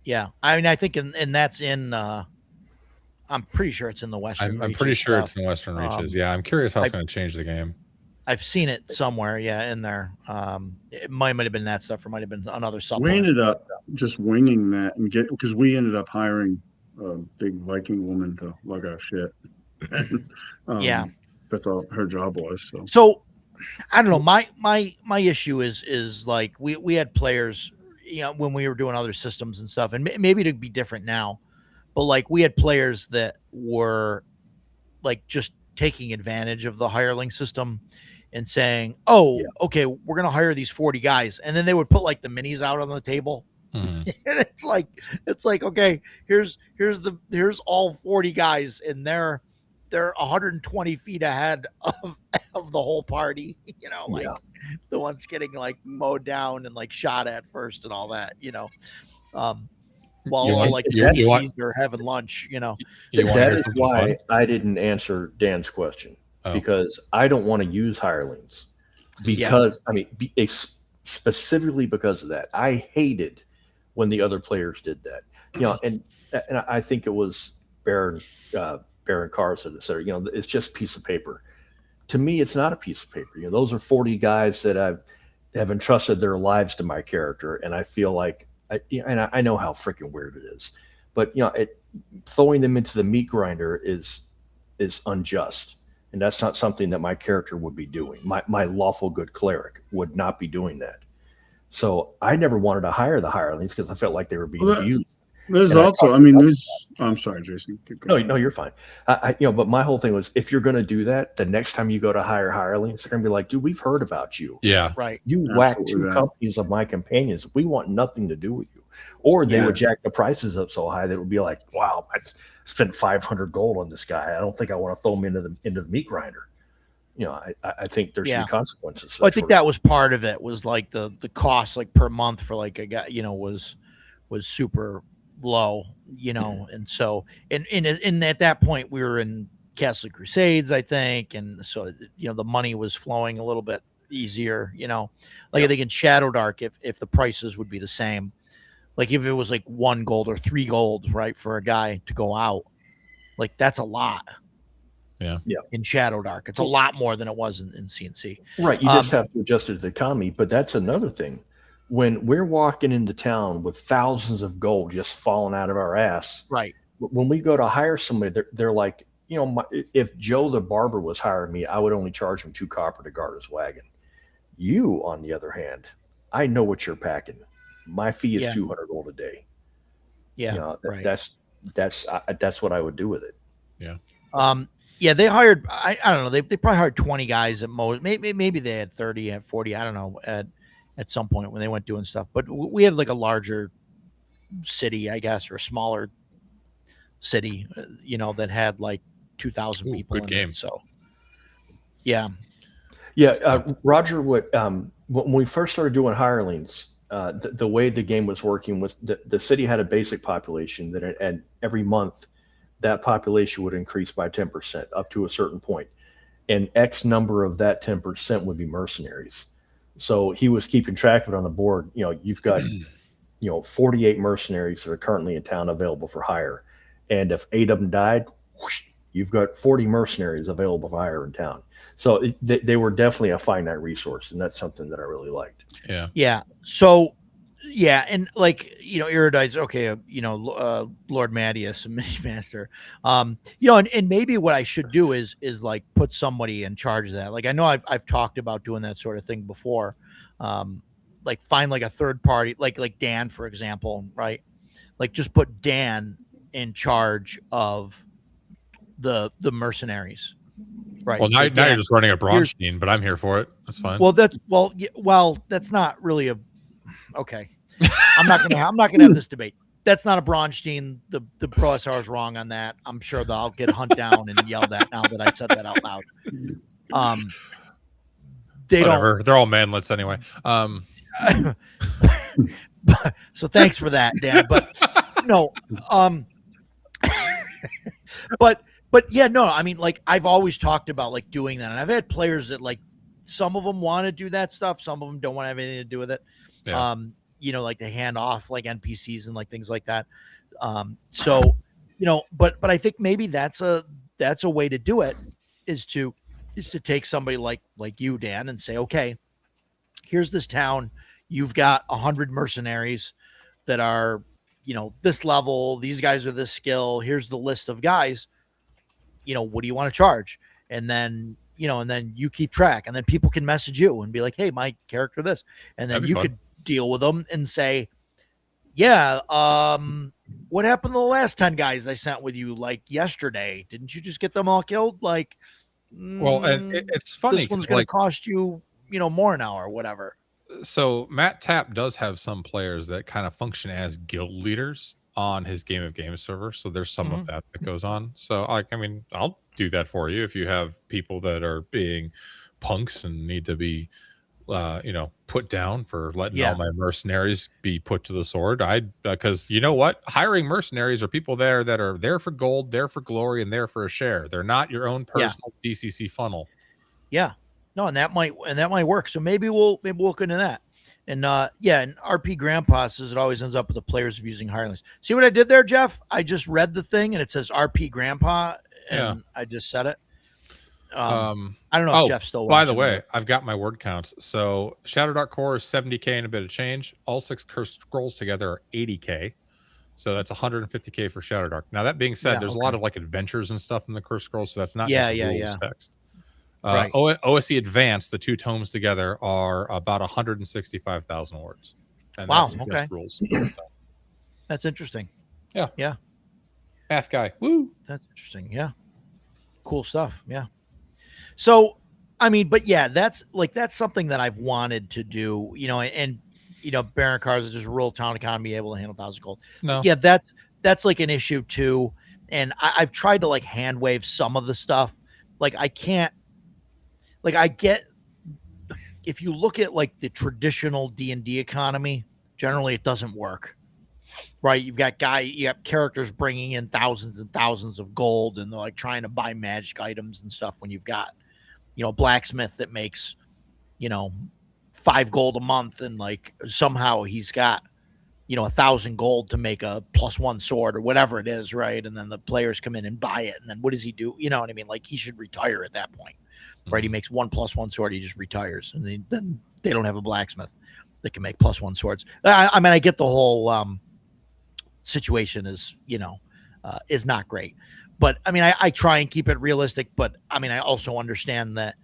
Speaker 4: Yeah. I mean, I think and that's in I'm pretty sure it's in the Western
Speaker 5: I'm pretty
Speaker 4: Reaches
Speaker 5: sure
Speaker 4: stuff.
Speaker 5: it's in Western Reaches. Yeah, I'm curious how it's going to change the game.
Speaker 4: I've seen it somewhere, in there. It might have been that stuff, or might have been another
Speaker 3: We
Speaker 4: supplement.
Speaker 3: ended up just winging that and because we ended up hiring a big Viking woman to lug our shit.
Speaker 4: Yeah.
Speaker 3: That's all her job was. So
Speaker 4: So I don't know. My issue is like we had players, when we were doing other systems and stuff, and maybe it'd be different now, but like we had players that were like just taking advantage of the hireling system and saying, "Oh, okay, we're gonna hire these 40 guys," and then they would put like the minis out on the table,
Speaker 5: Mhm.
Speaker 4: and it's like okay, here's all 40 guys, and they're 120 feet ahead of the whole party, the ones getting like mowed down and like shot at first and all that, while
Speaker 5: You
Speaker 4: all
Speaker 5: want-
Speaker 4: like
Speaker 5: you want-
Speaker 4: NPCs are having lunch,
Speaker 5: You want to
Speaker 2: That
Speaker 5: hear
Speaker 2: is
Speaker 5: something
Speaker 2: why
Speaker 5: fun?
Speaker 2: I didn't answer Dan's question, because I don't want to use hirelings. Because specifically because of that, I hated when the other players did that. And I think it was Baron Carson that said, it's just a piece of paper. To me, it's not a piece of paper. Those are 40 guys that have entrusted their lives to my character, and I feel like, I know how freaking weird it is, but throwing them into the meat grinder is unjust, and that's not something that my character would be doing. My lawful good cleric would not be doing that. So I never wanted to hire the hirelings because I felt like they were being abused.
Speaker 3: There's
Speaker 2: And
Speaker 3: also, I'm sorry, Jason.
Speaker 2: No, you're fine. But my whole thing was, if you're going to do that, the next time you go to hire hirelings, they're going to be like, dude, we've heard about you.
Speaker 5: Yeah.
Speaker 4: Right.
Speaker 2: You whacked 2 companies of my companions. We want nothing to do with you. Or they would jack the prices up so high that it would be like, wow, I spent 500 gold on this guy. I don't think I want to throw him into the meat grinder. I think there should be consequences.
Speaker 4: Well, I think that was part of it, was like the cost like per month for like a guy, was super low, and so and at that point we were in Castle Crusades, I think, and so the money was flowing a little bit easier, I think in Shadow Dark, if the prices would be the same, like if it was like 1 gold or 3 gold, right, for a guy to go out, like that's a lot.
Speaker 2: Yeah.
Speaker 4: In Shadow Dark, it's a lot more than it was in CNC.
Speaker 2: Right. You just have to adjust it to the economy, but that's another thing. When we're walking into town with thousands of gold just falling out of our ass,
Speaker 4: right?
Speaker 2: When we go to hire somebody, they're like, if Joe the barber was hiring me, I would only charge him 2 copper to guard his wagon. You, on the other hand, I know what you're packing. My fee is 200 gold a day.
Speaker 4: Yeah, right.
Speaker 2: That's what I would do with it.
Speaker 5: Yeah.
Speaker 4: Yeah, they hired. I don't know. They probably hired 20 guys at most. Maybe they had 30, at 40. I don't know. At some point when they went doing stuff, but we had like a larger city, I guess, or a smaller city, that had like 2,000
Speaker 5: Ooh,
Speaker 4: people.
Speaker 5: good
Speaker 4: in
Speaker 5: game.
Speaker 4: It. So, yeah.
Speaker 2: Roger, when we first started doing hirelings, the way the game was working was the city had a basic population and every month that population would increase by 10% up to a certain point, and X number of that 10% would be mercenaries. So he was keeping track of it on the board. You've got 48 mercenaries that are currently in town available for hire, and if 8 of them died, whoosh, you've got 40 mercenaries available for hire in town. So they were definitely a finite resource, and that's something that I really liked.
Speaker 4: Yeah. So, yeah, and like Erudite's okay. Lord Madius, a mini master. And maybe what I should do is like put somebody in charge of that. Like I know I've talked about doing that sort of thing before. Like find like a third party, like Dan, for example, right? Like just put Dan in charge of the mercenaries. Right.
Speaker 5: Well, now you're just running a Bronstein, but I'm here for it. That's fine.
Speaker 4: Well, that's not really okay. I'm not gonna have this debate. That's not a Bronstein. The Pro SR is wrong on that. I'm sure that I'll get hunt down and yelled at now that I said that out loud.
Speaker 5: Whatever. They're all manlets anyway.
Speaker 4: So thanks for that, Dan. But no. But yeah, no, I mean, like I've always talked about like doing that, and I've had players that like some of them want to do that stuff, some of them don't want to have anything to do with it.
Speaker 5: Yeah.
Speaker 4: Like to hand off like NPCs and like things like that. So but I think maybe that's a way to do it is to take somebody like you, Dan, and say, okay, here's this town, you've got 100 mercenaries that are this level, these guys are this skill, here's the list of guys. What do you want to charge? And then, and then you keep track, and then people can message you and be like, hey, my character this. And then you could deal with them and say, yeah, what happened to the last 10 guys I sent with you like yesterday? Didn't you just get them all killed? Like,
Speaker 5: well, and it's funny.
Speaker 4: This one's going to cost you, more an hour or whatever.
Speaker 5: So Matt Tapp does have some players that kind of function as guild leaders on his Game of Games server. So there's some of that goes on. So I'll do that for you if you have people that are being punks and need to be, put down for letting all my mercenaries be put to the sword. Because you know what? Hiring mercenaries are people there that are there for gold, there for glory, and there for a share. They're not your own personal DCC funnel.
Speaker 4: Yeah. No, and that might work. So maybe we'll look into that. And and RP Grandpa says it always ends up with the players abusing hirelings. See what I did there, Jeff? I just read the thing and it says RP Grandpa, and I just said it. I don't know if Jeff's still watching.
Speaker 5: By the way, I've got my word counts. So Shadowdark Core is 70K and a bit of change. All 6 Cursed Scrolls together are 80K. So that's 150K for Shadowdark. Now that being said, there's a lot of like adventures and stuff in the Cursed Scrolls, so that's not just rules text. Right. OSE Advanced, the 2 tomes together are about 165,000 words. And
Speaker 4: wow.
Speaker 5: That's
Speaker 4: okay.
Speaker 5: Rules.
Speaker 4: That's interesting.
Speaker 5: Yeah.
Speaker 4: Yeah.
Speaker 5: Math guy. Woo.
Speaker 4: That's interesting. Yeah. Cool stuff. Yeah. So, I mean, but yeah, that's something that I've wanted to do, and Baron Cars is just rural town economy able to handle 1,000 gold.
Speaker 5: No.
Speaker 4: Yeah. That's like an issue too. And I've tried to like hand wave some of the stuff. Like I can't, like I get, if you look at like the traditional D&D economy, generally it doesn't work, right? You have characters bringing in thousands and thousands of gold, and they're like trying to buy magic items and stuff when you've got, a blacksmith that makes, 5 gold a month, and like somehow he's got, 1,000 gold to make a +1 sword or whatever it is, right? And then the players come in and buy it, and then what does he do? You know what I mean? Like he should retire at that point. Right, he makes 1 +1 sword. He just retires, and then they don't have a blacksmith that can make +1 swords. I mean, I get the whole situation is not great, but I mean, I try and keep it realistic. But I mean, I also understand that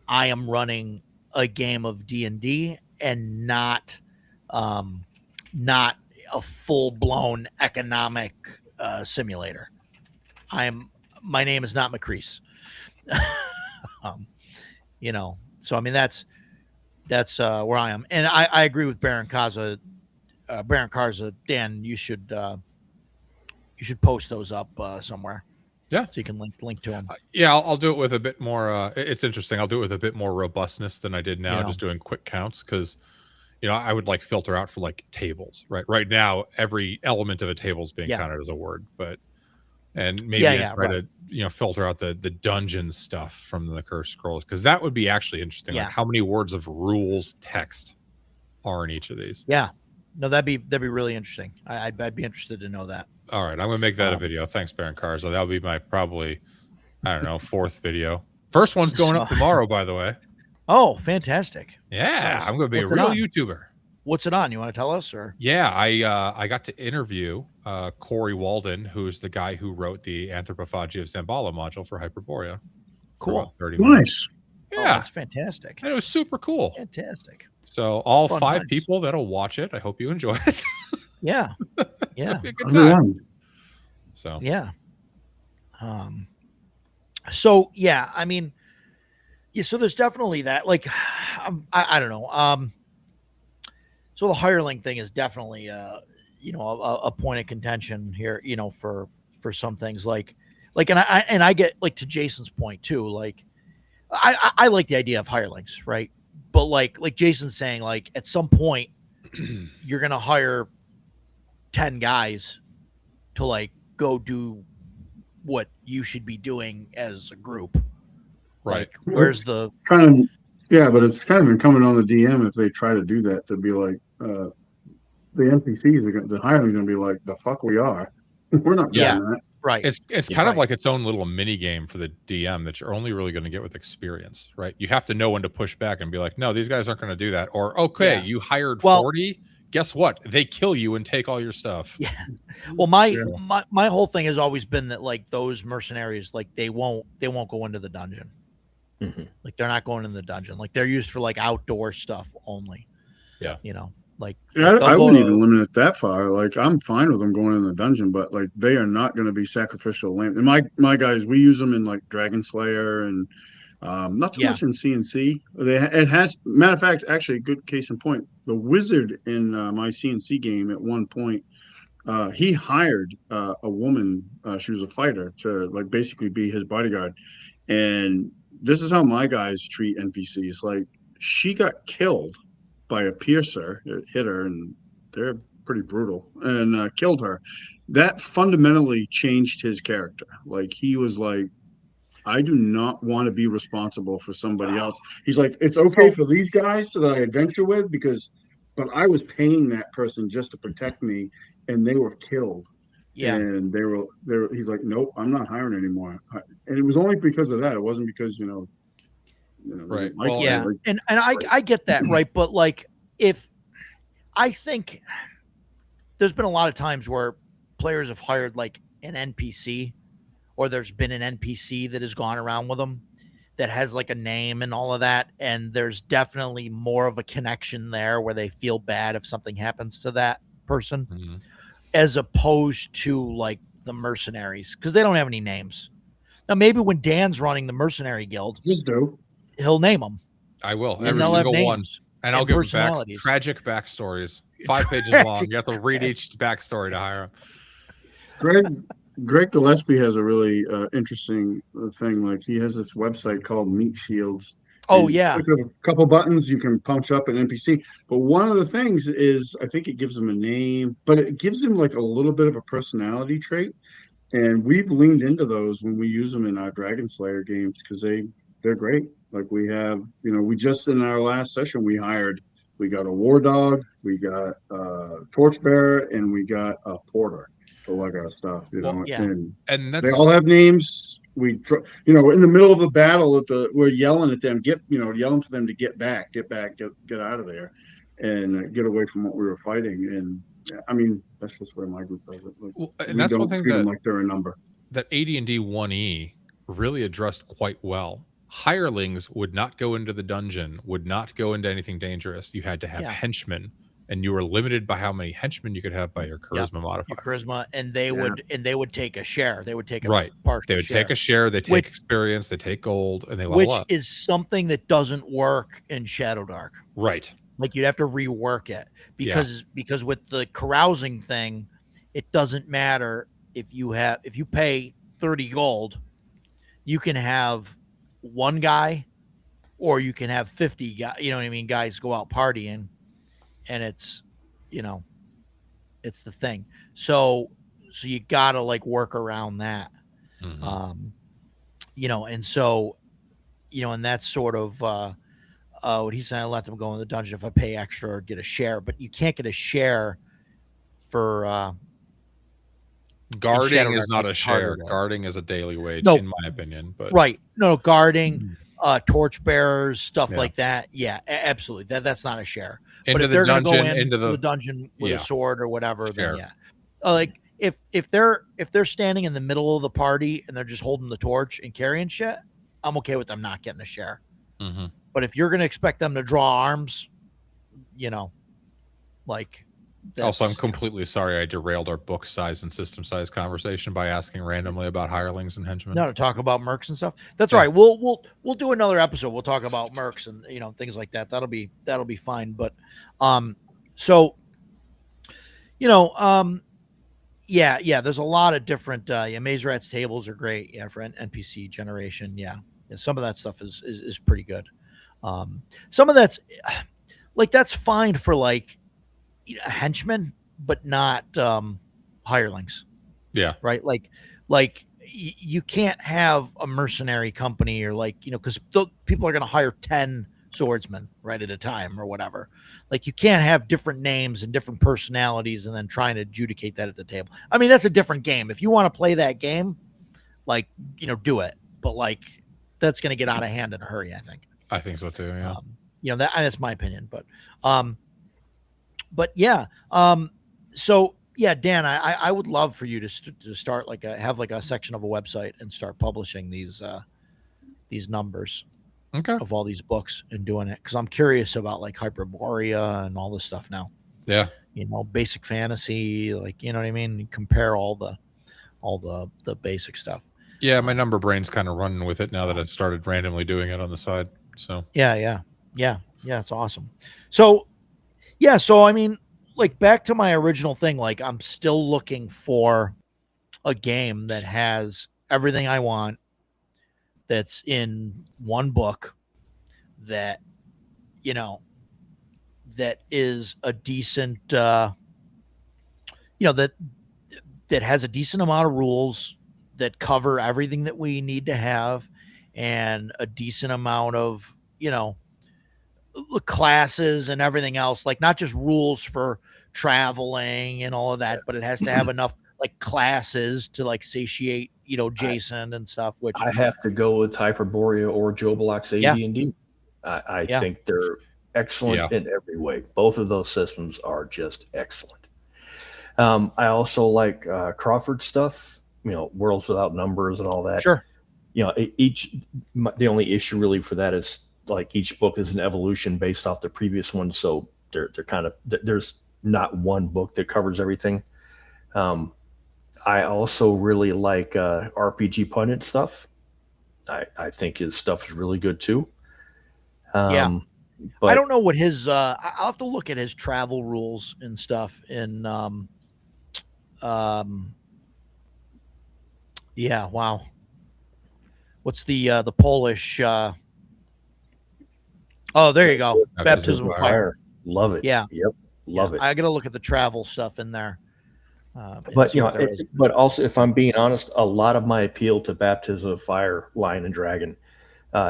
Speaker 4: I am running a game of D&D and not a full blown economic simulator. My name is not Macrease. So I mean that's where I am, and I agree with Baron Karza. Dan, you should post those up somewhere.
Speaker 5: Yeah.
Speaker 4: So you can link to them.
Speaker 5: Yeah, I'll do it with a bit more. It's interesting. I'll do it with a bit more robustness than I did now, just doing quick counts because, I would like filter out for like tables, right? Right now, every element of a table is being counted as a word, and maybe try to filter out the dungeon stuff from the Cursed Scrolls because that would be actually interesting. Like how many words of rules text are in each of these?
Speaker 4: Yeah, no, that'd be really interesting. I'd be interested to know that.
Speaker 5: All right, I'm gonna make that a video. Thanks, Baron Carzo. That'll be my probably, I don't know, 4th video. First one's going up tomorrow, by the way.
Speaker 4: Oh, fantastic!
Speaker 5: Yeah, I'm gonna be a real YouTuber.
Speaker 4: What's it on? You want to tell us, or?
Speaker 5: Yeah, I got to interview Corey Walden, who's the guy who wrote the Anthropophagy of Zambala module for Hyperborea.
Speaker 4: Cool.
Speaker 3: 30 minutes.
Speaker 5: Yeah,
Speaker 4: that's fantastic.
Speaker 5: And it was super cool.
Speaker 4: Fantastic.
Speaker 5: So all 5 people that'll watch it, I hope you enjoy it.
Speaker 4: Yeah.
Speaker 5: It'll be a good time. So
Speaker 4: yeah. So yeah, I mean, so there's definitely that. Like, I don't know. So the hireling thing is definitely a point of contention here. For some things like, and I get like to Jason's point too. Like, I like the idea of hirelings, right? But like Jason's saying, like at some point, you're gonna hire 10 guys to like go do what you should be doing as a group.
Speaker 5: Right.
Speaker 4: Like, where's the
Speaker 3: kind of, but it's kind of incumbent on the DM if they try to do that to be like, the NPCs the hireling's gonna be like, the fuck we are. We're not doing that.
Speaker 4: Right.
Speaker 5: It's kind of like its own little mini game for the DM that you're only really going to get with experience, right? You have to know when to push back and be like, no, these guys aren't going to do that. Or, okay, you hired 40. Guess what? They kill you and take all your stuff.
Speaker 4: Yeah. Well, my whole thing has always been that like those mercenaries, like they won't go into the dungeon.
Speaker 2: Mm-hmm.
Speaker 4: Like they're not going in the dungeon. Like they're used for like outdoor stuff only.
Speaker 5: Yeah.
Speaker 4: Like
Speaker 3: I wouldn't even limit it that far. Like I'm fine with them going in the dungeon, but like they are not going to be sacrificial lamb. And my guys, we use them in like Dragon Slayer and not too much in CNC. It has matter of fact, actually a good case in point. The wizard in my CNC game at one point, he hired a woman. She was a fighter to like basically be his bodyguard. And this is how my guys treat NPCs. Like she got killed by a piercer. It hit her, and they're pretty brutal, and killed her. That fundamentally changed his character. Like he was like, I do not want to be responsible for somebody else. He's like, it's okay for these guys that I adventure with but I was paying that person just to protect me, and they were killed.
Speaker 4: Yeah,
Speaker 3: and they were. He's like, nope, I'm not hiring anymore. And it was only because of that. It wasn't because
Speaker 5: right.
Speaker 3: Well,
Speaker 4: yeah, and I get that, right? But like, if I think there's been a lot of times where players have hired like an NPC, or there's been an NPC that has gone around with them that has like a name and all of that, and there's definitely more of a connection there where they feel bad if something happens to that person, as opposed to like the mercenaries, because they don't have any names. Now, maybe when Dan's running the mercenary guild, he'll name them.
Speaker 5: I will.
Speaker 4: And
Speaker 5: Every single one. And I'll give them tragic backstories. 5 pages long. You have to read each backstory to hire them.
Speaker 3: Greg Gillespie has a really interesting thing. Like he has this website called Meat Shields.
Speaker 4: Oh, yeah.
Speaker 3: Click a couple buttons, you can punch up an NPC. But one of the things is, I think it gives them a name, but it gives them like a little bit of a personality trait. And we've leaned into those when we use them in our Dragon Slayer games because they're great. Like we have, we just in our last session, we got a war dog, we got a torchbearer, and we got a porter for like our stuff, and
Speaker 5: that's,
Speaker 3: they all have names. We, in the middle of the battle we're yelling at them, yelling for them to get back, get out of there, and get away from what we were fighting. And I mean, that's just where my group does it. Like,
Speaker 5: and that's one thing
Speaker 3: that like they're a number.
Speaker 5: That AD&D 1E really addressed quite well. Hirelings would not go into the dungeon, would not go into anything dangerous. You had to have henchmen, and you were limited by how many henchmen you could have by your charisma modifier.
Speaker 4: Charisma, and they would take a share. They would take a partial.
Speaker 5: They would take a share. They take experience. They take gold, and they level
Speaker 4: which
Speaker 5: up.
Speaker 4: Is something that doesn't work in Shadowdark.
Speaker 5: Right.
Speaker 4: Like you'd have to rework it because with the carousing thing, it doesn't matter if you pay 30 gold, you can have one guy, or you can have 50 guys, you know what I mean? Guys go out partying, and it's, it's the thing. So you gotta like work around that.
Speaker 5: Mhm.
Speaker 4: And so, and that's sort of, what he's saying. I let them go in the dungeon if I pay extra or get a share, but you can't get a share for,
Speaker 5: Guarding
Speaker 4: Shadowrun
Speaker 5: is not a
Speaker 4: makes it harder
Speaker 5: share.
Speaker 4: to-
Speaker 5: Guarding is a daily wage,
Speaker 4: No.
Speaker 5: in my opinion. But
Speaker 4: right. No, guarding, torchbearers, stuff
Speaker 5: Yeah.
Speaker 4: like that. Yeah, absolutely. That's not a share. But
Speaker 5: into
Speaker 4: if
Speaker 5: the
Speaker 4: they're going to
Speaker 5: dungeon,
Speaker 4: go
Speaker 5: into
Speaker 4: the
Speaker 5: the
Speaker 4: dungeon with
Speaker 5: yeah.
Speaker 4: a sword or whatever,
Speaker 5: Share.
Speaker 4: then yeah. Like if they're standing in the middle of the party and they're just holding the torch and carrying shit, I'm okay with them not getting a share.
Speaker 5: Mhm.
Speaker 4: But if you're going to expect them to draw arms, like.
Speaker 5: Also, I'm
Speaker 4: that's-
Speaker 5: completely sorry I derailed our book size and system size conversation by asking randomly about hirelings and henchmen.
Speaker 4: No, to talk about mercs and stuff. That's
Speaker 5: Yeah.
Speaker 4: all right. We'll do another episode. We'll talk about mercs and things like that. That'll be fine. But so yeah. There's a lot of different Maze Rats tables are great. Yeah, for NPC generation. Yeah, some of that stuff is pretty good. Some of that's like that's fine for like henchmen, but not hirelings.
Speaker 5: Yeah.
Speaker 4: Right. Like you can't have a mercenary company or like, because people are going to hire 10 swordsmen right at a time or whatever. Like you can't have different names and different personalities and then trying to adjudicate that at the table. I mean, that's a different game. If you want to play that game, like, do it. But like, that's going to get out of hand in a hurry, I think.
Speaker 5: I think so too. Yeah.
Speaker 4: That's my opinion. But yeah. So yeah, Dan, I would love for you to start like have like a section of a website and start publishing these numbers
Speaker 5: Okay.
Speaker 4: of all these books and doing it, because I'm curious about like Hyperborea and all this stuff now.
Speaker 5: Yeah.
Speaker 4: Basic fantasy, like what I mean. Compare all the basic stuff.
Speaker 5: Yeah, my number brain's kind of running with it now that I've started randomly doing it on the side. So
Speaker 4: Yeah, it's awesome. So I mean, like back to my original thing, like I'm still looking for a game that has everything I want, that's in one book, that that is a decent that has a decent amount of rules that cover everything that we need to have, and a decent amount of classes and everything else, like not just rules for traveling and all of that, but it has to have enough like classes to like satiate Jason and stuff, which
Speaker 2: I have to go with Hyperborea or Joblox AD&D. I think they're excellent in every way. Both of those systems are just excellent. I also like Crawford stuff, Worlds Without Numbers and all that.
Speaker 4: Sure.
Speaker 2: The only issue really for that is like each book is an evolution based off the previous one, so they're kind of, there's not one book that covers everything. I also really like RPG Pundit stuff. I think his stuff is really good too.
Speaker 4: But
Speaker 2: I
Speaker 4: don't know what his I'll have to look at his travel rules and stuff in wow. What's the Polish oh, there you go. Baptism of Fire.
Speaker 2: Love it.
Speaker 4: Yeah.
Speaker 2: Yep. Love it.
Speaker 4: I got to look at the travel stuff in there.
Speaker 2: But but also, if I'm being honest, a lot of my appeal to Baptism of Fire, Lion and Dragon,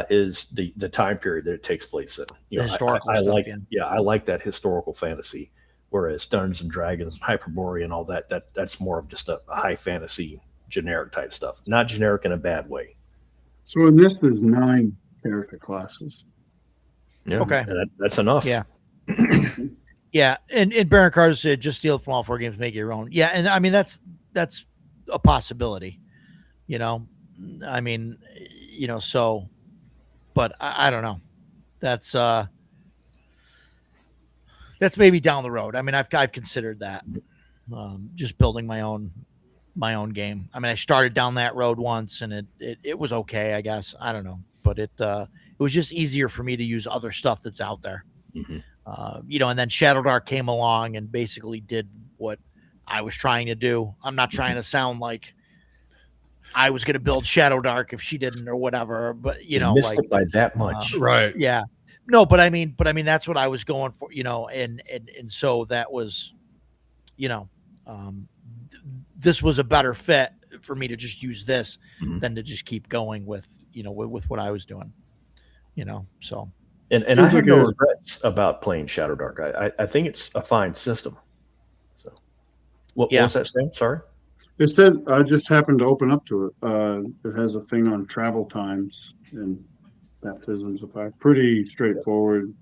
Speaker 2: is the time period that it takes place in.
Speaker 4: Historical
Speaker 2: I
Speaker 4: stuff,
Speaker 2: like I like that historical fantasy. Whereas Dungeons and Dragons, Hyperborea, and all that's more of just a high fantasy generic type stuff. Not generic in a bad way.
Speaker 3: So in this, there's 9 character classes.
Speaker 2: Yeah.
Speaker 4: Okay.
Speaker 2: That's enough.
Speaker 4: Yeah. Yeah, and Baron Carter said, just steal it from all 4 games, make it your own. Yeah, and I mean that's a possibility. I mean, so, but I don't know. That's maybe down the road. I mean, I've considered that, just building my own game. I mean, I started down that road once, and it was okay, I guess. I don't know, but it was just easier for me to use other stuff that's out there.
Speaker 2: Mm-hmm.
Speaker 4: And then Shadow Dark came along and basically did what I was trying to do. I'm not trying to sound like I was going to build Shadow Dark if she didn't or whatever, but you know,
Speaker 2: missed
Speaker 4: like
Speaker 2: it by that much.
Speaker 5: Right.
Speaker 4: yeah, no, but I mean, that's what I was going for, you know, and so that was, you know, this was a better fit for me to just use this than to just keep going with, you know, with what I was doing, you know, so.
Speaker 2: And I have no regrets about playing Shadow Dark. I think it's a fine system. So, what was that saying? Sorry.
Speaker 3: It said I just happened to open up to it. It has a thing on travel times and baptisms of fire. Pretty straightforward.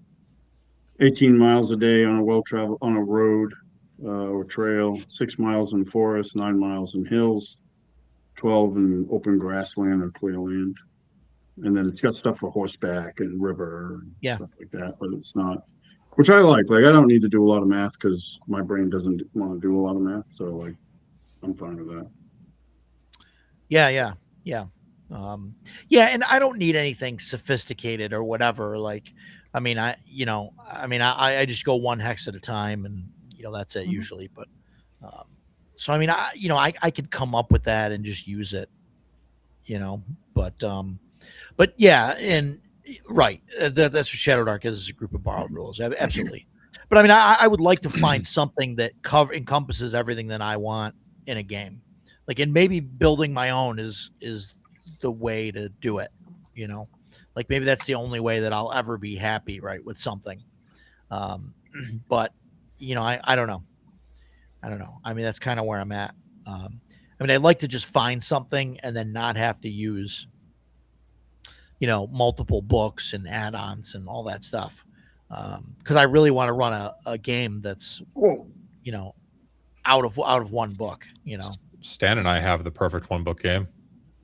Speaker 3: 18 miles a day on a road or trail. 6 miles in forest. 9 miles in hills. 12 in open grassland and clear land. And then it's got stuff for horseback and river and stuff like that. But it's not, which I like. Like I don't need to do a lot of math because my brain doesn't want to do a lot of math. So like. I'm fine with that.
Speaker 4: Yeah. And I don't need anything sophisticated or whatever. Like, I mean, I just go one hex at a time and, you know, that's it usually. But, so, I mean, I could come up with that and just use it, you know, but yeah. And right. That's what Shadow Dark is a group of borrowed rules. Absolutely. But I mean, I would like to find something that encompasses everything that I want in a game, like, and maybe building my own is the way to do it, you know, like maybe that's the only way that I'll ever be happy, right, with something. But you know, I don't know. I mean, that's kind of where I'm at. I mean, I'd like to just find something and then not have to use, you know, multiple books and add-ons and all that stuff. Because I really want to run a game that's, you know, out of one book, you know.
Speaker 5: Stan and I have the perfect one book game.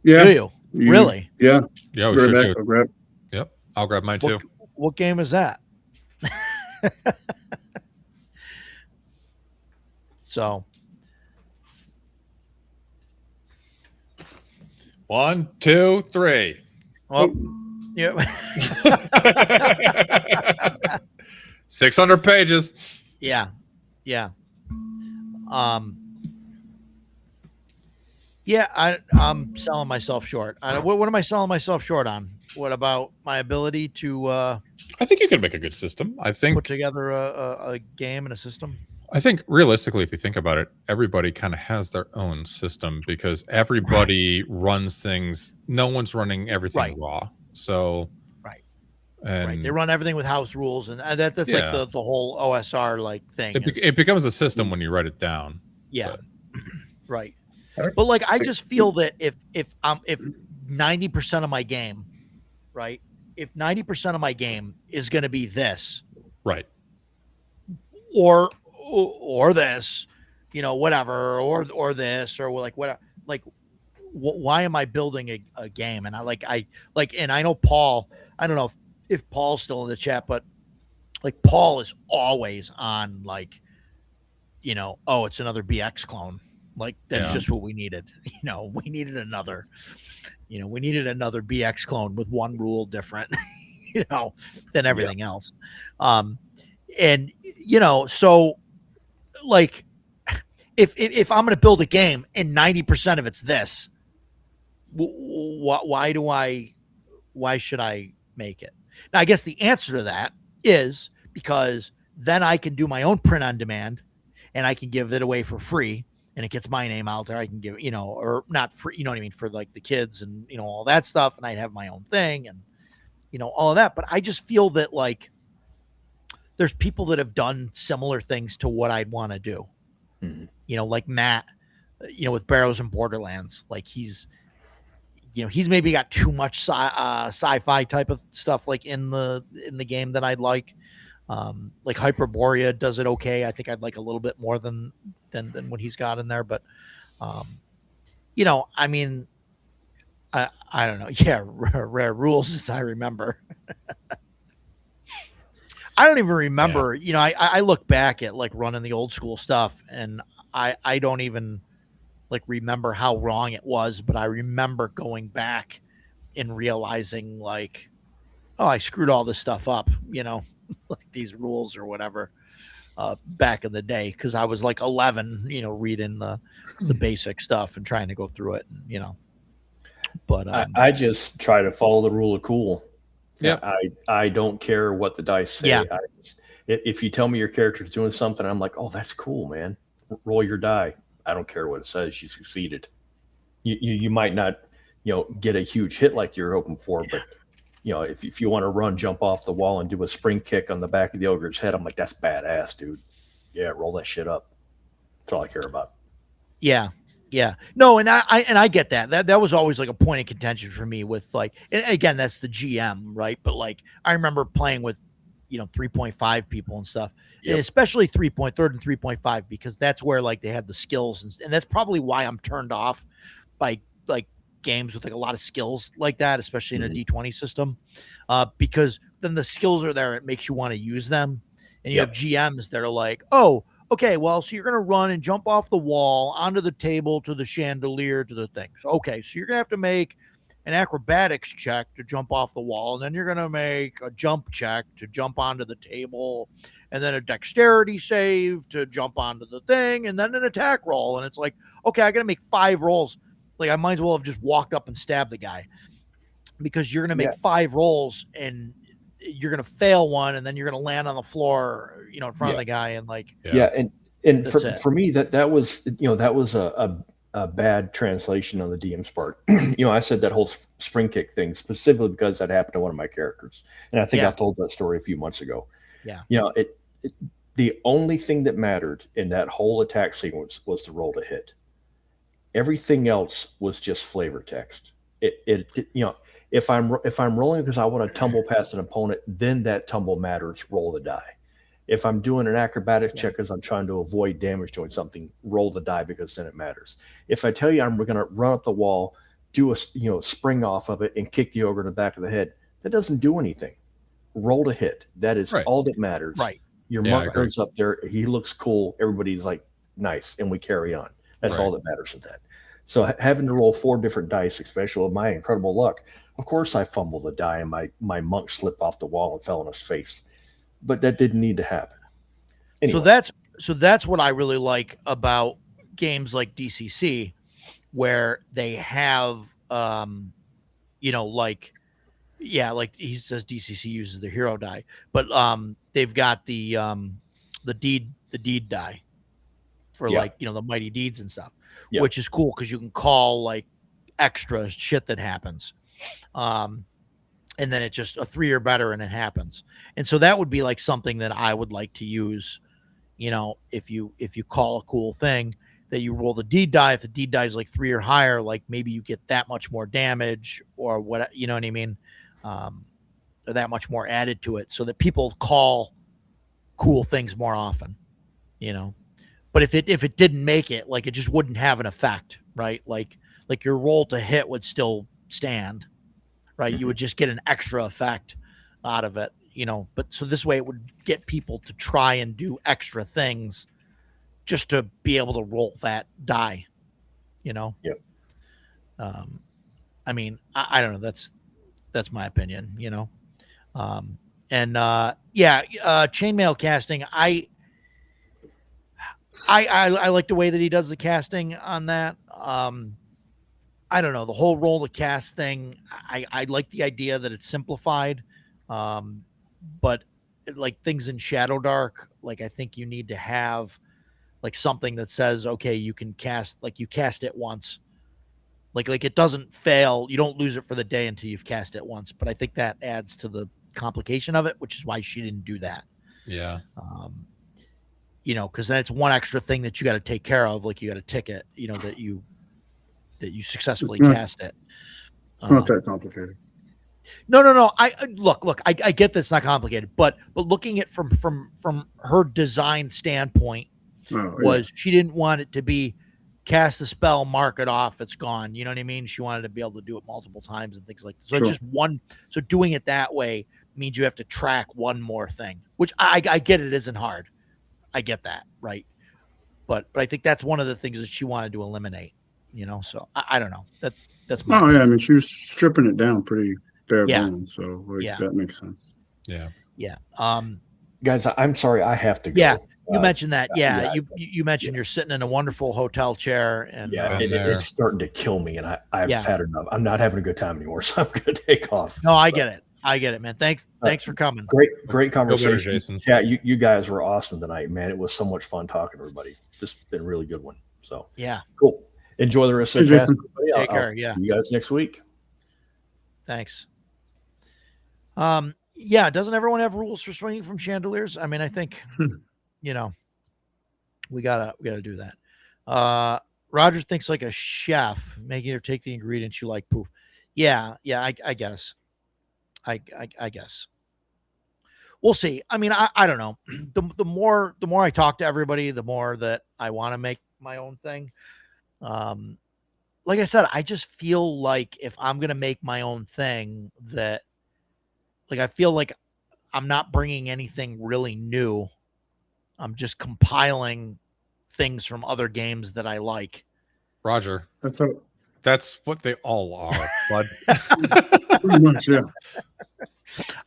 Speaker 3: Yeah.
Speaker 4: Do you? Really?
Speaker 3: Yeah.
Speaker 5: Yeah, we should do.
Speaker 3: I'll grab.
Speaker 5: Yep. I'll grab mine too.
Speaker 4: What game is that? So
Speaker 5: 1, 2, 3.
Speaker 4: Well, yeah.
Speaker 5: 600 pages.
Speaker 4: Yeah. Yeah, I'm selling myself short. What am I selling myself short on? What about my ability to
Speaker 5: I think you could make a good system. I think
Speaker 4: put together a game and a system.
Speaker 5: I think realistically, if you think about it, everybody kind of has their own system because everybody runs things. No one's running everything raw. So and
Speaker 4: they run everything with house rules, and that's like the whole OSR like thing.
Speaker 5: It becomes a system when you write it down.
Speaker 4: Yeah, right. But like, I just feel that if 90% of my game, right, if 90% of my game is going to be this,
Speaker 5: right,
Speaker 4: or this, you know, whatever, or this, or like whatever, like, why am I building a game? And and I know Paul. I don't know if Paul's still in the chat, but like Paul is always on, like, you know, oh, it's another BX clone. Like, that's just what we needed. You know, we needed another BX clone with one rule different, you know, than everything else. And, you know, so like, if I'm going to build a game and 90% of it's this, why should I make it? Now, I guess the answer to that is because then I can do my own print on demand and I can give it away for free. And it gets my name out there. I can give, you know, or not free, you know what I mean? For like the kids and, you know, all that stuff. And I'd have my own thing and, you know, all of that. But I just feel that like there's people that have done similar things to what I'd want to do. Mm-hmm. You know, like Matt, you know, with Barrows and Borderlands, like he's maybe got too much sci-fi type of stuff like in the game that I'd like. Like Hyperborea does it okay. I think I'd like a little bit more than what he's got in there, but you know, I mean, I don't know. Yeah, rare rules as I remember. I don't even remember. You know, I look back at like running the old school stuff, and I don't even like remember how wrong it was, but I remember going back and realizing like, oh, I screwed all this stuff up. You know. Like these rules or whatever. back in the day, because I was like 11, reading the basic stuff and trying to go through it, but
Speaker 2: I just try to follow the rule of cool.
Speaker 5: Yeah.
Speaker 2: I don't care what the dice say.
Speaker 4: Yeah.
Speaker 2: If you tell me your character's doing something, I'm like, oh, that's cool, man. Roll your die. I don't care what it says. You succeeded. You might not, get a huge hit like you're hoping for, but if you want to run, jump off the wall and do a spring kick on the back of the ogre's head, I'm like, that's badass, dude. Yeah, roll that shit up. That's all I care about.
Speaker 4: Yeah. No, and I get that. That was always like a point of contention for me with like, and again, that's the GM, right? But like, I remember playing with, 3.5 people and stuff, and especially 3.3 and 3.5, because that's where like they have the skills, and that's probably why I'm turned off by like games with like a lot of skills like that, especially in a D20 system, because then the skills are there. It makes you want to use them, and you have GMs that are like, oh, okay, well, so you're going to run and jump off the wall onto the table to the chandelier to the things. Okay, so you're going to have to make an acrobatics check to jump off the wall, and then you're going to make a jump check to jump onto the table, and then a dexterity save to jump onto the thing, and then an attack roll. And it's like, okay, I got to make 5 rolls. Like, I might as well have just walked up and stabbed the guy, because you're going to make 5 rolls, and you're going to fail one, and then you're going to land on the floor, in front of the guy. And like,
Speaker 2: and for me, that was, that was a bad translation on the DM's part. I said that whole spring kick thing specifically because that happened to one of my characters. And I think I told that story a few months ago. Yeah. The only thing that mattered in that whole attack sequence was to roll to hit. Everything else was just flavor text. If I'm rolling because I want to tumble past an opponent, then that tumble matters. Roll the die. If I'm doing an acrobatics check because I'm trying to avoid damage doing something, roll the die, because then it matters. If I tell you I'm going to run up the wall, do a spring off of it, and kick the ogre in the back of the head, that doesn't do anything. Roll to hit. That is all that matters.
Speaker 4: Right.
Speaker 2: Your monk goes up there. He looks cool. Everybody's like, nice, and we carry on. That's all that matters with that. So having to roll 4 different dice, especially with my incredible luck, of course I fumbled the die and my monk slipped off the wall and fell on his face. But that didn't need to happen. Anyway.
Speaker 4: So that's what I really like about games like DCC, where they have, like he says DCC uses the hero die, but they've got the deed die for like, the mighty deeds and stuff, which is cool because you can call like extra shit that happens. And then it's just a 3 or better and it happens. And so that would be like something that I would like to use, if you call a cool thing, that you roll the deed die. If the deed die is like 3 or higher, like maybe you get that much more damage or what, you know what I mean? Or that much more added to it so that people call cool things more often, but if it didn't make it, like, it just wouldn't have an effect, right? Like your roll to hit would still stand, right? You would just get an extra effect out of it, but so this way it would get people to try and do extra things just to be able to roll that die, I mean, I don't know. That's my opinion, chainmail casting. I like the way that he does the casting on that. I don't know, the whole roll to cast thing. I like the idea that it's simplified. But like things in Shadowdark, like I think you need to have like something that says, okay, you can cast, like you cast it once. Like it doesn't fail. You don't lose it for the day until you've cast it once. But I think that adds to the complication of it, which is why she didn't do that.
Speaker 5: Yeah.
Speaker 4: Because then it's one extra thing that you got to take care of. Like you got a ticket, that you successfully cast it.
Speaker 3: It's not that complicated.
Speaker 4: No. I look. I get that it's not complicated, but looking at from her design standpoint, she didn't want it to be cast the spell, mark it off, it's gone. You know what I mean? She wanted to be able to do it multiple times and things like that. So it's just one. So doing it that way means you have to track one more thing, which I get. It isn't hard. I get that, right? But I think that's one of the things that she wanted to eliminate. So I don't know. That's my
Speaker 3: opinion. I mean, she was stripping it down pretty bare bones, so that makes sense.
Speaker 5: Yeah.
Speaker 4: Yeah.
Speaker 2: Guys, I'm sorry, I have to go.
Speaker 4: Yeah. You mentioned that,
Speaker 2: yeah.
Speaker 4: You mentioned you're sitting in a wonderful hotel chair, and
Speaker 2: Yeah,
Speaker 5: Been there.
Speaker 2: it's starting to kill me, and I've
Speaker 4: Yeah.
Speaker 2: had enough. I'm not having a good time anymore, so I'm going to take off.
Speaker 4: no, I
Speaker 2: So,
Speaker 4: get it, man. Thanks for coming.
Speaker 2: great
Speaker 5: Feel better,
Speaker 2: conversation.
Speaker 5: Jason.
Speaker 2: Yeah, you guys were awesome tonight, man. It was so much fun talking to everybody. Just been a really good one. So
Speaker 4: Yeah,
Speaker 2: cool. Enjoy the rest of
Speaker 3: Hey,
Speaker 2: the class,
Speaker 3: Jason.
Speaker 2: everybody.
Speaker 4: take care. Yeah,
Speaker 2: See you guys next week.
Speaker 4: thanks. Yeah, doesn't everyone have rules for swinging from chandeliers? I mean, I think, we gotta do that. Roger thinks like a chef, making her take the ingredients you like. Poof. Yeah, I guess. I guess. We'll see. I mean, I don't know. The more I talk to everybody, the more that I want to make my own thing. Like I said, I just feel like if I'm gonna make my own thing, that like I feel like I'm not bringing anything really new. I'm just compiling things from other games that I like.
Speaker 5: Roger,
Speaker 3: That's how,
Speaker 5: that's what they all are, bud.
Speaker 3: pretty much, yeah.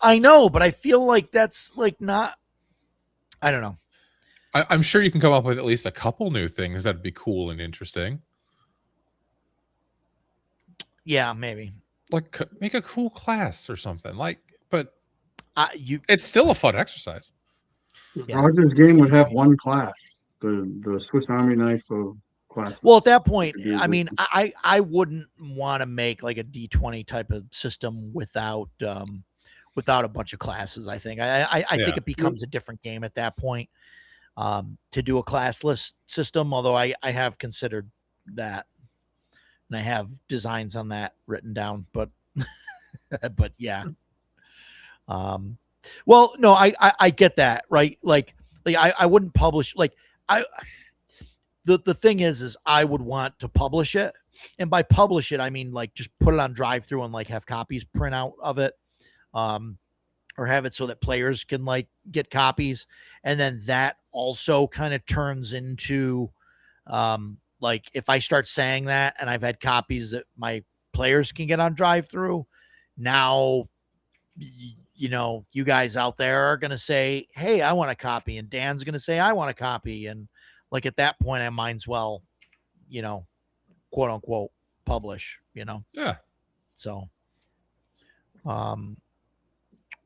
Speaker 4: I know, but I feel like that's like not. I don't know.
Speaker 5: I'm sure you can come up with at least a couple new things that'd be cool and interesting.
Speaker 4: Yeah, maybe.
Speaker 5: Like make a cool class or something. Like, but
Speaker 4: You
Speaker 5: it's still a fun exercise.
Speaker 4: Yeah.
Speaker 3: Roger's game would have one class, the Swiss Army knife of classes.
Speaker 4: Well, at that point,
Speaker 3: Could be a
Speaker 4: I
Speaker 3: good-
Speaker 4: mean, I wouldn't want to make like a D20 type of system without a bunch of classes. I think I think
Speaker 5: Yeah.
Speaker 4: it becomes a different game at that point. To do a classless system, although I have considered that, and I have designs on that written down, but but yeah. Well, no, I get that, right? Like I wouldn't publish the thing is I would want to publish it. And by publish it, I mean like just put it on drive-through and like have copies print out of it. Or have it so that players can like get copies. And then that also kind of turns into like if I start saying that and I've had copies that my players can get on drive-through, now you guys out there are going to say, hey, I want a copy. And Dan's going to say, I want a copy. And like at that point, I might as well, quote unquote, publish,
Speaker 5: Yeah.
Speaker 4: So,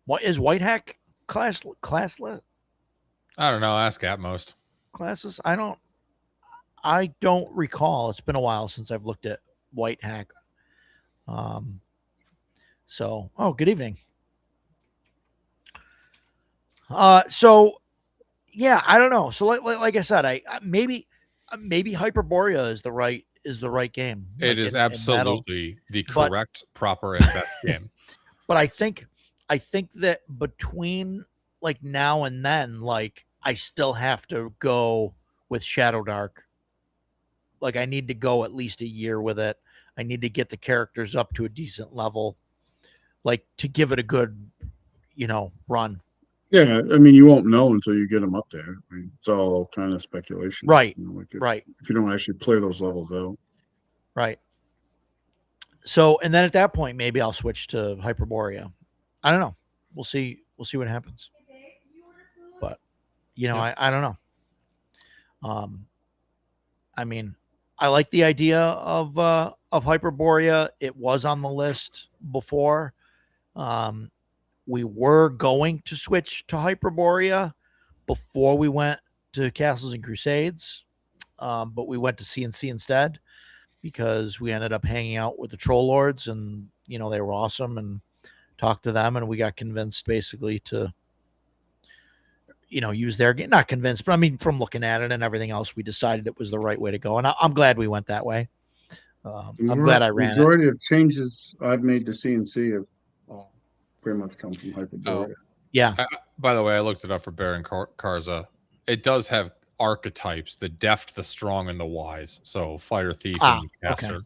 Speaker 4: what is White Hack classless
Speaker 5: I don't know. Ask Atmost.
Speaker 4: classes? I don't recall. It's been a while since I've looked at White Hack. So, good evening. So yeah, I don't know. So like I said, I maybe Hyperborea is the right game.
Speaker 5: It is absolutely the correct, proper, and best game.
Speaker 4: But I think that between like now and then, like I still have to go with Shadow Dark. Like I need to go at least a year with it. I need to get the characters up to a decent level, like to give it a good, run.
Speaker 3: Yeah, I mean, you won't know until you get them up there. I mean, it's all kind of speculation,
Speaker 4: Right.
Speaker 3: Like if you don't actually play those levels out.
Speaker 4: Right. So, and then at that point, maybe I'll switch to Hyperborea. I don't know. We'll see. We'll see what happens. But, I don't know. I mean, I like the idea of Hyperborea. It was on the list before. We were going to switch to Hyperborea before we went to Castles and Crusades, but we went to CNC instead because we ended up hanging out with the Troll Lords, and they were awesome, and talked to them, and we got convinced basically to use their game. Not convinced, but I mean from looking at it and everything else, we decided it was the right way to go, and I'm glad we went that way. I'm glad I ran it.
Speaker 3: Majority of changes I've made to CNC have pretty much come from Hyperborea.
Speaker 4: Yeah.
Speaker 5: By the way, I looked it up for Baron Karza. It does have archetypes: the deft, the strong, and the wise. So fighter, thief, and caster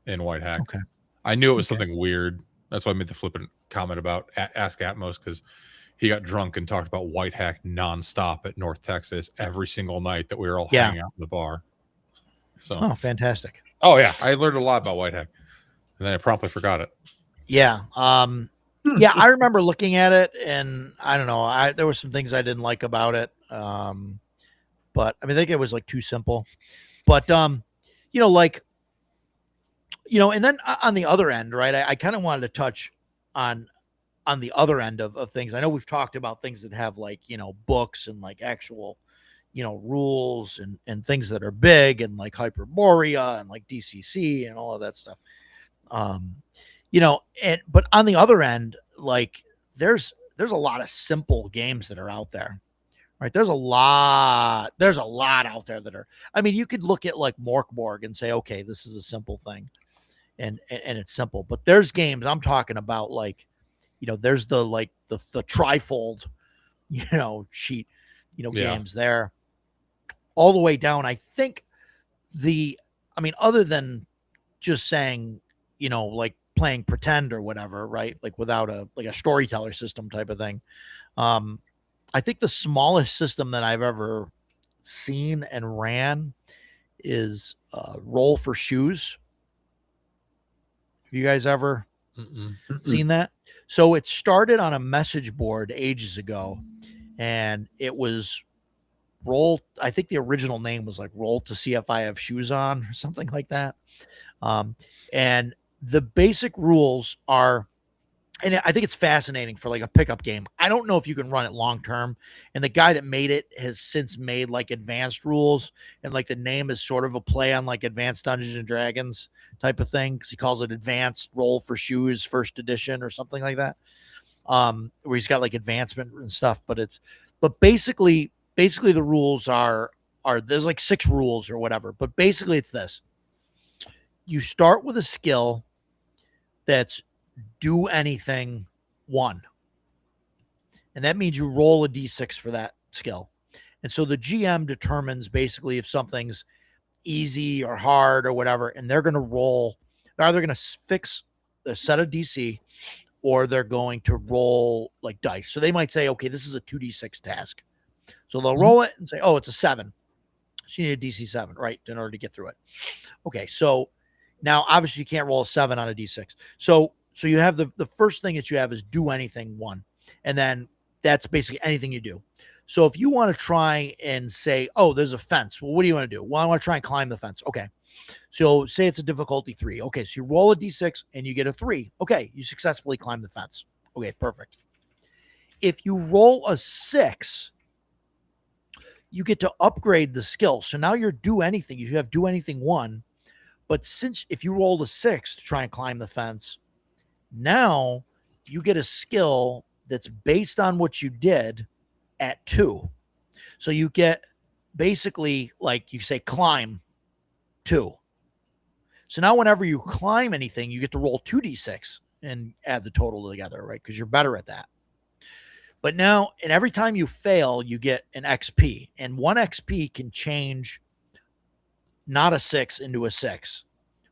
Speaker 5: in White Hack.
Speaker 4: Okay.
Speaker 5: I knew it was something weird. That's why I made the flippant comment about Ask Atmos, because he got drunk and talked about White Hack nonstop at North Texas every single night that we were all hanging out in the bar. So,
Speaker 4: fantastic.
Speaker 5: Oh yeah, I learned a lot about White Hack, and then I promptly forgot it.
Speaker 4: Yeah. Yeah, I remember looking at it, and I don't know. There were some things I didn't like about it. but I mean, I think it was like too simple. But you know, like, you know, and then on the other end, right? I kind of wanted to touch on the other end of things. I know we've talked about things that have like, you know, books and like actual, you know, rules and things that are big and like Hyperborea and like DCC and all of that stuff. You know, but on the other end, like there's a lot of simple games that are out there. Right. There's a lot out there that are, I mean, you could look at like Morkborg and say, okay, this is a simple thing. And it's simple, but there's games I'm talking about, like, you know, there's the trifold, you know, sheet, you know, games there all the way down. I think I mean, other than just saying, you know, like playing pretend or whatever, right? Like without a storyteller system type of thing. I think the smallest system that I've ever seen and ran is Roll for Shoes. Have you guys ever seen that? So it started on a message board ages ago, and it was Roll. I think the original name was like Roll to See If I Have Shoes On or something like that. And the basic rules are, and I think it's fascinating for like a pickup game. I don't know if you can run it long term. And the guy that made it has since made like advanced rules, and like the name is sort of a play on like Advanced Dungeons and Dragons type of thing, because he calls it Advanced Roll for Shoes First Edition or something like that. Where he's got like advancement and stuff, but basically the rules are there's like 6 rules or whatever. But basically it's this: you start with a skill that's do anything 1. And that means you roll a d6 for that skill. And so the GM determines basically if something's easy or hard or whatever, and they're going to roll. They're either going to fix a set of DC, or they're going to roll like dice. So they might say, okay, this is a 2d6 task. So they'll roll it and say, oh, it's a 7. So you need a DC 7, right, in order to get through it. Okay, so now obviously you can't roll a 7 on a d6. So you have the first thing that you have is do anything 1. And then that's basically anything you do. So if you want to try and say, oh, there's a fence. Well, what do you want to do? Well, I want to try and climb the fence. Okay. So say it's a difficulty 3. Okay. So you roll a d6 and you get a 3. Okay. You successfully climb the fence. Okay. Perfect. If you roll a 6, you get to upgrade the skill. So now you're do anything. You have do anything 1. But since if you rolled a 6 to try and climb the fence, now you get a skill that's based on what you did at 2. So you get basically, like you say, climb 2. So now whenever you climb anything, you get to roll 2d6 and add the total together, right? Because you're better at that. But now, and every time you fail, you get an XP. And 1 XP can change not a 6 into a 6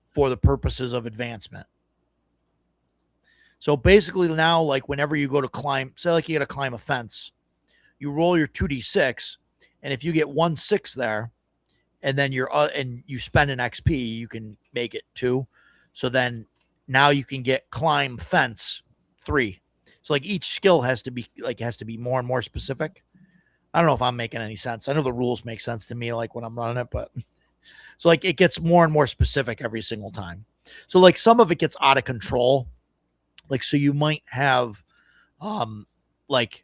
Speaker 4: for the purposes of advancement. So basically now, like whenever you go to climb, say like you got to climb a fence, you roll your 2d6, and if you get 1 6 there, and then and you spend an XP, you can make it 2. So then now you can get climb fence 3. So like each skill has to be more and more specific. I don't know if I'm making any sense. I know the rules make sense to me, like when I'm running it, but so like it gets more and more specific every single time. So like some of it gets out of control. Like, so you might have, like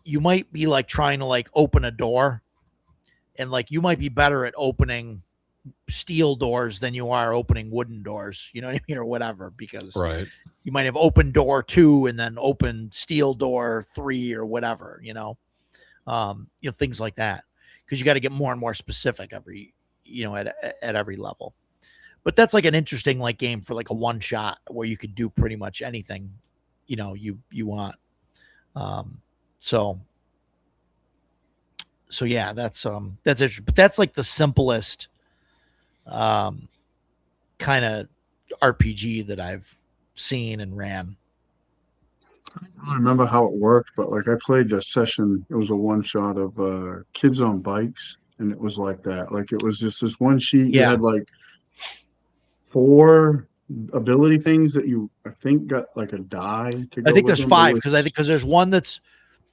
Speaker 4: you might be like trying to like open a door, and like you might be better at opening steel doors than you are opening wooden doors, you know what I mean, or whatever, because you might have opened door 2 and then open steel door 3 or whatever, you know, things like that, because you got to get more and more specific every, at every level. But that's like an interesting like game for like a one shot where you could do pretty much anything, you want. So yeah, that's interesting. But that's like the simplest kind of RPG that I've seen and ran.
Speaker 3: I don't remember how it worked, but like I played a session, it was a one shot of Kids on Bikes, and it was like that. Like it was just this one sheet. You had like 4 ability things that I think got like a die to go.
Speaker 4: I think there's 5 because there's one that's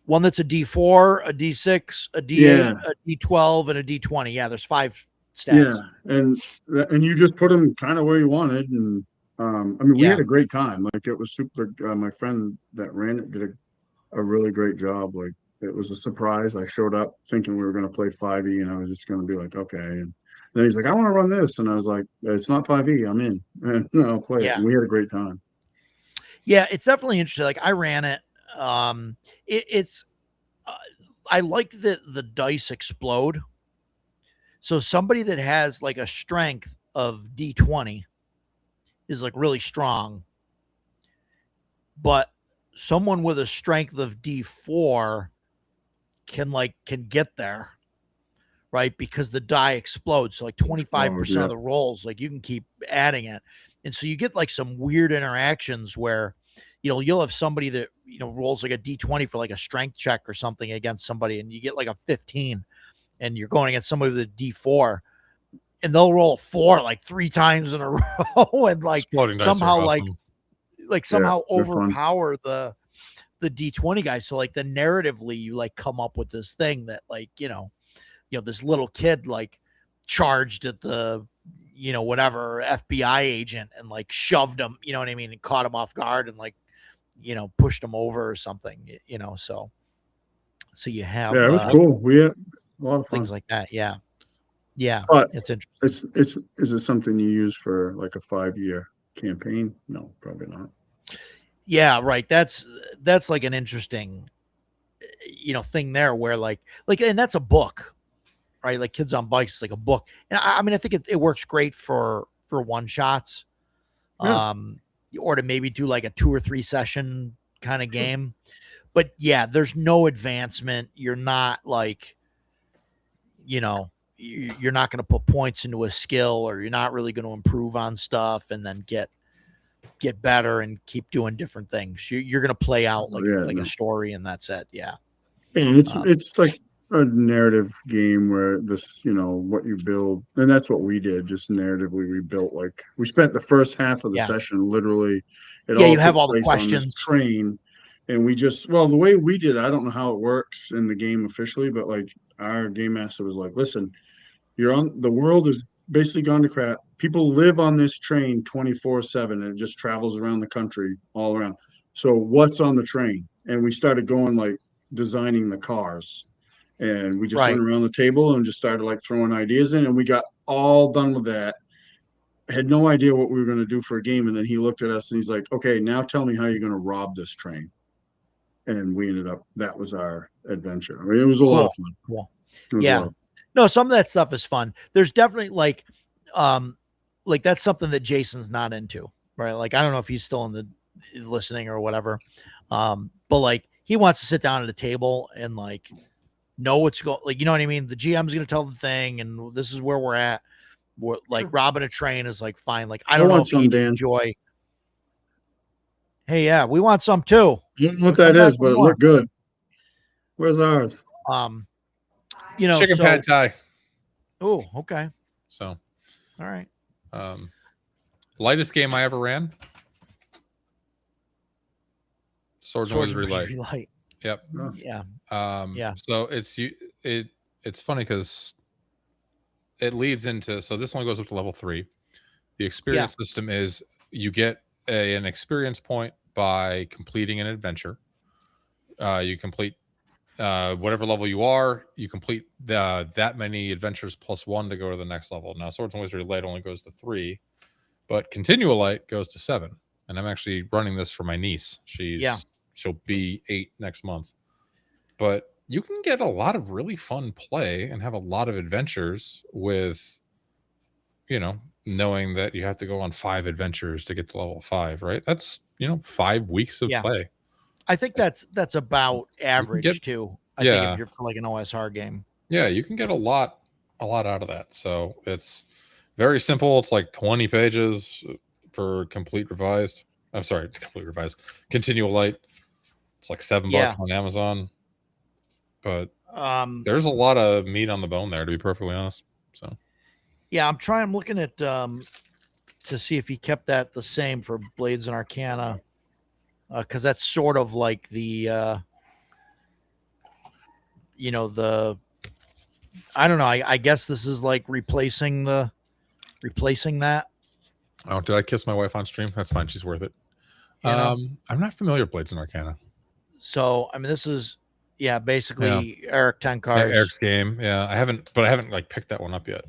Speaker 4: one that's a D4, a D6, a D8, a D12, and a D20. Yeah, there's 5 stats.
Speaker 3: Yeah, and you just put them kind of where you wanted, and I mean, we had a great time. Like it was super. My friend that ran it did a really great job. Like it was a surprise. I showed up thinking we were going to play 5e, and I was just going to be like, okay. And then he's like, I want to run this, and I was like, it's not 5e. I'm in, and I'll play it. And we had a great time.
Speaker 4: Yeah, it's definitely interesting. Like I ran it. It's I like that the dice explode. So somebody that has like a strength of D20 is like really strong, but someone with a strength of D4 can get there, right? Because the die explodes. So like 25% of the rolls, like you can keep adding it. And so you get like some weird interactions where, you'll have somebody that, rolls like a D20 for like a strength check or something against somebody, and you get like a 15, and you're going against somebody with a D4, and they'll roll a 4 like 3 times in a row, and like somehow somehow overpower the D20 guy. So like the narratively, you like come up with this thing that like, this little kid like charged at the, whatever FBI agent and like shoved him, you know what I mean, and caught him off guard and like, pushed him over or something, so you have
Speaker 3: it was cool. We had a lot of fun.
Speaker 4: Things like that. Yeah,
Speaker 3: but
Speaker 4: it's interesting.
Speaker 3: Is it something you use for like a 5-year campaign? No, probably not.
Speaker 4: Yeah, right. That's like an interesting, thing there where like, and that's a book, right? Like Kids on Bikes is like a book, and I mean, I think it works great for one shots, or to maybe do like a 2 or 3 session kind of game. But yeah, there's no advancement. You're not like, you're not going to put points into a skill, or you're not really going to improve on stuff and then get better and keep doing different things. You're going to play out like a story, and that's it. Yeah.
Speaker 3: And it's like a narrative game where this, what you build, and that's what we did. Just narratively, we built we spent the first half of the session literally.
Speaker 4: You have all the questions.
Speaker 3: Train, and we just the way we did. I don't know how it works in the game officially, but like our game master was like, "Listen, the world is basically gone to crap. People live on this train 24/7, and it just travels around the country all around. So what's on the train?" And we started going like designing the cars. And we just went around the table and just started like throwing ideas in, and we got all done with that. Had no idea what we were going to do for a game. And then he looked at us and he's like, okay, now tell me how you're going to rob this train. And we ended up, that was our adventure. I mean, it was a lot of fun.
Speaker 4: Cool. Yeah. No, some of that stuff is fun. There's definitely like that's something that Jason's not into, right? Like, I don't know if he's still in the listening or whatever. But like, he wants to sit down at a table and like, know what's going, like, you know what I mean? The GM's going to tell the thing, and this is where we're at. We're like robbing a train is like fine. Like, I don't know if you enjoy. Hey, yeah, we want some too.
Speaker 3: I don't know what that is, but it looked good. Where's ours?
Speaker 5: Chicken pad thai.
Speaker 4: Oh, okay.
Speaker 5: So,
Speaker 4: all right.
Speaker 5: Lightest game I ever ran. Swords and Wizardry Light. Yep.
Speaker 4: Yeah.
Speaker 5: So it's funny because it leads into, so this only goes up to level 3. The experience system is you get an experience point by completing an adventure. You complete whatever level you are. You complete that many adventures plus 1 to go to the next level. Now, Swords and Wizardry Light only goes to 3, but Continual Light goes to 7. And I'm actually running this for my niece. She'll be 8 next month. But you can get a lot of really fun play and have a lot of adventures with, knowing that you have to go on 5 adventures to get to level 5, right? That's, 5 weeks of play.
Speaker 4: I think that's about average too. I think if you're for like an OSR game.
Speaker 5: Yeah, you can get a lot out of that. So it's very simple. It's like 20 pages for complete revised. I'm sorry, complete revised. Continual Light. It's like $7 on Amazon. But there's a lot of meat on the bone there, to be perfectly honest. So
Speaker 4: yeah, I'm looking at to see if he kept that the same for Blades and Arcana, because that's sort of like the you know, I don't know. I guess this is like replacing that.
Speaker 5: Oh, did I kiss my wife on stream? That's fine. She's worth it.
Speaker 4: You know?
Speaker 5: I'm not familiar with Blades and Arcana.
Speaker 4: So, I mean, this is, basically Eric Tenkar's.
Speaker 5: Yeah, Eric's game. Yeah, I haven't like picked that one up yet.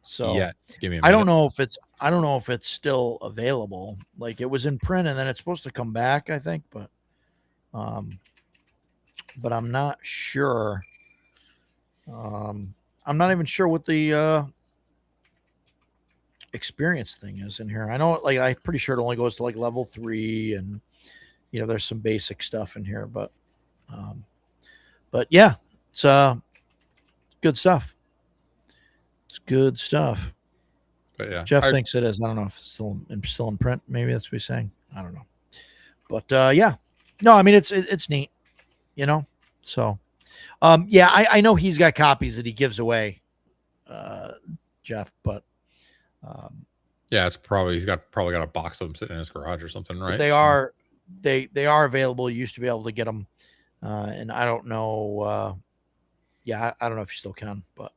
Speaker 4: So
Speaker 5: yeah, give me a
Speaker 4: I don't
Speaker 5: minute.
Speaker 4: know if it's still available. Like, it was in print and then it's supposed to come back, I think, but I'm not sure. I'm not even sure what the experience thing is in here. I know, like, I'm pretty sure it only goes to like level 3, and you know, there's some basic stuff in here, but yeah, it's good stuff. It's good stuff.
Speaker 5: But yeah,
Speaker 4: Jeff thinks it is. I don't know if it's still in print. Maybe that's what he's saying. I don't know. But yeah, no, I mean, it's neat, you know. So yeah, I know he's got copies that he gives away, Jeff, but
Speaker 5: yeah, it's probably he's probably got a box of them sitting in his garage or something, right?
Speaker 4: They are available. You used to be able to get them, and I don't know. Yeah, I don't know if you still can, but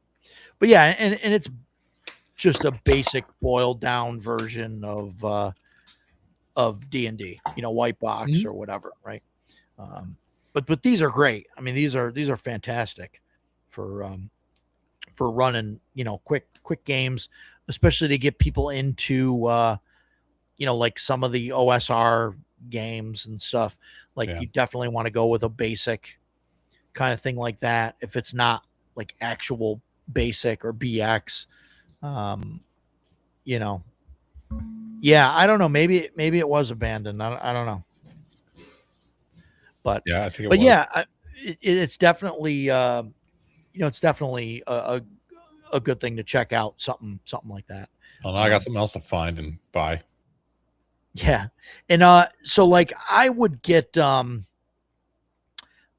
Speaker 4: yeah, and it's just a basic boiled down version of D&D, you know, white box or whatever, right? But these are great. I mean, these are fantastic for running, you know, quick games, especially to get people into you know, like some of the OSR games and stuff. Like, you definitely want to go with a basic kind of thing like that. If it's not like actual basic or BX, you know, yeah, I don't know. Maybe it was abandoned. I don't know. But
Speaker 5: yeah, I think.
Speaker 4: But yeah, it's definitely you know, it's definitely a good thing to check out, something like that.
Speaker 5: Well, now I got something else to find and buy.
Speaker 4: Yeah. And so like I would get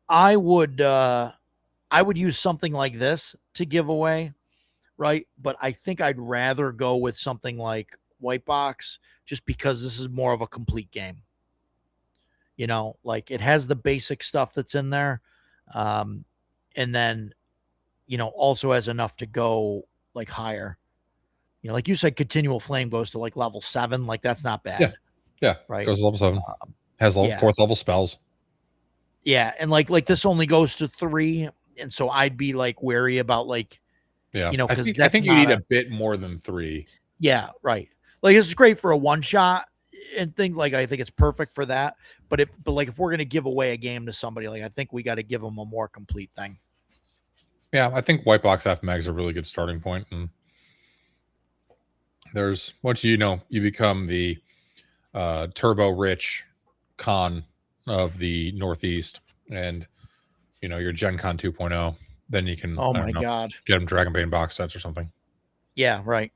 Speaker 4: I would use something like this to give away, right? But I think I'd rather go with something like White Box, just because this is more of a complete game. You know, like, it has the basic stuff that's in there. And then, you know, also has enough to go like higher. You know, like you said, Continual Flame goes to like level 7. Like, that's not bad.
Speaker 5: Yeah.
Speaker 4: Right.
Speaker 5: Goes to level 7. Has level 4th level spells.
Speaker 4: Yeah. And like this only goes to 3. And so I'd be like wary about, like,
Speaker 5: yeah,
Speaker 4: you know, because
Speaker 5: I think you need a bit more than 3.
Speaker 4: Yeah. Right. Like, it's great for a one shot and thing. Like, I think it's perfect for that. But like, if we're going to give away a game to somebody, like, I think we got to give them a more complete thing.
Speaker 5: Yeah. I think White Box FMAG is a really good starting point. And there's, once you become the turbo rich con of the Northeast, and you know, your Gen Con 2.0, then you can,
Speaker 4: oh my God,
Speaker 5: get them Dragonbane box sets or something.
Speaker 4: Yeah, right.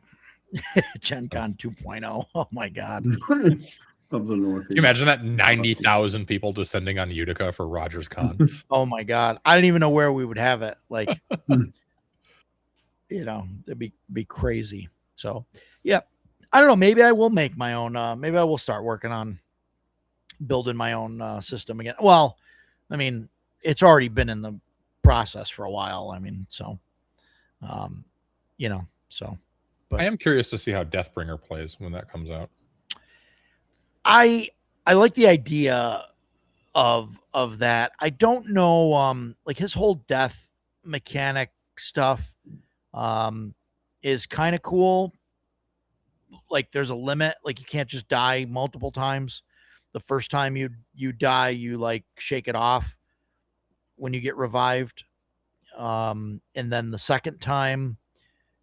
Speaker 4: Gen Con 2.0. Oh my God.
Speaker 3: Of the Northeast.
Speaker 5: Can you imagine that 90,000 people descending on Utica for Rogers Con?
Speaker 4: Oh my God. I didn't even know where we would have it. Like, you know, it'd be crazy. So yeah, I don't know. Maybe I will make my own, maybe I will start working on building my own system again. Well, I mean, it's already been in the process for a while. I mean, so, you know, so. But
Speaker 5: I am curious to see how Deathbringer plays when that comes out.
Speaker 4: I like the idea of that. I don't know, like, his whole death mechanic stuff is kind of cool. Like, there's a limit. Like, you can't just die multiple times. The first time you die, you like shake it off when you get revived. And then the second time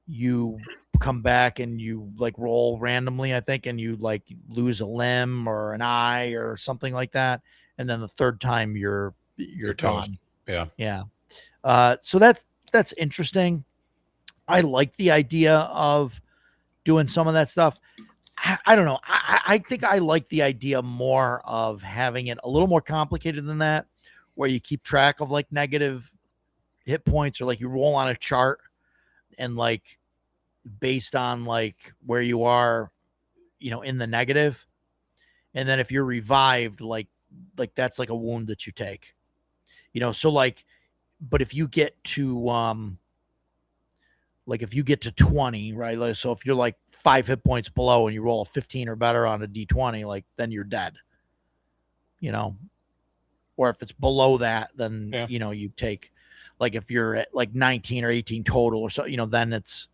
Speaker 4: you come back and you like roll randomly, I think, and you like lose a limb or an eye or something like that. And then the third time you're gone.
Speaker 5: Yeah.
Speaker 4: Yeah. So that's interesting. I like the idea of doing some of that stuff. I don't know. I think I like the idea more of having it a little more complicated than that, where you keep track of like negative hit points, or like you roll on a chart and like based on like where you are, you know, in the negative. And then if you're revived, like that's like a wound that you take, you know? So like but if you get to like if you get to 20, right? Like, so if you're like 5 hit points below and you roll a 15 or better on a D20, like then you're dead. You know, or if it's below that, then you know, you take, like if you're at like 19 or 18 total or so, you know, then it's,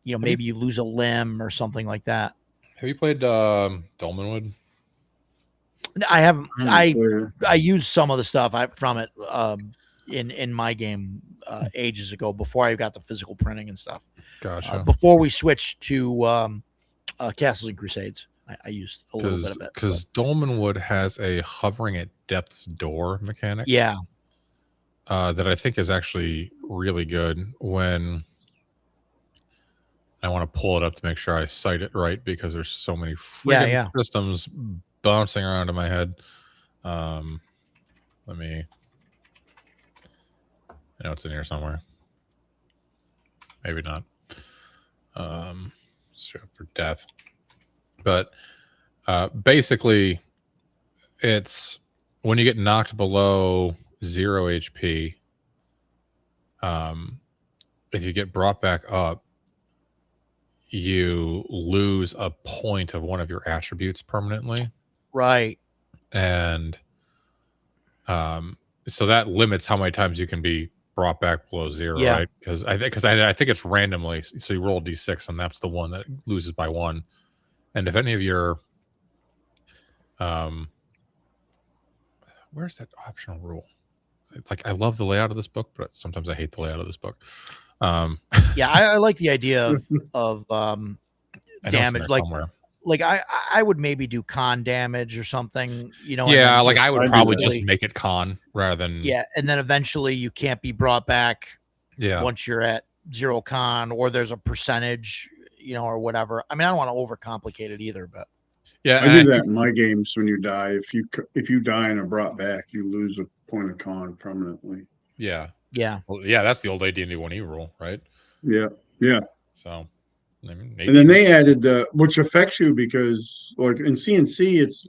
Speaker 4: you know, maybe you lose a limb or something like that.
Speaker 5: Have you played Dolmenwood?
Speaker 4: I haven't. I used some of the stuff from it in my game ages ago, before I got the physical printing and stuff.
Speaker 5: Gotcha.
Speaker 4: Before we switched to Castles and Crusades, I used a little bit of it.
Speaker 5: Because Dolmenwood has a hovering at death's door mechanic.
Speaker 4: Yeah.
Speaker 5: That I think is actually really good. When I want to pull it up to make sure I cite it right, because there's so many freaking systems bouncing around in my head. Let me. I know it's in here somewhere. Maybe not. Straight up for death. But basically, it's when you get knocked below 0 HP. If you get brought back up, you lose a point of one of your attributes permanently.
Speaker 4: Right.
Speaker 5: And so that limits how many times you can be brought back below 0, right? Because I think it's randomly. So you roll a d6, and that's the one that loses by 1. And if any of your where's that optional rule? Like, I love the layout of this book, but sometimes I hate the layout of this book.
Speaker 4: Yeah, I like the idea of damage. Like I would maybe do con damage or something, you know.
Speaker 5: Yeah, like I would probably just make it con rather than.
Speaker 4: Yeah, and then eventually you can't be brought back.
Speaker 5: Yeah.
Speaker 4: Once you're at 0 con, or there's a percentage, you know, or whatever. I mean, I don't want to overcomplicate it either, but.
Speaker 3: Yeah, I do that in my games. When you die, if you die and are brought back, you lose a point of con permanently.
Speaker 5: Yeah.
Speaker 4: Yeah.
Speaker 5: Well, yeah, that's the old AD&D 1E rule, right?
Speaker 3: Yeah. Yeah.
Speaker 5: So, I mean,
Speaker 3: and then they added which affects you, because like in CNC, it's,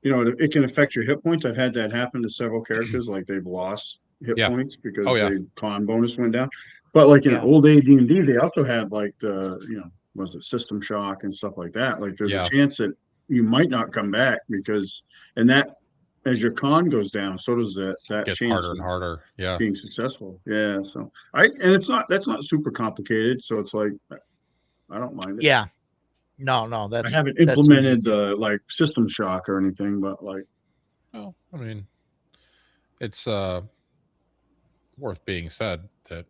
Speaker 3: you know, it can affect your hit points. I've had that happen to several characters, like they've lost hit points because the con bonus went down. But like in old AD&D, they also had like the, you know, was it system shock and stuff like that. Like there's a chance that you might not come back, because, and that, as your con goes down, so does that
Speaker 5: gets
Speaker 3: chance
Speaker 5: harder and harder. Yeah.
Speaker 3: Being successful. Yeah. So and that's not super complicated. So it's like, I don't mind it.
Speaker 4: Yeah. No, I
Speaker 3: haven't implemented the like system shock or anything, but like.
Speaker 5: Oh, I mean, it's worth being said that,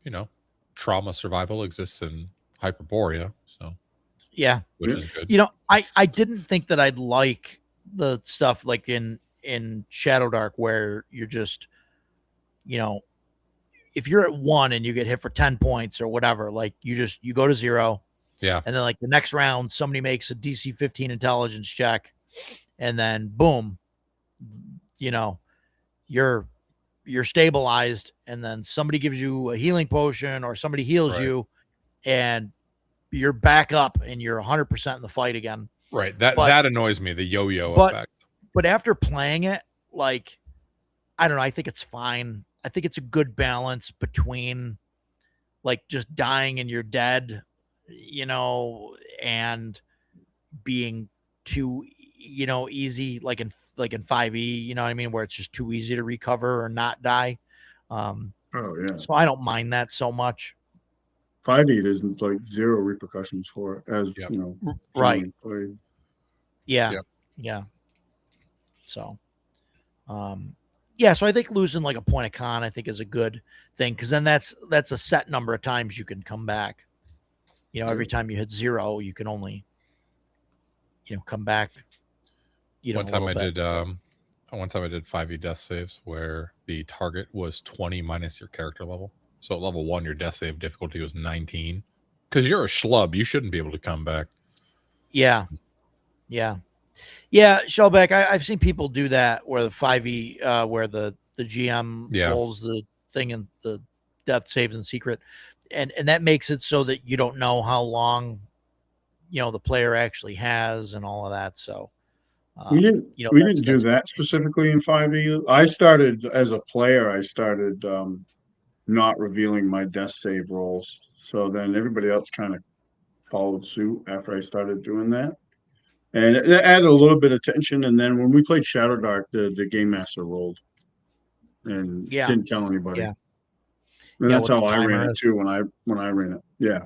Speaker 5: you know, trauma survival exists in Hyperborea. So.
Speaker 4: Yeah.
Speaker 5: Which is good.
Speaker 4: You know, I didn't think that I'd like the stuff like in Shadowdark, where you're just, you know, if you're at 1 and you get hit for 10 points or whatever, like you go to 0.
Speaker 5: Yeah.
Speaker 4: And then like the next round, somebody makes a DC 15 intelligence check, and then boom, you know, you're stabilized, and then somebody gives you a healing potion, or somebody heals you, and you're back up and you're 100% in the fight again.
Speaker 5: Right. That annoys me, the yo-yo effect.
Speaker 4: But after playing it, like, I don't know, I think it's fine. I think it's a good balance between like just dying and you're dead, you know, and being too, you know, easy, like in 5e, you know what I mean, where it's just too easy to recover or not die. So I don't mind that so much.
Speaker 3: 5e there's like 0 repercussions for it, as you know.
Speaker 4: Right. Yeah. So so I think losing like a point of con, I think, is a good thing, because then that's a set number of times you can come back. You know, every time you hit 0, you can only, you know, come back. You know,
Speaker 5: one time I did 5e death saves where the target was 20 minus your character level. So at level 1, your death save difficulty was 19. Because you're a schlub, you shouldn't be able to come back.
Speaker 4: Yeah. Shellback, I've seen people do that, where the 5e, where the GM rolls the thing and the death saves in secret, and that makes it so that you don't know how long, you know, the player actually has and all of that. So,
Speaker 3: We didn't.
Speaker 4: You know,
Speaker 3: We
Speaker 4: that's,
Speaker 3: didn't do
Speaker 4: that's
Speaker 3: that specifically in 5e. I started as a player. I started not revealing my death save rolls. So then everybody else kind of followed suit after I started doing that, and it added a little bit of tension. And then when we played Shadow Dark, the game master rolled and
Speaker 4: yeah,
Speaker 3: didn't tell anybody.
Speaker 4: yeah,
Speaker 3: And
Speaker 4: yeah.
Speaker 3: that's
Speaker 4: What the
Speaker 3: how I ran
Speaker 4: timer
Speaker 3: it
Speaker 4: is.
Speaker 3: too. When I ran it, yeah.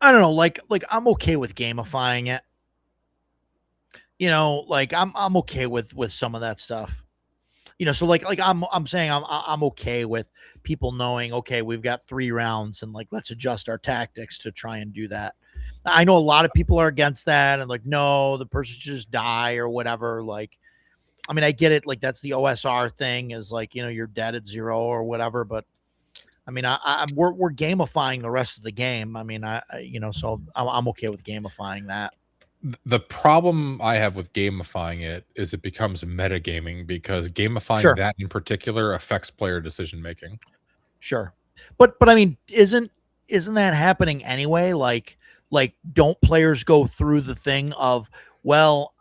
Speaker 4: I don't know. Like I'm okay with gamifying it. You know, like I'm okay with some of that stuff. You know, so like I'm saying I'm okay with people knowing, okay, we've got 3 rounds and like let's adjust our tactics to try and do that. I know a lot of people are against that and like, no, the person should just die or whatever. Like, I mean, I get it, like that's the OSR thing, is like, you know, you're dead at 0 or whatever, but I mean, we're gamifying the rest of the game. I mean, you know, so I'm okay with gamifying that.
Speaker 5: The problem I have with gamifying it is it becomes metagaming, because gamifying
Speaker 4: Sure.
Speaker 5: that in particular affects player decision making.
Speaker 4: Sure. But I mean, isn't that happening anyway? Like don't players go through the thing of, well,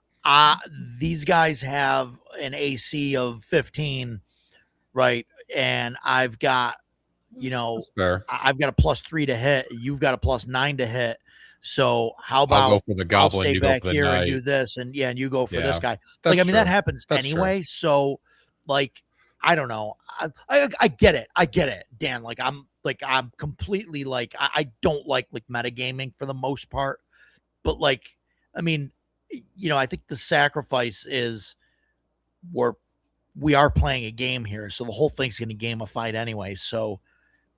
Speaker 4: these guys have an AC of 15, right? And I've got, you know,
Speaker 5: That's fair.
Speaker 4: I've got a +3 to hit, you've got a +9 to hit. So how
Speaker 5: I'll
Speaker 4: about
Speaker 5: go for the
Speaker 4: I'll
Speaker 5: goblin,
Speaker 4: stay
Speaker 5: you go
Speaker 4: back
Speaker 5: for the
Speaker 4: here and
Speaker 5: knight.
Speaker 4: do this, and yeah, and you go for this
Speaker 5: Yeah,
Speaker 4: guy.
Speaker 5: that's
Speaker 4: Like, I mean, that
Speaker 5: true.
Speaker 4: happens
Speaker 5: That's true.
Speaker 4: anyway. So like, I don't know. I get it. I get it, Dan. Like I'm completely like, I don't like metagaming for the most part. But like, I mean, you know, I think the sacrifice is we are playing a game here, so the whole thing's going to gamified anyway. So,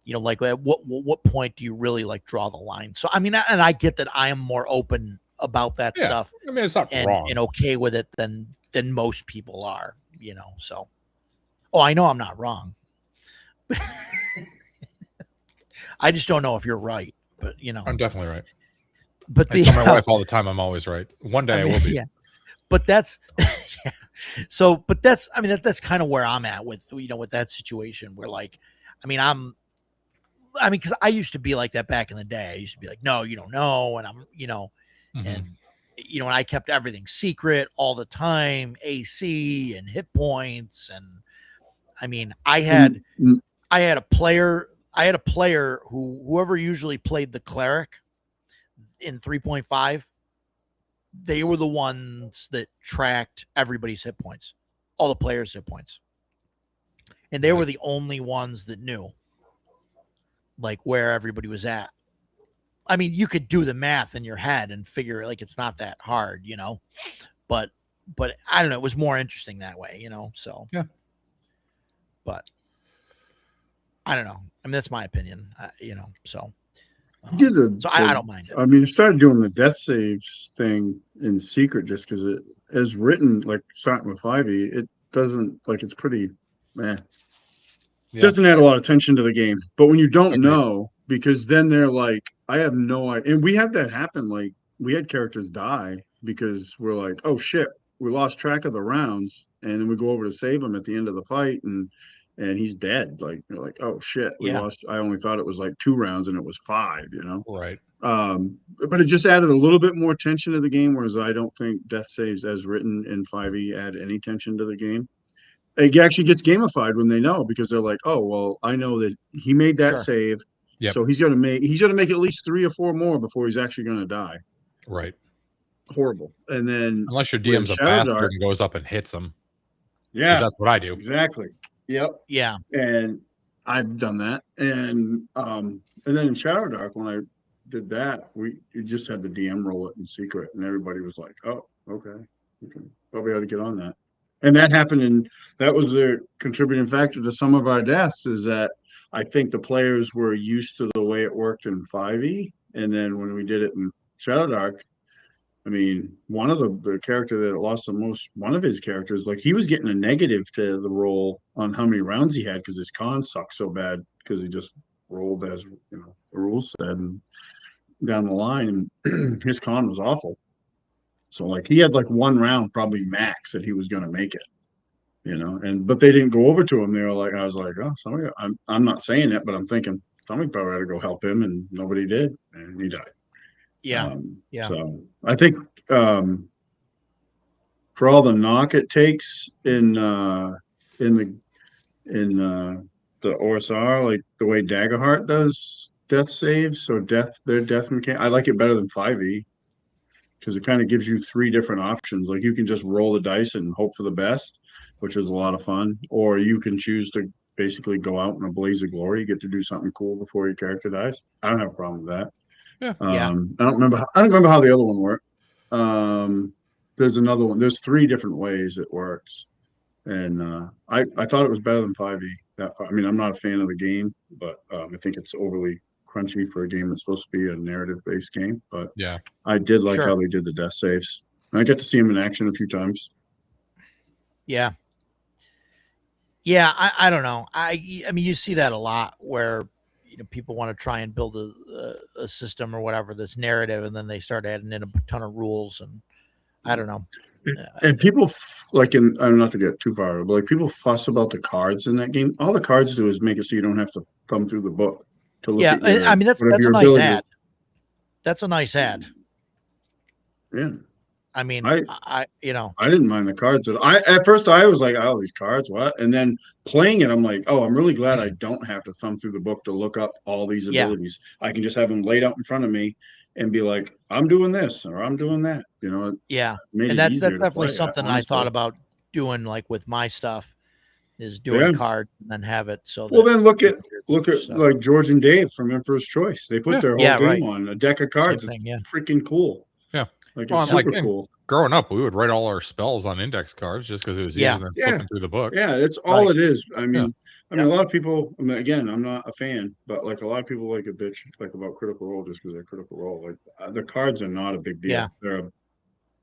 Speaker 4: you know, like at what point do you really like draw the line? So I mean, and I get that I am more open about that
Speaker 5: Yeah,
Speaker 4: stuff
Speaker 5: I mean, it's not
Speaker 4: and
Speaker 5: wrong.
Speaker 4: okay with it than most people are, you know. So, oh, I know I'm not wrong. I just don't know if you're right, but you know,
Speaker 5: I'm definitely right.
Speaker 4: but
Speaker 5: I tell my wife all the time I'm always right. One day I will be.
Speaker 4: Yeah, but that's yeah. So, but that's, I mean, that's kind of where I'm at with, you know, with that situation where like, I mean, because I used to be like that back in the day. I used to be like, no, you don't know, and I'm, you know,
Speaker 5: Mhm.
Speaker 4: and you know, and I kept everything secret all the time, AC and hit points, and I mean, I had a player who, whoever usually played the cleric in 3.5, they were the ones that tracked everybody's hit points, all the players' hit points. And they were the only ones that knew like where everybody was at. I mean, you could do the math in your head and figure like it's not that hard, you know, but I don't know. It was more interesting that way, you know? So,
Speaker 5: Yeah.
Speaker 4: But I don't know. I mean, that's my opinion, you know, so. I don't mind it.
Speaker 3: I mean, I started doing the death saves thing in secret just because it, as written, like starting with 5e, it doesn't, like, it's pretty, man.
Speaker 5: Yeah.
Speaker 3: Doesn't add a lot of tension to the game. But when you don't
Speaker 5: Agreed.
Speaker 3: know, because then they're like, I have no idea. And we had that happen. Like, we had characters die because we're like, oh shit, we lost track of the rounds. And then we go over to save him at the end of the fight, and he's dead. Like, you're like, oh shit, we
Speaker 4: Yeah.
Speaker 3: lost. I only thought it was like 2 rounds and it was 5, you know?
Speaker 5: Right.
Speaker 3: But it just added a little bit more tension to the game, whereas I don't think death saves as written in 5e add any tension to the game. It actually gets gamified when they know, because they're like, oh well, I know that he made that
Speaker 4: Sure.
Speaker 3: save,
Speaker 5: Yep.
Speaker 3: so he's gonna make at least 3 or 4 more before he's actually gonna die.
Speaker 5: Right.
Speaker 3: Horrible. And then
Speaker 5: Unless your
Speaker 3: with
Speaker 5: DM's a
Speaker 3: Shadow
Speaker 5: bastard
Speaker 3: Dark,
Speaker 5: and goes up and hits him. 'Cause
Speaker 3: yeah,
Speaker 5: that's what I do.
Speaker 3: exactly. Yep.
Speaker 4: Yeah.
Speaker 3: And I've done that. And then in Shadow Dark, when I did that, you just had the DM roll it in secret, and everybody was like, oh, okay. Probably ought to get on that. And that happened, and that was the contributing factor to some of our deaths, is that I think the players were used to the way it worked in 5e. And then when we did it in Shadow Dark, I mean, one of the character that lost the most, one of his characters, like, he was getting a negative to the roll on how many rounds he had because his con sucked so bad because he just rolled as, you know, the rules said, and down the line, and his con was awful. So like he had like 1 round probably max that he was going to make it, you know, but they didn't go over to him. They were like, I was like, oh, somebody, I'm not saying it, but I'm thinking somebody probably had to go help him, and nobody did, and he died.
Speaker 4: Yeah.
Speaker 3: So I think for for all the knock it takes in the OSR, like the way Daggerheart does death saves or their death mechanic. I like it better than 5e because it kind of gives you 3 different options. Like you can just roll the dice and hope for the best, which is a lot of fun, or you can choose to basically go out in a blaze of glory. You get to do something cool before your character dies. I don't have a problem with that.
Speaker 5: Yeah.
Speaker 3: I don't remember how the other one worked. There's another one. There's 3 different ways it works, and I thought it was better than 5e. I mean, I'm not a fan of the game, but I think it's overly crunchy for a game that's supposed to be a narrative-based game. But
Speaker 5: Yeah.
Speaker 3: I did like
Speaker 4: Sure.
Speaker 3: how they did the death saves. And I got to see them in action a few times.
Speaker 4: Yeah. Yeah, I don't know. I mean, you see that a lot where people want to try and build a system or whatever that's narrative, and then they start adding in a ton of rules, and I don't know.
Speaker 3: And people I'm not to get too far, but like people fuss about the cards in that game. All the cards do is make it so you don't have to thumb through the book to look
Speaker 4: Yeah,
Speaker 3: at your,
Speaker 4: I mean that's a
Speaker 3: your
Speaker 4: nice
Speaker 3: ability.
Speaker 4: ad. That's a nice ad.
Speaker 3: Yeah.
Speaker 4: I mean,
Speaker 3: I
Speaker 4: I
Speaker 3: didn't mind the cards. At first I was like, oh, these cards, what? And then playing it, I'm like, oh, I'm really glad I don't have to thumb through the book to look up all these
Speaker 4: Yeah.
Speaker 3: abilities. I can just have them laid out in front of me and be like, I'm doing this or I'm doing that. It
Speaker 4: yeah,
Speaker 3: made
Speaker 4: and
Speaker 3: it
Speaker 4: that's
Speaker 3: easier to
Speaker 4: definitely
Speaker 3: play,
Speaker 4: something I
Speaker 3: honestly.
Speaker 4: thought about doing, like with my stuff, is doing
Speaker 3: Yeah.
Speaker 4: cards and then have it so.
Speaker 3: Well,
Speaker 4: that
Speaker 3: then look at
Speaker 4: stuff.
Speaker 3: like George and Dave from Emperor's Choice. They put
Speaker 5: Yeah.
Speaker 3: their whole
Speaker 4: Yeah,
Speaker 3: game
Speaker 4: right.
Speaker 3: on a deck of cards.
Speaker 4: Same thing,
Speaker 3: It's
Speaker 4: yeah.
Speaker 3: freaking cool.
Speaker 5: Yeah.
Speaker 3: Like
Speaker 5: Well,
Speaker 3: it's
Speaker 5: and,
Speaker 3: super
Speaker 5: and
Speaker 3: cool.
Speaker 5: growing up, we would write all our spells on index cards just because it was
Speaker 4: Yeah.
Speaker 5: easier than
Speaker 3: Yeah.
Speaker 5: flipping through the book.
Speaker 3: Yeah, it's all
Speaker 4: Right.
Speaker 3: it is. I mean,
Speaker 4: Yeah.
Speaker 3: a lot of people. I mean, again, I'm not a fan, but like a lot of people like a bitch like about Critical Role just because they're Critical Role. Like the cards are not a big deal.
Speaker 4: Yeah.
Speaker 3: They're a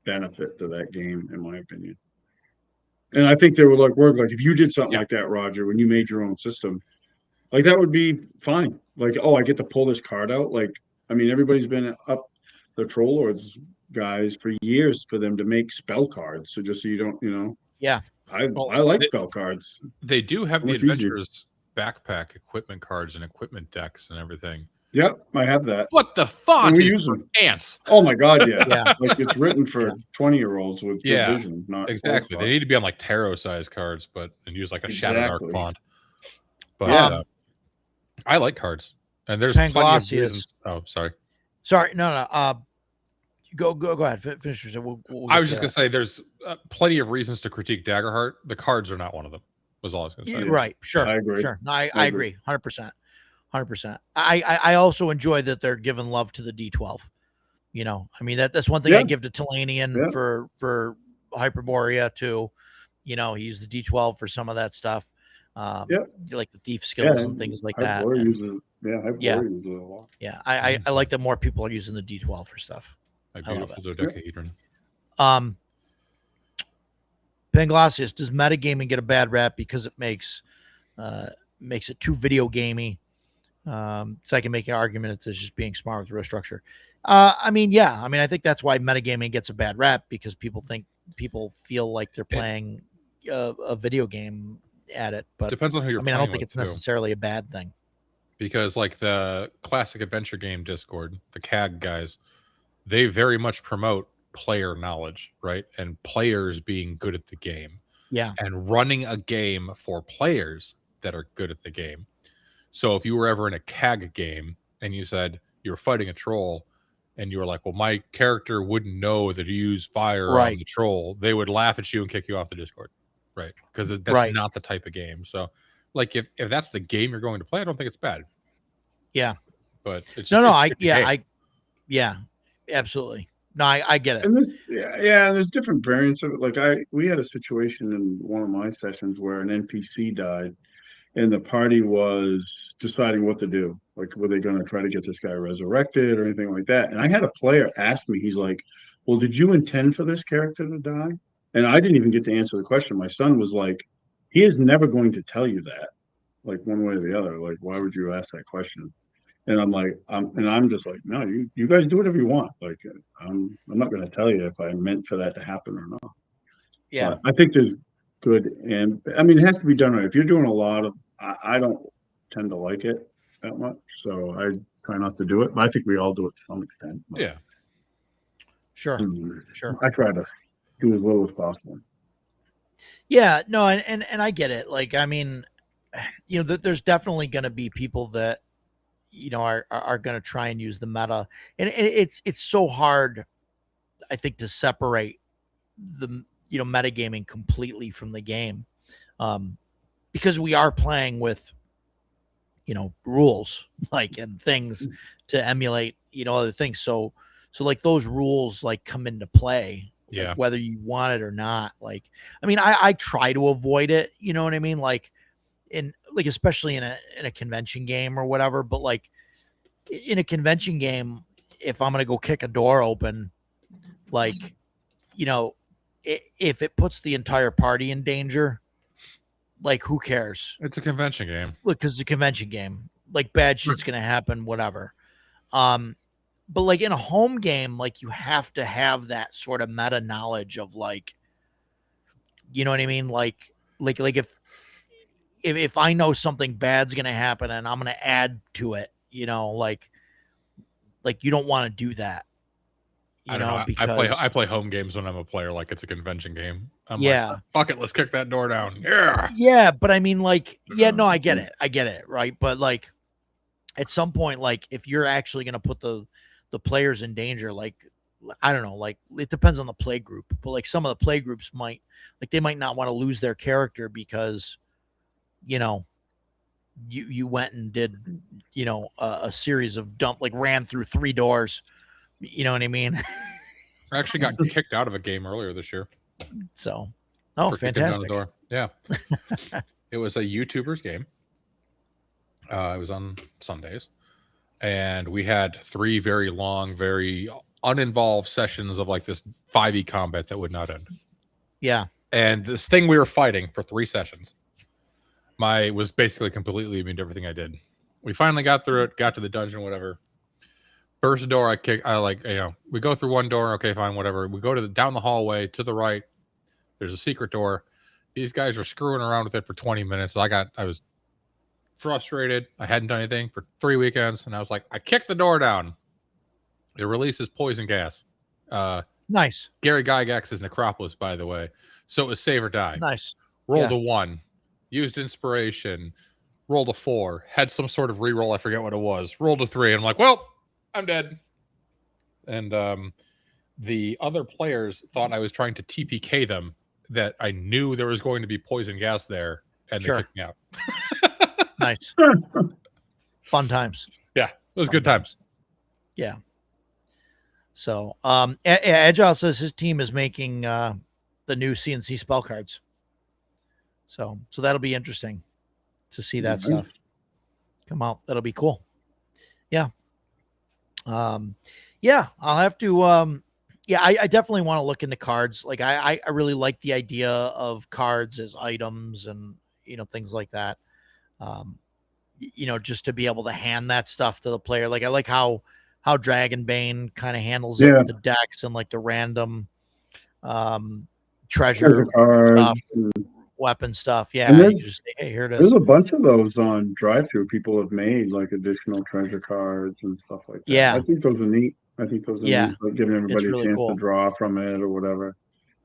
Speaker 3: benefit to that game, in my opinion. And I think they would work like if you did something
Speaker 5: Yeah.
Speaker 3: like that, Roger, when you made your own system, like that would be fine. Like, oh, I get to pull this card out. Like, I mean, everybody's been up the Troll Lords guys for years for them to make spell cards. So just so you don't,
Speaker 4: Yeah.
Speaker 3: I
Speaker 5: Well,
Speaker 3: like spell cards.
Speaker 5: They do have the
Speaker 3: Much easier.
Speaker 5: Adventurers backpack equipment cards and equipment decks and everything.
Speaker 3: Yep, I have that.
Speaker 5: What the
Speaker 3: And
Speaker 5: font
Speaker 3: we
Speaker 5: is
Speaker 3: use
Speaker 5: for
Speaker 3: them.
Speaker 5: ants?
Speaker 3: Oh my god, yeah.
Speaker 4: Yeah.
Speaker 3: Like it's written for
Speaker 4: Yeah.
Speaker 3: 20-year-olds with good
Speaker 5: Yeah,
Speaker 3: vision, not
Speaker 5: Exactly.
Speaker 3: old
Speaker 5: They need
Speaker 3: fucks.
Speaker 5: to be on like tarot size cards, and use like a shadow dark
Speaker 3: Exactly.
Speaker 5: font. But
Speaker 4: Yeah.
Speaker 5: I like cards, and there's plenty of
Speaker 4: Panglossius.
Speaker 5: reasons. Oh, sorry.
Speaker 4: Sorry, no. Go ahead. Finish your. We'll
Speaker 5: I
Speaker 4: get
Speaker 5: was
Speaker 4: to
Speaker 5: just
Speaker 4: that.
Speaker 5: gonna say there's plenty of reasons to critique Daggerheart. The cards are not one of them. Was all I was gonna say.
Speaker 4: Yeah, right. Sure.
Speaker 3: I agree.
Speaker 4: Sure. No,
Speaker 3: I
Speaker 4: I
Speaker 3: agree.
Speaker 4: agree. 100%. 100%. I also enjoy that they're giving love to the D12. I mean that's one thing I
Speaker 3: Yeah.
Speaker 4: give to Talanian
Speaker 3: Yeah.
Speaker 4: for Hyperborea too. He used the D12 for some of that stuff.
Speaker 3: Yep.
Speaker 4: Like the thief skills
Speaker 3: Yeah,
Speaker 4: and things like that.
Speaker 3: Hyperborea
Speaker 4: And,
Speaker 3: uses
Speaker 4: Yeah.
Speaker 3: uses it a lot.
Speaker 4: yeah, I like that more people are using the D12 for stuff.
Speaker 5: My
Speaker 4: I love
Speaker 5: beautiful dodecahedron.
Speaker 4: Panglossius, does metagaming get a bad rap because it makes it too video gamey? So I can make an argument it's just being smart with row structure. I mean, yeah. I mean, I think that's why metagaming gets a bad rap because people feel like they're playing a video game at it. But
Speaker 5: Depends on who you're
Speaker 4: I mean, I
Speaker 5: playing
Speaker 4: don't think
Speaker 5: with,
Speaker 4: it's
Speaker 5: too.
Speaker 4: necessarily a bad thing.
Speaker 5: Because like the classic adventure game Discord, the CAG guys, they very much promote player knowledge, right? And players being good at the game.
Speaker 4: Yeah.
Speaker 5: And running a game for players that are good at the game. So if you were ever in a CAG game and you said you were fighting a troll and you were like, well, my character wouldn't know that you use fire on
Speaker 4: Right.
Speaker 5: the troll, they would laugh at you and kick you off the Discord. Right. Because that's
Speaker 4: Right.
Speaker 5: not the type of game. So like if that's the game you're going to play, I don't think it's bad.
Speaker 4: Yeah.
Speaker 5: But it's just,
Speaker 4: No,
Speaker 5: it's the game.
Speaker 4: Absolutely. No, I get it.
Speaker 3: And and there's different variants of it. Like we had a situation in one of my sessions where an NPC died and the party was deciding what to do. Like, were they going to try to get this guy resurrected or anything like that? And I had a player ask me, he's like, well, did you intend for this character to die? And I didn't even get to answer the question. My son was like, he is never going to tell you that, like one way or the other. Like, why would you ask that question? And I'm like, I'm just like, no, you guys do whatever you want. Like, I'm not going to tell you if I meant for that to happen or not.
Speaker 4: Yeah.
Speaker 3: But I think there's good, and I mean, it has to be done right. If you're doing a lot of, I don't tend to like it that much, so I try not to do it. But I think we all do it to some extent.
Speaker 5: Yeah.
Speaker 4: Sure.
Speaker 3: Mm,
Speaker 4: Sure.
Speaker 3: I try to do as little as possible.
Speaker 4: Yeah, no, and I get it. Like, I mean, there's definitely going to be people that are going to try and use the meta, and it's so hard, I think, to separate the metagaming completely from the game, because we are playing with rules like and things to emulate other things. So like those rules like come into play.
Speaker 5: Yeah.
Speaker 4: Like, whether you want it or not. Like, I mean, I try to avoid it. You know what I mean? Like, especially in a convention game or whatever. But like in a convention game, if I'm gonna go kick a door open, like, if it puts the entire party in danger, like, who cares?
Speaker 5: It's a convention game.
Speaker 4: Look, because it's a convention game. Like, bad shit's gonna happen. Whatever. But like in a home game, like, you have to have that sort of meta knowledge of, like, you know what I mean? Like if I know something bad's gonna happen and I'm gonna add to it, like you don't want to do that.
Speaker 5: I don't know.
Speaker 4: Because
Speaker 5: I play home games when I'm a player, like it's a convention game. I'm
Speaker 4: yeah,
Speaker 5: like, fuck it, let's kick that door down. Yeah.
Speaker 4: Yeah, but I mean, like, yeah, no, I get it, right? But like at some point, like, if you're actually gonna put the players in danger, like, I don't know, like, it depends on the play group, but like some of the play groups might not want to lose their character because you went and did a series of ran through 3 doors. You know what I mean?
Speaker 5: I actually got kicked out of a game earlier this year.
Speaker 4: So,
Speaker 5: for kicking down the
Speaker 4: fantastic.
Speaker 5: door. Yeah. It was a YouTuber's game. It was on Sundays. And we had 3 very long, very uninvolved sessions of like this 5e combat that would not end.
Speaker 4: Yeah.
Speaker 5: And this thing we were fighting for 3 sessions, was basically completely immune to everything I did. We finally got through it, got to the dungeon, whatever. First door we go through one door, okay, fine, whatever. We go down the hallway to the right. There's a secret door. These guys are screwing around with it for 20 minutes. I was frustrated. I hadn't done anything for 3 weekends, and I was like, I kicked the door down. It releases poison gas.
Speaker 4: Nice.
Speaker 5: Gary Gygax's Necropolis, by the way. So it was save or die.
Speaker 4: Nice.
Speaker 5: Rolled a 1, used inspiration, rolled a 4, had some sort of reroll. I forget what it was. Rolled a 3. I'm like, well, I'm dead. And the other players thought I was trying to TPK them, that I knew there was going to be poison gas there, and they kicked me out.
Speaker 4: Nice. Fun times.
Speaker 5: Yeah, it was good times.
Speaker 4: Yeah. So, Agile says his team is making the new CNC spell cards. So that'll be interesting to see that stuff come out. That'll be cool. Yeah. Yeah, I'll have to, I definitely want to look into cards. Like, I really like the idea of cards as items and, things like that. Just to be able to hand that stuff to the player. Like, I like how Dragonbane kind of handles it with the decks and like the random, treasure stuff, weapon stuff. Yeah. You just say, hey, here it is.
Speaker 3: There's a bunch of those on drive-through. People have made like additional treasure cards and stuff like that.
Speaker 4: Yeah.
Speaker 3: I think those are neat. Neat, like giving everybody
Speaker 4: really
Speaker 3: a chance
Speaker 4: cool
Speaker 3: to draw from it or whatever.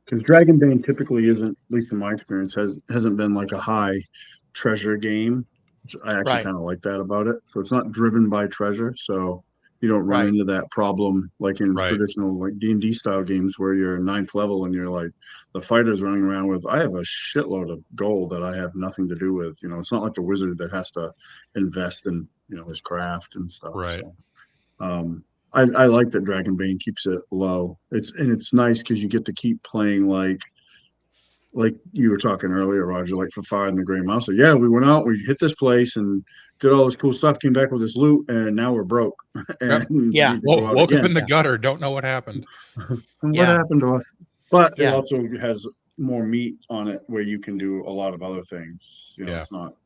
Speaker 3: Because Dragonbane typically isn't, at least in my experience, hasn't been like a high treasure game. I actually kind of like that about it. So it's not driven by treasure. So you don't run into that problem like in traditional like D&D style games where you're 9th level and you're like the fighter's running around with, I have a shitload of gold that I have nothing to do with. It's not like the wizard that has to invest in his craft and stuff.
Speaker 5: Right.
Speaker 3: So, I like that Dragonbane keeps it low. It's nice because you get to keep playing like you were talking earlier, Roger, like for Fire and the Gray Mouse. So yeah, we went out, we hit this place and did all this cool stuff, came back with this loot, and now we're broke. And
Speaker 5: woke up in the gutter, don't know what happened.
Speaker 3: What happened to us? But it also has more meat on it where you can do a lot of other things. It's not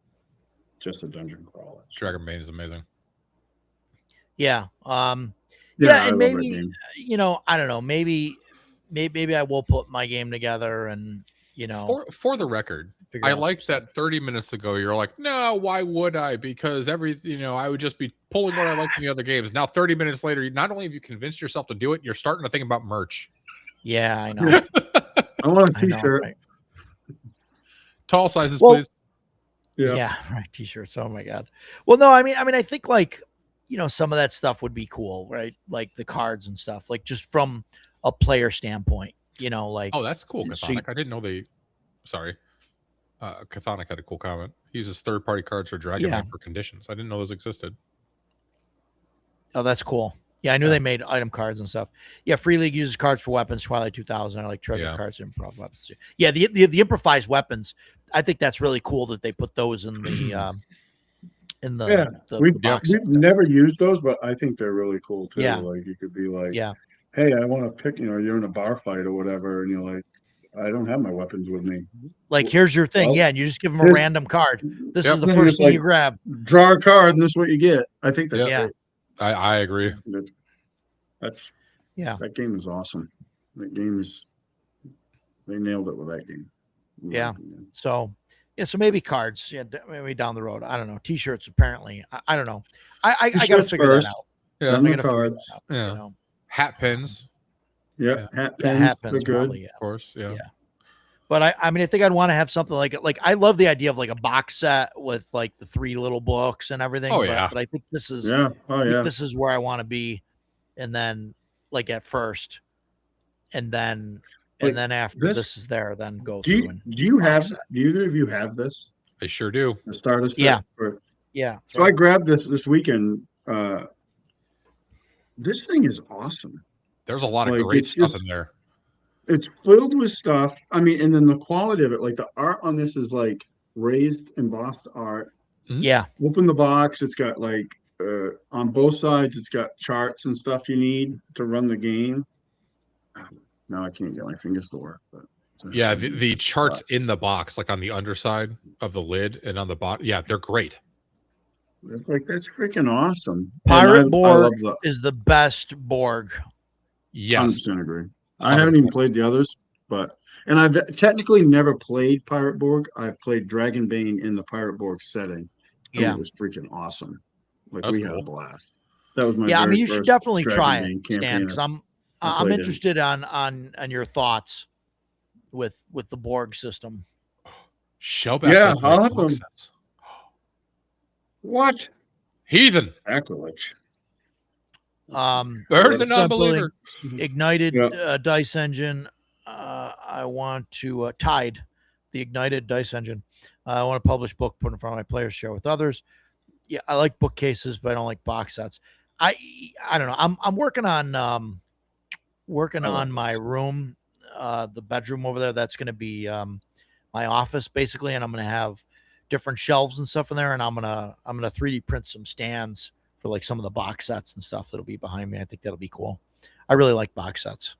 Speaker 3: just a dungeon crawler.
Speaker 5: Dragonbane is amazing.
Speaker 4: Yeah.
Speaker 3: Yeah,
Speaker 4: and maybe I don't know. Maybe I will put my game together and
Speaker 5: for the record, I liked that 30 minutes ago. You're like, no, why would I? Because I would just be pulling what I liked in the other games. Now, 30 minutes later, not only have you convinced yourself to do it, you're starting to think about merch.
Speaker 4: Yeah, I know.
Speaker 3: I want a
Speaker 4: I know,
Speaker 3: t-shirt.
Speaker 4: right?
Speaker 5: Tall sizes,
Speaker 4: Well,
Speaker 5: please.
Speaker 3: Yeah.
Speaker 4: Right. T-shirts. Oh my god. Well, no, I think like some of that stuff would be cool, right? Like the cards and stuff, like just from a player standpoint, like
Speaker 5: Oh, that's cool,
Speaker 4: so you-
Speaker 5: Chthonic. I didn't know they. Sorry, Chthonic had a cool comment. He uses third-party cards for Dragon
Speaker 4: Yeah.
Speaker 5: Knight for conditions. I didn't know those existed.
Speaker 4: Oh, that's cool. Yeah, I knew they made item cards and stuff. Yeah, Free League uses cards for weapons. Twilight 2000, I like treasure
Speaker 5: Yeah.
Speaker 4: cards and improv weapons. Yeah, the improvised weapons. I think that's really cool that they put those in the
Speaker 3: Yeah,
Speaker 4: the
Speaker 3: we've
Speaker 4: box.
Speaker 3: never used those, but I think they're really cool too.
Speaker 4: Yeah.
Speaker 3: Like you could be like,
Speaker 4: Yeah,
Speaker 3: hey, I want to pick, you're in a bar fight or whatever, and you're like, I don't have my weapons with me.
Speaker 4: like here's your thing.
Speaker 3: Well,
Speaker 4: Yeah, and you just give them a
Speaker 3: here's-
Speaker 4: random card. This
Speaker 5: Yep.
Speaker 4: is the
Speaker 3: Thing
Speaker 4: first
Speaker 3: is,
Speaker 4: thing
Speaker 3: like,
Speaker 4: you grab.
Speaker 3: Draw a card, and this is what you get. I think that's
Speaker 4: Yeah.
Speaker 3: great.
Speaker 5: I agree.
Speaker 3: That's
Speaker 4: Yeah.
Speaker 3: That game is awesome. That game is, they nailed it with that game. in my
Speaker 4: Yeah.
Speaker 3: opinion.
Speaker 4: So yeah, so maybe cards. Yeah, maybe down the road. I don't know. T-shirts apparently. I don't know. I got to
Speaker 3: T-shirts
Speaker 4: figure
Speaker 3: first.
Speaker 4: that out.
Speaker 5: Yeah,
Speaker 3: Then
Speaker 4: I
Speaker 3: the
Speaker 4: gotta figure
Speaker 3: cards.
Speaker 4: that out,
Speaker 5: Yeah. hat pins,
Speaker 3: Yeah, hat
Speaker 4: Yeah,
Speaker 3: pins.
Speaker 4: hat
Speaker 3: They're
Speaker 4: pins
Speaker 3: good.
Speaker 4: probably, yeah.
Speaker 5: of course. Yeah.
Speaker 4: Yeah. But I mean, I think I'd want to have something like I love the idea of like a box set with like the 3 little books and everything.
Speaker 5: Oh,
Speaker 4: but,
Speaker 5: yeah.
Speaker 4: but I think this is
Speaker 3: Yeah. Oh
Speaker 4: I think
Speaker 3: yeah.
Speaker 4: this is where I want to be, and then like at first, and then
Speaker 3: Like,
Speaker 4: after
Speaker 3: this-
Speaker 4: this is there, then go
Speaker 3: Do
Speaker 4: through and
Speaker 3: you have?
Speaker 4: box set.
Speaker 3: Do either of you have this?
Speaker 5: I sure do.
Speaker 3: The starter set?
Speaker 4: Yeah.
Speaker 3: Or-
Speaker 4: yeah.
Speaker 3: So I grabbed this weekend. This thing is awesome.
Speaker 5: There's a lot of
Speaker 3: Like,
Speaker 5: great
Speaker 3: it's
Speaker 5: stuff
Speaker 3: just-
Speaker 5: in there.
Speaker 3: It's filled with stuff. I mean, and then the quality of it, like the art on this is like raised embossed art.
Speaker 4: Yeah.
Speaker 3: Open the box, it's got like on both sides, it's got charts and stuff you need to run the game. Now I can't get my fingers to work, but
Speaker 5: Yeah, the charts in the box, like on the underside of the lid and on the bottom. Yeah, they're great.
Speaker 3: it's like that's freaking awesome.
Speaker 4: Pirate
Speaker 3: And I
Speaker 4: Borg
Speaker 3: love the
Speaker 4: is the best Borg.
Speaker 5: Yes.
Speaker 3: 100% agree. I haven't even played the others, and I've technically never played Pirate Borg. I've played Dragonbane in the Pirate Borg setting. And
Speaker 4: Yeah.
Speaker 3: it was freaking awesome. Like
Speaker 5: That's
Speaker 3: we had a
Speaker 5: cool.
Speaker 3: blast. That was my
Speaker 4: Yeah, I
Speaker 3: very
Speaker 4: mean, you should
Speaker 3: first
Speaker 4: definitely try
Speaker 3: Dragonbane
Speaker 4: it, Stan,
Speaker 3: campaign
Speaker 4: because
Speaker 3: I
Speaker 4: I'm
Speaker 3: played in.
Speaker 4: interested on your thoughts with the Borg system.
Speaker 5: Shellback.
Speaker 3: Yeah,
Speaker 5: does
Speaker 3: I'll
Speaker 5: make
Speaker 3: have
Speaker 5: box
Speaker 3: them.
Speaker 5: sets.
Speaker 3: What?
Speaker 5: Heathen.
Speaker 3: Sacrilege.
Speaker 5: Burn the
Speaker 4: Except
Speaker 5: non-believer.
Speaker 4: Ignited
Speaker 3: Yeah.
Speaker 4: dice engine. I want to Tide, the Ignited dice engine. I want to publish book, put in front of my players, share with others. Yeah, I like bookcases, but I don't like box sets. I don't know. I'm working on my room, the bedroom over there. That's going to be my office basically, and I'm going to have different shelves and stuff in there, and I'm gonna 3D print some stands for like some of the box sets and stuff that'll be behind me. I think that'll be cool. I really like box sets.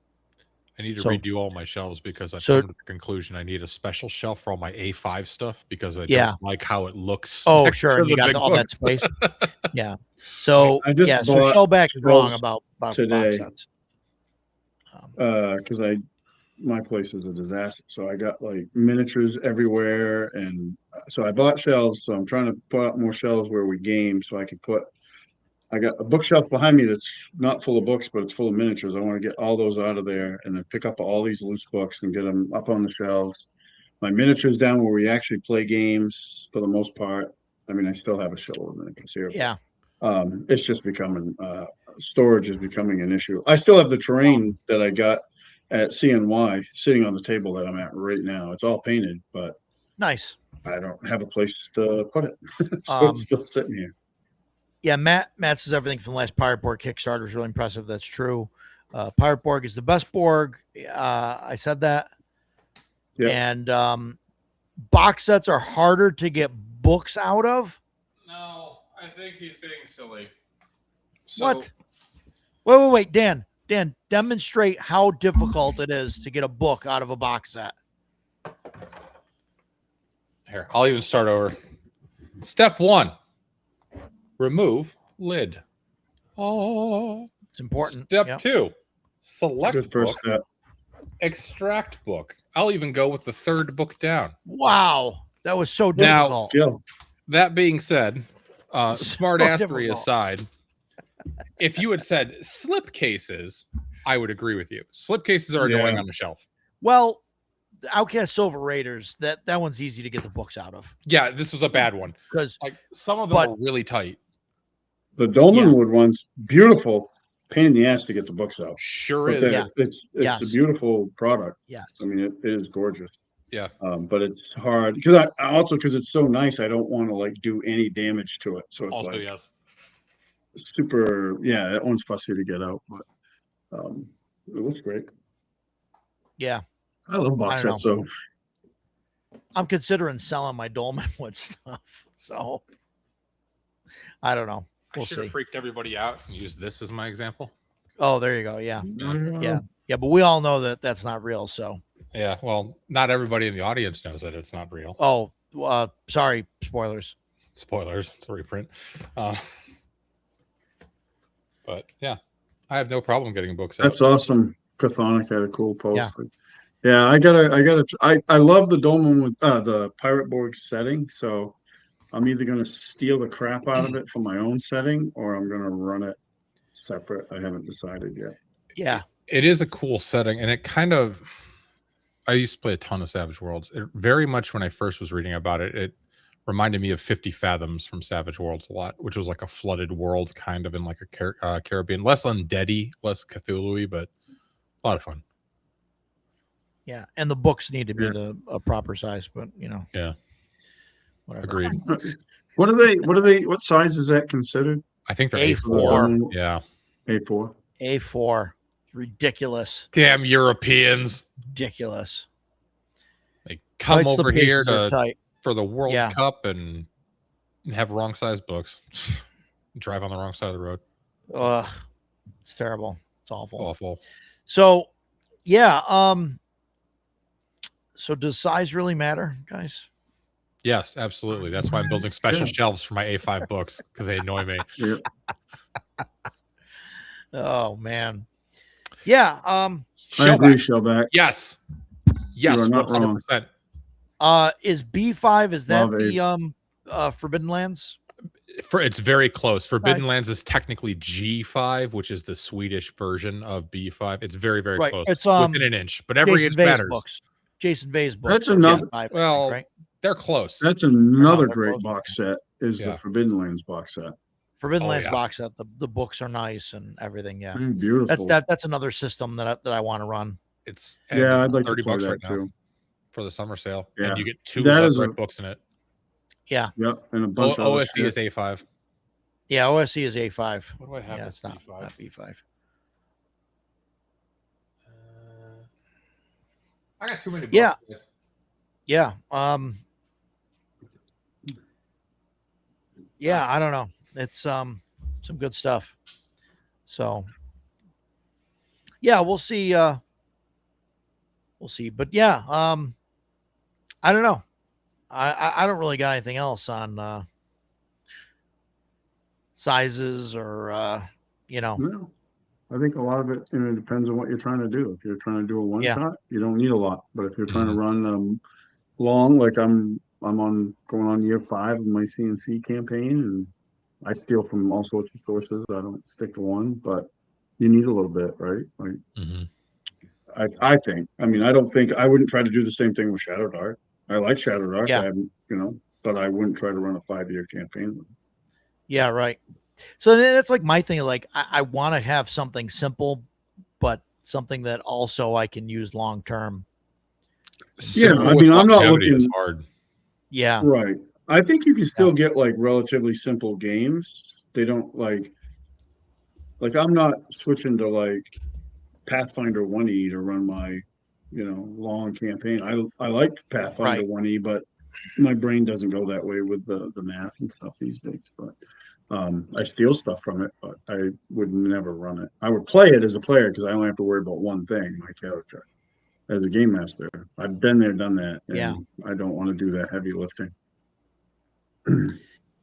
Speaker 5: I need to
Speaker 4: So-
Speaker 5: redo all my shelves because I've
Speaker 4: So-
Speaker 5: come to the conclusion I need a special shelf for all my A5 stuff because I
Speaker 4: Yeah.
Speaker 5: don't like how it looks.
Speaker 4: Oh,
Speaker 5: next
Speaker 4: sure.
Speaker 5: to
Speaker 4: And you
Speaker 5: the
Speaker 4: got
Speaker 5: big
Speaker 4: all that
Speaker 5: books.
Speaker 4: space. Yeah. So
Speaker 3: I just
Speaker 4: yeah. So
Speaker 3: bought
Speaker 4: Shellback is wrong
Speaker 3: shelves
Speaker 4: about box
Speaker 3: today.
Speaker 4: sets.
Speaker 3: Because my place is a disaster. So I got like miniatures everywhere, and so I bought shelves. So I'm trying to put up more shelves where we game, so I can put. I got a bookshelf behind me that's not full of books, but it's full of miniatures. I want to get all those out of there, and then pick up all these loose books and get them up on the shelves. My miniatures down where we actually play games for the most part. I mean, I still have a show of miniatures here.
Speaker 4: Yeah.
Speaker 3: It's just becoming storage is becoming an issue. I still have the terrain that I got at CNY sitting on the table that I'm at right now. It's all painted, but
Speaker 4: Nice.
Speaker 3: I don't have a place to put it. So
Speaker 4: Um,
Speaker 3: it's still sitting here.
Speaker 4: Yeah. Matt says everything from the last Pirate Borg Kickstarter is really impressive. That's true. Pirate Borg is the best Borg. I said that.
Speaker 3: Yeah.
Speaker 4: And box sets are harder to get books out of.
Speaker 5: No, I think he's being silly.
Speaker 4: What? Wait, Dan, demonstrate how difficult it is to get a book out of a box set.
Speaker 5: Here, I'll even start over. Step 1. Remove lid. Oh.
Speaker 4: It's important.
Speaker 5: Step
Speaker 4: Yep.
Speaker 5: 2. Select
Speaker 3: Good first
Speaker 5: book.
Speaker 3: step.
Speaker 5: Extract book. I'll even go with the third book down.
Speaker 4: Wow, that was so
Speaker 5: Now-
Speaker 4: difficult.
Speaker 3: Yeah.
Speaker 5: That being said, smart assery
Speaker 4: difficult.
Speaker 5: aside, if you had said slip cases, I would agree with you. Slip cases are
Speaker 3: Yeah.
Speaker 5: annoying on the shelf.
Speaker 4: Well, Outcast Silver Raiders, that one's easy to get the books out of
Speaker 5: Yeah, this was a bad one.
Speaker 4: because
Speaker 5: Like some of them
Speaker 4: But-
Speaker 5: are really tight.
Speaker 3: The Dolmenwood one's beautiful. Pain in the ass to get the books out.
Speaker 5: Sure
Speaker 3: But
Speaker 5: is.
Speaker 4: Yeah.
Speaker 3: it's
Speaker 4: Yes.
Speaker 3: a beautiful product.
Speaker 4: yes,
Speaker 3: I mean, it is gorgeous.
Speaker 5: Yeah.
Speaker 3: But it's hard because because it's so nice. I don't want to like do any damage to it. So it's
Speaker 5: Also,
Speaker 3: like
Speaker 5: yes.
Speaker 3: super. Yeah, that one's fussy to get out, but it looks great.
Speaker 4: yeah.
Speaker 3: I love box
Speaker 4: I don't
Speaker 3: sets. So
Speaker 4: I'm considering selling my Dolmenwood stuff, so I don't know.
Speaker 5: I
Speaker 4: We'll
Speaker 5: should
Speaker 4: see.
Speaker 5: have freaked everybody out and used this as my example.
Speaker 4: Oh, there you go. Yeah, yeah. But we all know that that's not real. So,
Speaker 5: Yeah, well, not everybody in the audience knows that it's not real.
Speaker 4: oh, sorry, spoilers.
Speaker 5: Spoilers, it's a reprint. But yeah, I have no problem getting books out.
Speaker 3: that's awesome. Chthonic had a cool post.
Speaker 4: Yeah.
Speaker 3: Yeah, I love the Dolmen with the Pirate Borg setting. So I'm either going to steal the crap out of it for my own setting or I'm going to run it separate. I haven't decided yet.
Speaker 4: Yeah,
Speaker 5: It is a cool setting, and it kind of. I used to play a ton of Savage Worlds. It very much, when I first was reading about it, it reminded me of 50 Fathoms from Savage Worlds a lot, which was like a flooded world, kind of in like a Caribbean, less undeady, less Cthulhu-y, but a lot of fun.
Speaker 4: yeah. And the books need to be
Speaker 3: Yeah.
Speaker 4: a proper size, but
Speaker 5: Yeah.
Speaker 4: whatever.
Speaker 5: Agreed.
Speaker 3: What size is that considered?
Speaker 5: I think they're
Speaker 4: A4.
Speaker 5: A4. Yeah.
Speaker 3: A4.
Speaker 4: A4, ridiculous,
Speaker 5: Damn Europeans.
Speaker 4: ridiculous.
Speaker 5: They come
Speaker 4: Lights, the
Speaker 5: over here
Speaker 4: pages are tight.
Speaker 5: for the World
Speaker 4: Yeah.
Speaker 5: Cup and have wrong size books. Drive on the wrong side of the road.
Speaker 4: Ugh, it's terrible. It's awful.
Speaker 5: Awful.
Speaker 4: So, yeah. So does size really matter, guys?
Speaker 5: Yes, absolutely. That's why I'm building special
Speaker 3: Yeah.
Speaker 5: shelves for my A5 books because they annoy me.
Speaker 3: Yeah.
Speaker 4: Oh man. Yeah.
Speaker 3: I agree, Shellback.
Speaker 5: Yes. Yes,
Speaker 3: You are not
Speaker 5: 100%.
Speaker 4: Is B5, is that
Speaker 3: Love
Speaker 4: the Forbidden Lands?
Speaker 5: It's very close. Forbidden Lands is technically G5, which is the Swedish version of B5. It's very, very
Speaker 4: Right.
Speaker 5: close.
Speaker 4: It's
Speaker 5: within an inch, but every
Speaker 4: Jason
Speaker 5: inch
Speaker 4: Vay's
Speaker 5: matters.
Speaker 4: books. Jason Vay's books.
Speaker 3: That's
Speaker 4: are
Speaker 3: another-
Speaker 4: B5, I think,
Speaker 5: Well,
Speaker 4: right?
Speaker 5: They're close.
Speaker 3: That's another
Speaker 4: they're
Speaker 3: great
Speaker 4: close.
Speaker 3: box set is
Speaker 5: Yeah.
Speaker 3: the Forbidden Lands box set.
Speaker 4: Forbidden
Speaker 5: Oh,
Speaker 4: Lands
Speaker 5: yeah.
Speaker 4: box set. The books are nice and everything. Yeah.
Speaker 3: Beautiful.
Speaker 4: That's another system that I want to run.
Speaker 5: It's
Speaker 3: Yeah, I'd like to
Speaker 5: 30
Speaker 3: play
Speaker 5: bucks
Speaker 3: that
Speaker 5: right now
Speaker 3: too.
Speaker 5: for the summer sale.
Speaker 3: Yeah.
Speaker 5: And you get 2
Speaker 3: That is
Speaker 5: Leatherite
Speaker 3: a-
Speaker 5: books in it.
Speaker 4: Yeah.
Speaker 3: Yep, and a bunch of other
Speaker 5: OSD
Speaker 3: shit.
Speaker 5: is A5.
Speaker 4: Yeah. OSC is A5.
Speaker 5: What do I have?
Speaker 4: Yeah,
Speaker 5: that's
Speaker 4: it's not
Speaker 5: B5?
Speaker 4: not B5.
Speaker 5: I got too many books.
Speaker 4: Yeah.
Speaker 5: guys.
Speaker 4: Yeah. Yeah, I don't know. It's some good stuff. So yeah, we'll see. We'll see. But yeah, I don't know. I don't really got anything else on sizes or
Speaker 3: No, I think a lot of it, depends on what you're trying to do. If you're trying to do a one
Speaker 4: Yeah.
Speaker 3: shot, you don't need a lot. But if you're trying to run long, like I'm going on year 5 of my CNC campaign, and I steal from all sorts of sources. I don't stick to one, but you need a little bit, right? Like
Speaker 5: Mhm.
Speaker 3: I think. I mean, I wouldn't try to do the same thing with Shadow Dark. I like Shadow Dark.
Speaker 4: Yeah.
Speaker 3: I haven't, but I wouldn't try to run a 5-year campaign.
Speaker 4: Yeah, right. So that's like my thing. Like I want to have something simple, but something that also I can use long term.
Speaker 5: Simple
Speaker 3: I
Speaker 5: with
Speaker 3: mean, I'm not
Speaker 5: longevity is
Speaker 3: looking-
Speaker 5: hard.
Speaker 4: Yeah.
Speaker 3: Right. I think you can still get like relatively simple games. They don't like I'm not switching to like Pathfinder 1E to run my, long campaign. I like Pathfinder
Speaker 4: Right.
Speaker 3: 1E, but my brain doesn't go that way with the math and stuff these days. But I steal stuff from it, but I would never run it. I would play it as a player because I only have to worry about one thing, my character. As a game master, I've been there, done that, and
Speaker 4: Yeah.
Speaker 3: I don't want to do that heavy lifting.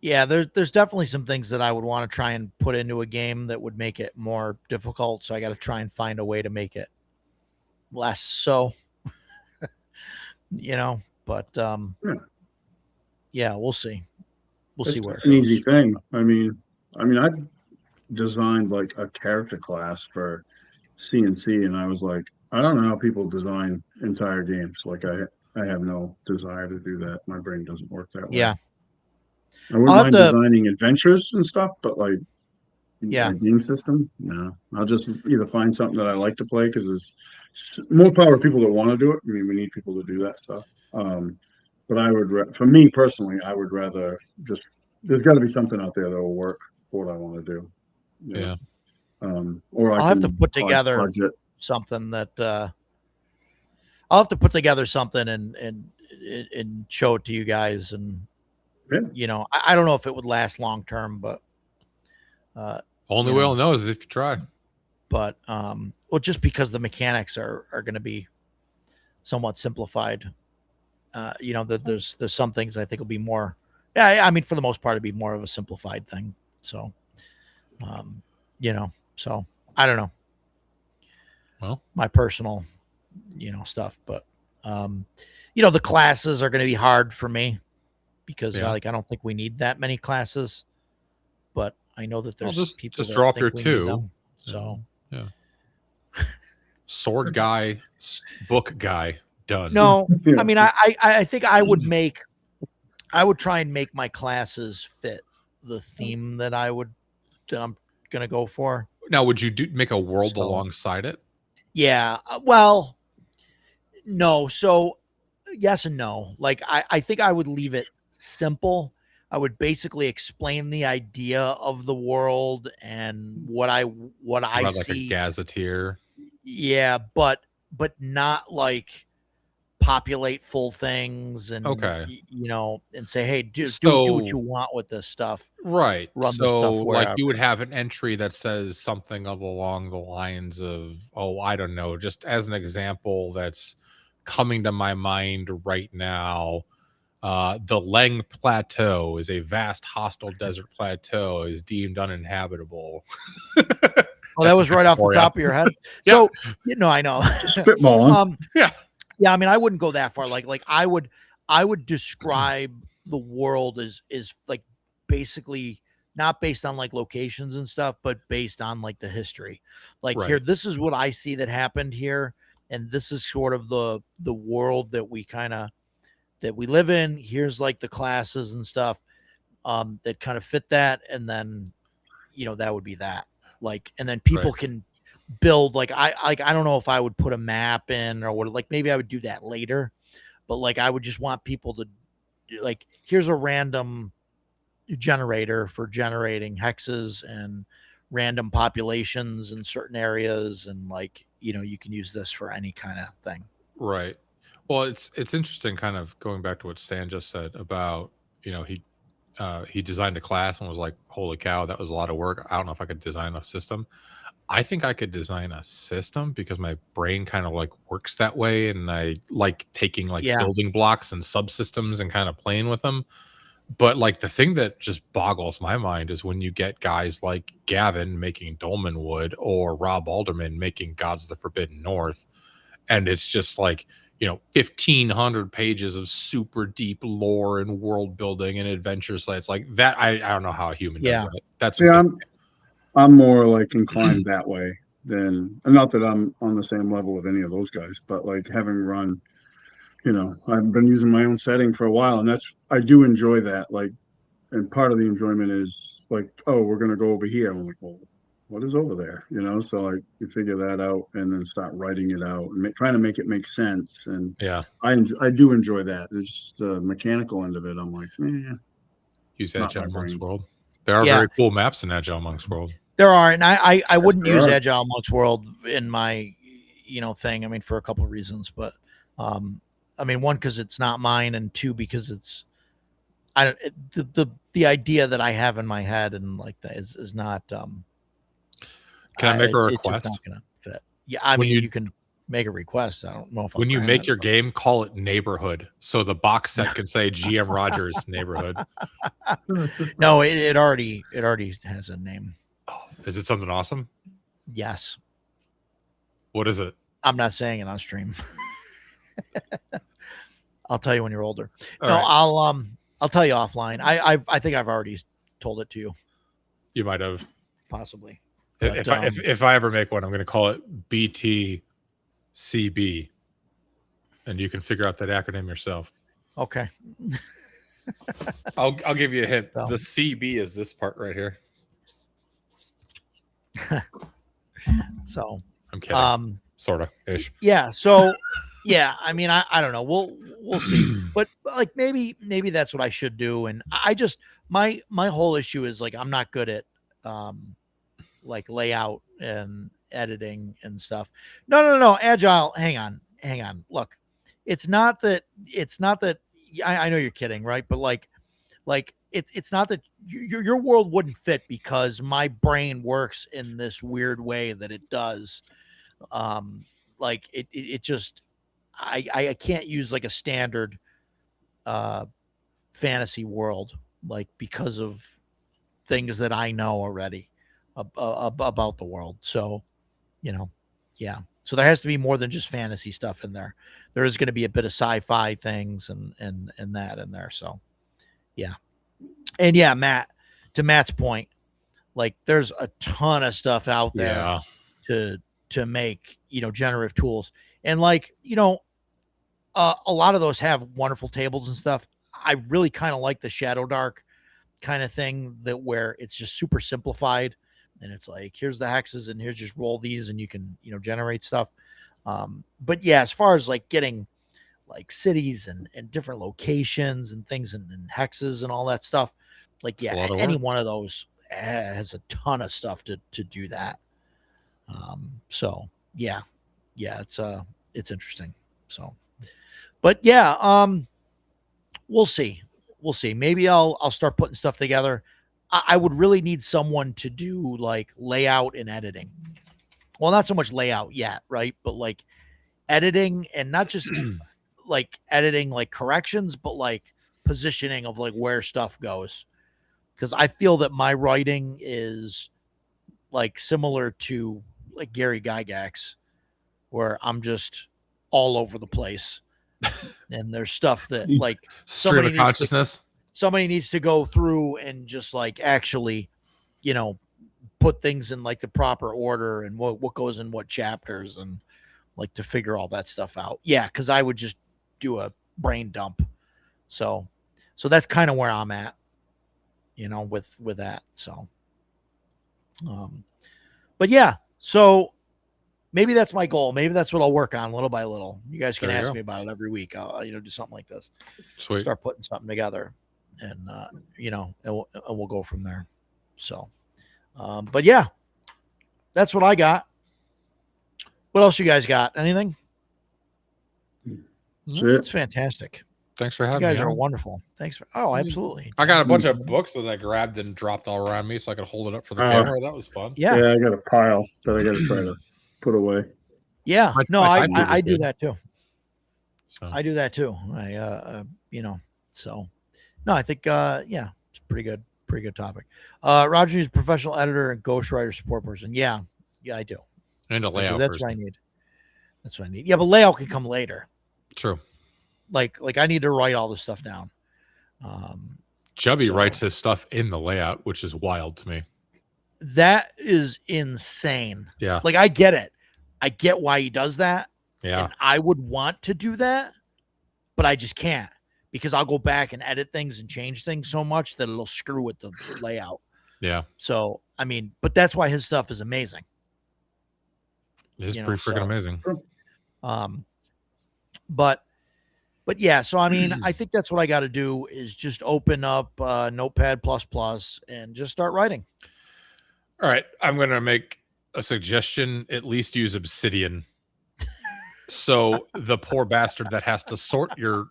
Speaker 4: Yeah, there's definitely some things that I would want to try and put into a game that would make it more difficult. So I got to try and find a way to make it less so, but yeah, we'll see. We'll see
Speaker 3: It's
Speaker 4: where it
Speaker 3: an easy
Speaker 4: goes.
Speaker 3: thing. I mean, I designed like a character class for CNC, and I was like, I don't know how people design entire games. Like I have no desire to do that. My brain doesn't work that way.
Speaker 4: Yeah.
Speaker 3: I wouldn't
Speaker 4: I'll have
Speaker 3: mind
Speaker 4: to,
Speaker 3: designing adventures and stuff, but like
Speaker 4: yeah.
Speaker 3: a game system, no. I'll just either find something that I like to play because there's more power to people that want to do it. I mean, we need people to do that stuff. But for me personally, I would rather just, there's got to be something out there that will work for what I want to do. You know? Or
Speaker 4: I'll have to put together
Speaker 3: budget.
Speaker 4: something that, I'll have to put together something and show it to you guys. And,
Speaker 3: Yeah.
Speaker 4: you know, I don't know if it would last long term, but,
Speaker 5: Only way we'll know is if you try.
Speaker 4: But, well, just because the mechanics are going to be somewhat simplified, you know, that there's some things I think will be more, yeah, I mean, for the most part, it'd be more of a simplified thing. So, you know, so I don't know.
Speaker 5: Well,
Speaker 4: my personal, you know, stuff, but, you know, the classes are going to be hard for me because like, I don't think we need that many classes, but I know that there's people
Speaker 5: just
Speaker 4: that
Speaker 5: draw up
Speaker 4: think
Speaker 5: your
Speaker 4: we need
Speaker 5: two.
Speaker 4: them, so
Speaker 5: yeah. Sword guy, book guy, done.
Speaker 4: no, I mean, I think I would try and make my classes fit the theme that I'm going to go for.
Speaker 5: Now, would you make a world alongside it?
Speaker 4: Yeah. Well, no. So yes and no. Like, I think I would leave it simple. I would basically explain the idea of the world and what I
Speaker 5: like
Speaker 4: see.
Speaker 5: A gazetteer.
Speaker 4: Yeah, but not like populate full things and you know, and say, hey, do what you want with this stuff.
Speaker 5: Right.
Speaker 4: Run
Speaker 5: so
Speaker 4: the stuff
Speaker 5: like
Speaker 4: wherever.
Speaker 5: you would have an entry that says something along the lines of, oh, I don't know, just as an example that's coming to my mind right now. The Leng Plateau is a vast hostile desert plateau, is deemed uninhabitable.
Speaker 4: Oh, that was right off the top of your head.
Speaker 5: Yeah.
Speaker 4: So, you know, I know.
Speaker 3: Spitballing.
Speaker 5: Yeah.
Speaker 4: Yeah. I mean, I wouldn't go that far. Like I would describe the world as like basically not based on like locations and stuff, but based on like the history. Like here, this is what I see that happened here. And this is sort of the world that we live in. Here's like the classes and stuff that kind of fit that. And then, you know, that would be that. Like, and then people can build like I don't know if I would put a map in or what, like maybe I would do that later, but like I would just want people to like, here's a random generator for generating hexes and random populations in certain areas, and like, you know, you can use this for any kind of thing.
Speaker 5: Right. Well, it's interesting, kind of going back to what Stan just said about, you know, he designed a class and was like, holy cow, that was a lot of work. I don't know if I could design a system. I think I could design a system because my brain kind of like works that way. And I like taking like building blocks and subsystems and kind of playing with them. But like the thing that just boggles my mind is when you get guys like Gavin making Dolmenwood or Rob Alderman making Gods of the Forbidden North. And it's just like, you know, 1,500 pages of super deep lore and world building and adventure sites like that. I don't know how a human does that. That's
Speaker 3: I'm more like inclined that way than, not that I'm on the same level with any of those guys, but like having run, you know, I've been using my own setting for a while, and I do enjoy that. Like, and part of the enjoyment is like, oh, we're going to go over here. I'm like, well, what is over there? You know, so like you figure that out and then start writing it out and trying to make it make sense. And I do enjoy that. There's just the mechanical end of it. I'm like,
Speaker 5: use Agile Monk's World. There are very cool maps in Agile Monk's World.
Speaker 4: There are, and I wouldn't use Agile Monk's World in my, you know, thing. I mean, for a couple of reasons, but I mean, one, because it's not mine, and two, because it's the idea that I have in my head and like that is not.
Speaker 5: Can I make a request?
Speaker 4: It's not gonna fit. Yeah, I mean, you can make a request. I don't know if
Speaker 5: when you make your game, call it Neighborhood, so the box set can say GM Rogers Neighborhood.
Speaker 4: No, it already has a name.
Speaker 5: Oh, is it something awesome?
Speaker 4: Yes.
Speaker 5: What is it?
Speaker 4: I'm not saying it on stream. I'll tell you when you're older.
Speaker 5: All right.
Speaker 4: I'll tell you offline. I think I've already told it to you.
Speaker 5: You might have.
Speaker 4: Possibly.
Speaker 5: But, if I ever make one, I'm going to call it BT CB, and you can figure out that acronym yourself.
Speaker 4: Okay.
Speaker 5: I'll give you a hint.
Speaker 4: So.
Speaker 5: The CB is this part right here.
Speaker 4: So
Speaker 5: I'm kidding. Sort of ish.
Speaker 4: Yeah. So yeah, I mean, I don't know. We'll see. But like maybe that's what I should do. And I just my whole issue is like I'm not good at like layout and editing and stuff. No. Agile. Hang on. Look, it's not that I know you're kidding, right? But like it's not that your world wouldn't fit because my brain works in this weird way that it does. Like it just I can't use like a standard fantasy world, like because of things that I know already about the world. So, yeah. So there has to be more than just fantasy stuff in there. There is going to be a bit of sci-fi things and that in there. So, yeah. And yeah, to Matt's point, like there's a ton of stuff out there to make, generative tools. And like, a lot of those have wonderful tables and stuff. I really kind of like the Shadow Dark kind of thing where it's just super simplified. And it's like, here's the hexes and here's just roll these and you can, generate stuff. But yeah, as far as like getting like cities and different locations and things and hexes and all that stuff, like, yeah, any one of those has a ton of stuff to do that. So yeah, it's interesting. So, but yeah, we'll see. Maybe I'll start putting stuff together. I would really need someone to do like layout and editing. Well, not so much layout yet, right? But like editing, and not just like editing like corrections, but like positioning of like where stuff goes. Because I feel that my writing is like similar to like Gary Gygax, where I'm just all over the place. And there's stuff that like
Speaker 5: stream of consciousness.
Speaker 4: Somebody needs to go through and just like actually, put things in like the proper order and what goes in what chapters and like to figure all that stuff out. Yeah, because I would just do a brain dump. So that's kind of where I'm at, with that. So, but yeah, so maybe that's my goal. Maybe that's what I'll work on little by little. You guys can ask me about it every week. I'll, do something like this.
Speaker 5: Sweet.
Speaker 4: Start putting something together, and and we'll go from there. So, but yeah, that's what I got. What else you guys got? Anything? It's fantastic.
Speaker 5: Thanks for having
Speaker 4: me. You
Speaker 5: me.
Speaker 4: guys are wonderful. Thanks for. Oh, absolutely.
Speaker 5: I got a bunch of books that I grabbed and dropped all around me so I could hold it up for the camera. That was fun.
Speaker 4: Yeah,
Speaker 3: I got a pile that I got to try to put away.
Speaker 4: Yeah, I do that too.
Speaker 5: So.
Speaker 4: I do that too. So no, I think it's pretty good topic. Roger is a professional editor and ghostwriter support person. Yeah, I do.
Speaker 5: And a layout.
Speaker 4: That's what I need. Yeah, but layout can come later.
Speaker 5: True.
Speaker 4: Like I need to write all this stuff down.
Speaker 5: Chubby writes his stuff in the layout, which is wild to me.
Speaker 4: That is insane.
Speaker 5: Yeah.
Speaker 4: Like I get it. I get why he does that.
Speaker 5: Yeah.
Speaker 4: And I would want to do that, but I just can't because I'll go back and edit things and change things so much that it'll screw with the layout.
Speaker 5: Yeah.
Speaker 4: So, I mean, but that's why his stuff is amazing.
Speaker 5: It's pretty freaking amazing.
Speaker 4: But yeah, so I mean, I think that's what I got to do is just open up Notepad++ and just start writing.
Speaker 5: All right, I'm going to make a suggestion. At least use Obsidian. So the poor bastard that has to sort your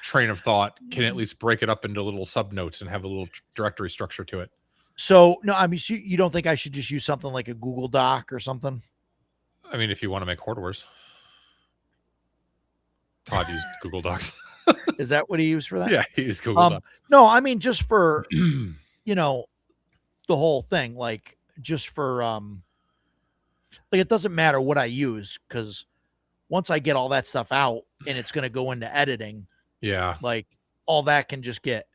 Speaker 5: train of thought can at least break it up into little subnotes and have a little directory structure to it.
Speaker 4: So no, I mean, you don't think I should just use something like a Google Doc or something?
Speaker 5: I mean, if you want to make Hordwars. Todd used Google Docs.
Speaker 4: Is that what he used for that?
Speaker 5: Yeah, he used Google Docs.
Speaker 4: No, I mean just for the whole thing, like just for like it doesn't matter what I use because once I get all that stuff out and it's going to go into editing,
Speaker 5: yeah,
Speaker 4: like all that can just get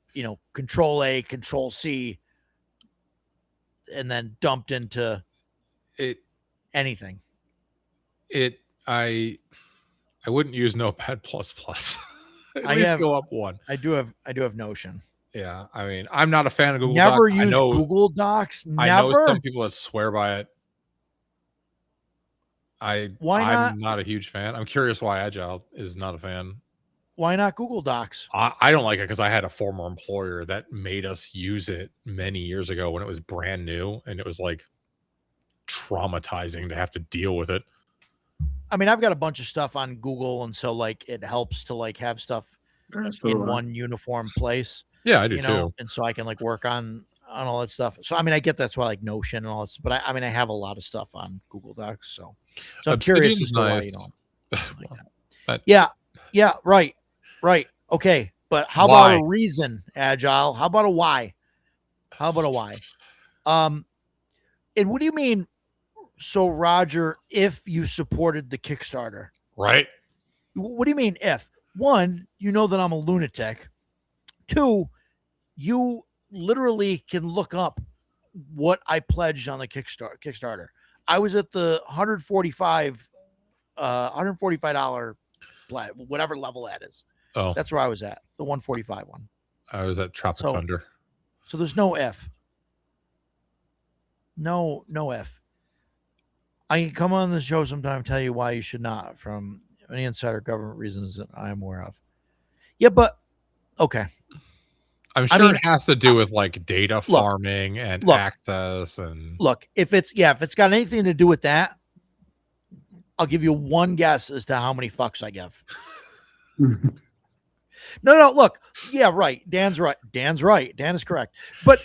Speaker 4: Control A, Control C, and then dumped into
Speaker 5: it
Speaker 4: anything.
Speaker 5: I wouldn't use Notepad plus plus. At
Speaker 4: I
Speaker 5: least
Speaker 4: have-
Speaker 5: go up one.
Speaker 4: I do have Notion.
Speaker 5: Yeah, I mean, I'm not a fan of Google
Speaker 4: Never
Speaker 5: Docs.
Speaker 4: use
Speaker 5: I know,
Speaker 4: Google Docs.
Speaker 5: I know
Speaker 4: Never.
Speaker 5: some people that swear by it.
Speaker 4: Why not?
Speaker 5: I'm not a huge fan. I'm curious why Agile is not a fan.
Speaker 4: Why not Google Docs?
Speaker 5: I don't like it because I had a former employer that made us use it many years ago when it was brand new, and it was like traumatizing to have to deal with it.
Speaker 4: I mean, I've got a bunch of stuff on Google, and so like it helps to like have stuff
Speaker 3: So,
Speaker 4: in one uniform place.
Speaker 5: Yeah, I do
Speaker 4: You
Speaker 5: too.
Speaker 4: know, and so I can like work on all that stuff. So I mean, I get that's why like Notion and all that, but I mean, I have a lot of stuff on Google Docs. So I'm curious as
Speaker 5: Obsidian's
Speaker 4: to why
Speaker 5: nice.
Speaker 4: you don't like
Speaker 5: Well,
Speaker 4: that.
Speaker 5: but-
Speaker 4: Yeah, right. Okay, but how
Speaker 5: Why?
Speaker 4: about a reason, Agile? How about a why? And what do you mean? So Roger, if you supported the Kickstarter,
Speaker 5: Right?
Speaker 4: what do you mean if? One, you know that I'm a lunatic. Two, you literally can look up what I pledged on the Kickstarter. I was at the $145 pledge, whatever level that is.
Speaker 5: Oh,
Speaker 4: That's where I was at, the 145 one.
Speaker 5: I was at Tropic
Speaker 4: So-
Speaker 5: Thunder.
Speaker 4: So there's no if. No if. I can come on the show sometime and tell you why you should not, from any insider government reasons that I am aware of. Yeah, but okay.
Speaker 5: I'm
Speaker 4: I
Speaker 5: sure
Speaker 4: mean,
Speaker 5: it has to do with like data farming and
Speaker 4: look.
Speaker 5: access and
Speaker 4: Look, if it's got anything to do with that, I'll give you one guess as to how many fucks I give. No, look. Yeah, right. Dan's right. Dan is correct. But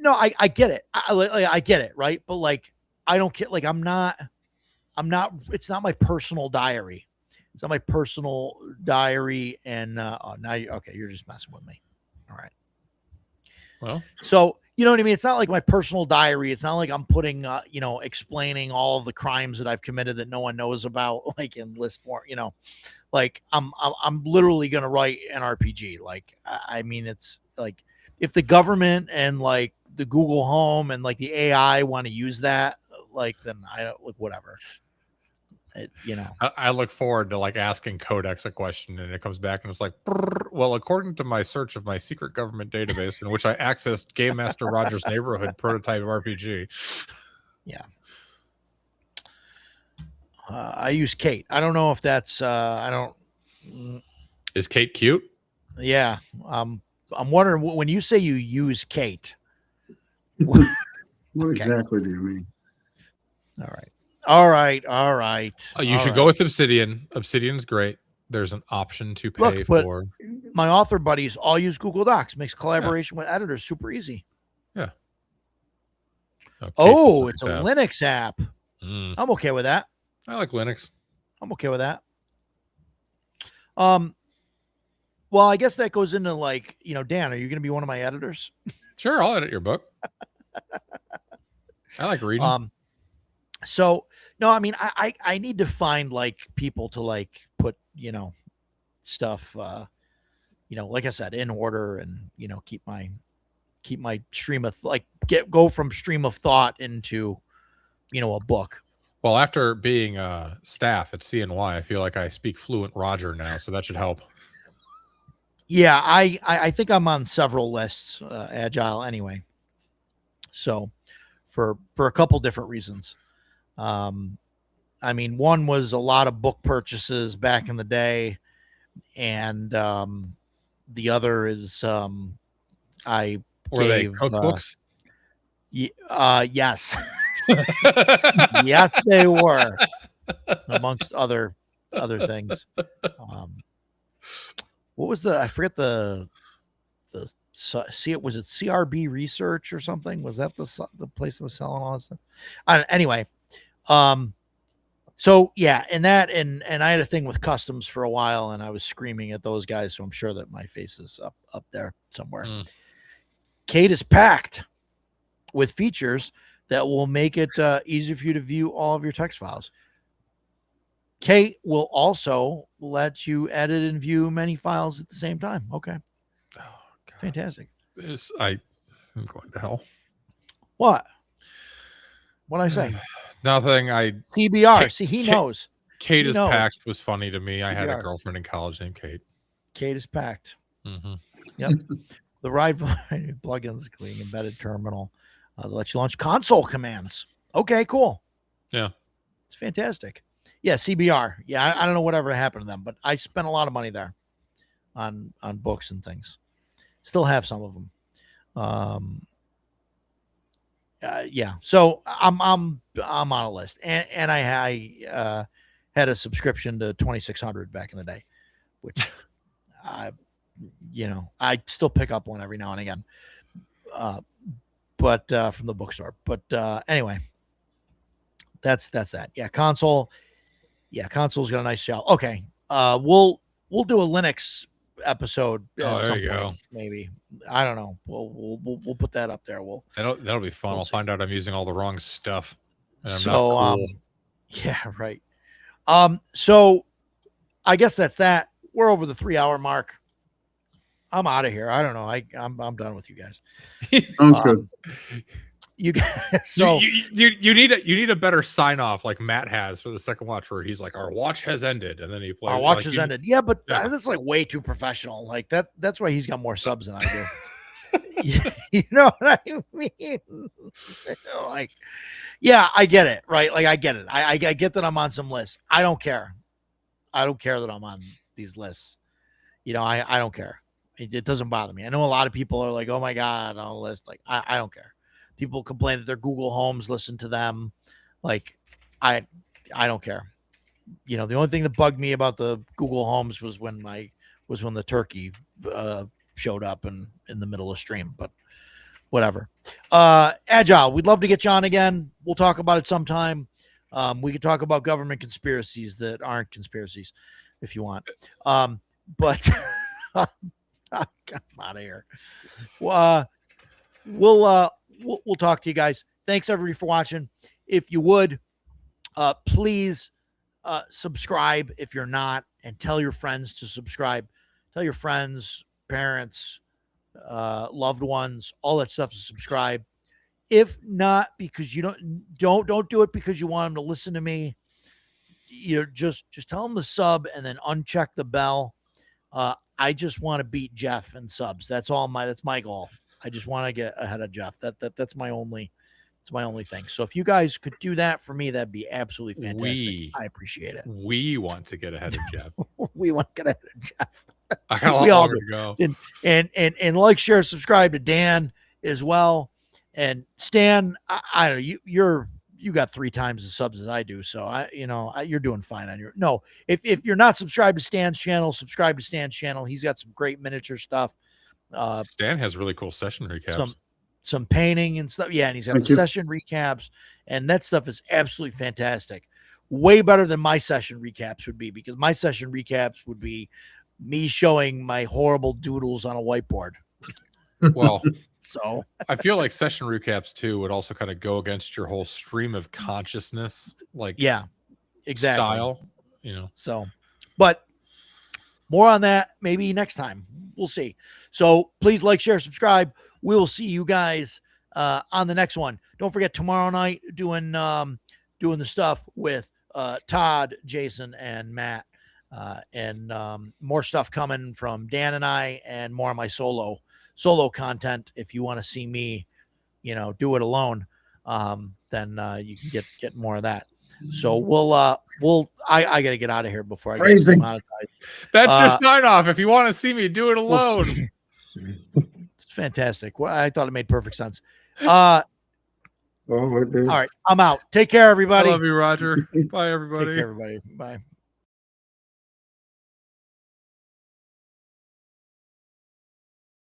Speaker 4: no, I get it. I get it, right? But like, I don't get, like, I'm not, it's not my personal diary. It's not my personal diary. And okay, you're just messing with me. All right.
Speaker 5: well,
Speaker 4: So, you know what I mean? It's not like my personal diary. It's not like I'm putting, explaining all of the crimes that I've committed that no one knows about, like in list form, like I'm literally going to write an RPG. Like, I mean, it's like if the government and like the Google Home and like the AI want to use that, like, then I don't like whatever.
Speaker 5: I look forward to like asking Codex a question and it comes back and it's like, "Brrr, well, according to my search of my secret government database in which I accessed Game Master Roger's Neighborhood prototype RPG.
Speaker 4: I use Kate. I don't know if that's,
Speaker 5: Is Kate cute?
Speaker 4: yeah. I'm wondering when you say you use Kate.
Speaker 3: what
Speaker 4: Okay.
Speaker 3: exactly do you mean?
Speaker 4: All right.
Speaker 5: You should go with Obsidian. Obsidian's great. There's an option to pay
Speaker 4: Look, but-
Speaker 5: for.
Speaker 4: My author buddies all use Google Docs. Makes collaboration with editors super easy.
Speaker 5: Kate's
Speaker 4: Oh,
Speaker 5: a
Speaker 4: it's a
Speaker 5: tab.
Speaker 4: Linux app.
Speaker 5: Mm,
Speaker 4: I'm okay with that.
Speaker 5: I like Linux.
Speaker 4: Well, I guess that goes into like, Dan, are you going to be one of my editors?
Speaker 5: Sure, I'll edit your book. I like reading.
Speaker 4: So no, I mean, I need to find like people to like put, stuff, like I said, in order and, keep my stream of go from stream of thought into, a book.
Speaker 5: Well, after being staff at CNY, I feel like I speak fluent Roger now, so that should help.
Speaker 4: Yeah, I think I'm on several lists, Agile anyway. So for a couple different reasons. I mean, one was a lot of book purchases back in the day. And the other is I
Speaker 5: Were they
Speaker 4: gave,
Speaker 5: cookbooks?
Speaker 4: yes. Yes, they were, amongst other things. What was I forget was it CRB Research or something? Was that the place that was selling all this stuff? Anyway, so yeah, and I had a thing with customs for a while, and I was screaming at those guys, so I'm sure that my face is up there somewhere.
Speaker 5: Mm.
Speaker 4: Kate is packed with features that will make it easier for you to view all of your text files. Kate will also let you edit and view many files at the same time. Okay.
Speaker 5: Oh, God.
Speaker 4: Fantastic.
Speaker 5: I'm going to hell.
Speaker 4: What? What'd I say?
Speaker 5: Nothing.
Speaker 4: TBR.
Speaker 5: Kate-
Speaker 4: See, he
Speaker 5: Kate-
Speaker 4: knows.
Speaker 5: Kate
Speaker 4: You
Speaker 5: is
Speaker 4: know it.
Speaker 5: packed was funny to me. I had a
Speaker 4: Yes.
Speaker 5: girlfriend in college named Kate.
Speaker 4: Kate is packed.
Speaker 5: Mm-hmm.
Speaker 4: Yep. The ride plugins, including embedded terminal, they'll let you launch console commands. Okay, cool.
Speaker 5: Yeah.
Speaker 4: It's fantastic. Yeah, CBR. Yeah, I don't know whatever happened to them, but I spent a lot of money there on books and things. Still have some of them. Yeah. So I'm on a list, and I had a subscription to 2600 back in the day, which I still pick up one every now and again, but from the bookstore. But anyway, that's that. Yeah, console. Yeah, console's got a nice shell. Okay, we'll do a Linux episode.
Speaker 5: There you go.
Speaker 4: Maybe, I don't know. We'll put that up there.
Speaker 5: That'll be fun.
Speaker 4: We'll
Speaker 5: I'll
Speaker 4: see.
Speaker 5: find out I'm using all the wrong stuff. And I'm
Speaker 4: So
Speaker 5: not cool.
Speaker 4: yeah, right. So I guess that's that. We're over the 3-hour mark. I'm out of here. I don't know. I'm done with you guys.
Speaker 3: Sounds good.
Speaker 4: You guys. So
Speaker 5: you need a better sign off like Matt has for the second watch, where he's like, "Our watch has ended," and then he plays.
Speaker 4: our watch has
Speaker 5: you-
Speaker 4: ended. Yeah, but
Speaker 5: Yeah.
Speaker 4: that's like way too professional. Like that. That's why he's got more subs than I do. You know what I mean? Like, yeah, I get it, right? Like, I get it. I get that I'm on some lists. I don't care. I don't care that I'm on these lists. You know, I don't care. It doesn't bother me. I know a lot of people are like, "Oh my god, on a list." Like, I don't care. People complain that their Google Homes listen to them. Like, I don't care. You know, the only thing that bugged me about the Google Homes was when the turkey showed up in the middle of stream, but whatever. Agile, we'd love to get you on again. We'll talk about it sometime. We could talk about government conspiracies that aren't conspiracies if you want. But I'm out of here. We'll talk to you guys. Thanks everybody for watching. If you would, please subscribe if you're not, and tell your friends to subscribe. Tell your friends, parents, loved ones, all that stuff to subscribe. If not, because you don't do it because you want them to listen to me. You just tell them to sub and then uncheck the bell. I just want to beat Jeff in subs. That's my goal. I just want to get ahead of Jeff. That's my only thing. So if you guys could do that for me, that'd be absolutely fantastic. I appreciate it.
Speaker 5: We want to get ahead of Jeff.
Speaker 4: We want to get ahead of Jeff.
Speaker 5: I got a
Speaker 4: We
Speaker 5: lot
Speaker 4: all
Speaker 5: longer
Speaker 4: do.
Speaker 5: to go.
Speaker 4: And like, share, subscribe to Dan as well. And Stan, I don't know, you got 3 times the subs as I do, so you're doing fine on your. No, if you're not subscribed to Stan's channel, subscribe to Stan's channel. He's got some great miniature stuff.
Speaker 5: Stan has really cool session recaps.
Speaker 4: Some painting and stuff. Yeah, and he's got
Speaker 3: Thank
Speaker 4: the
Speaker 3: you.
Speaker 4: session recaps, and that stuff is absolutely fantastic. Way better than my session recaps would be, because my session recaps would be me showing my horrible doodles on a whiteboard.
Speaker 5: Well,
Speaker 4: So
Speaker 5: I feel like session recaps too would also kind of go against your whole stream of consciousness, like
Speaker 4: yeah, exactly.
Speaker 5: style.
Speaker 4: So, but more on that maybe next time. We'll see. So please like, share, subscribe. We will see you guys on the next one. Don't forget, tomorrow night doing the stuff with Todd, Jason, and Matt, and more stuff coming from Dan and I, and more of my solo content. If you want to see me, do it alone, then you can get more of that. So I gotta get out of here before I
Speaker 3: Phrasing.
Speaker 4: get monetized.
Speaker 5: That's your sign off. If you want to see me do it alone.
Speaker 4: It's fantastic. Well, I thought it made perfect sense. All
Speaker 3: Oh, it did.
Speaker 4: right, I'm out. Take care,
Speaker 5: I
Speaker 4: everybody.
Speaker 5: love you, Roger. Bye,
Speaker 4: Take
Speaker 5: everybody.
Speaker 4: care, everybody. Bye.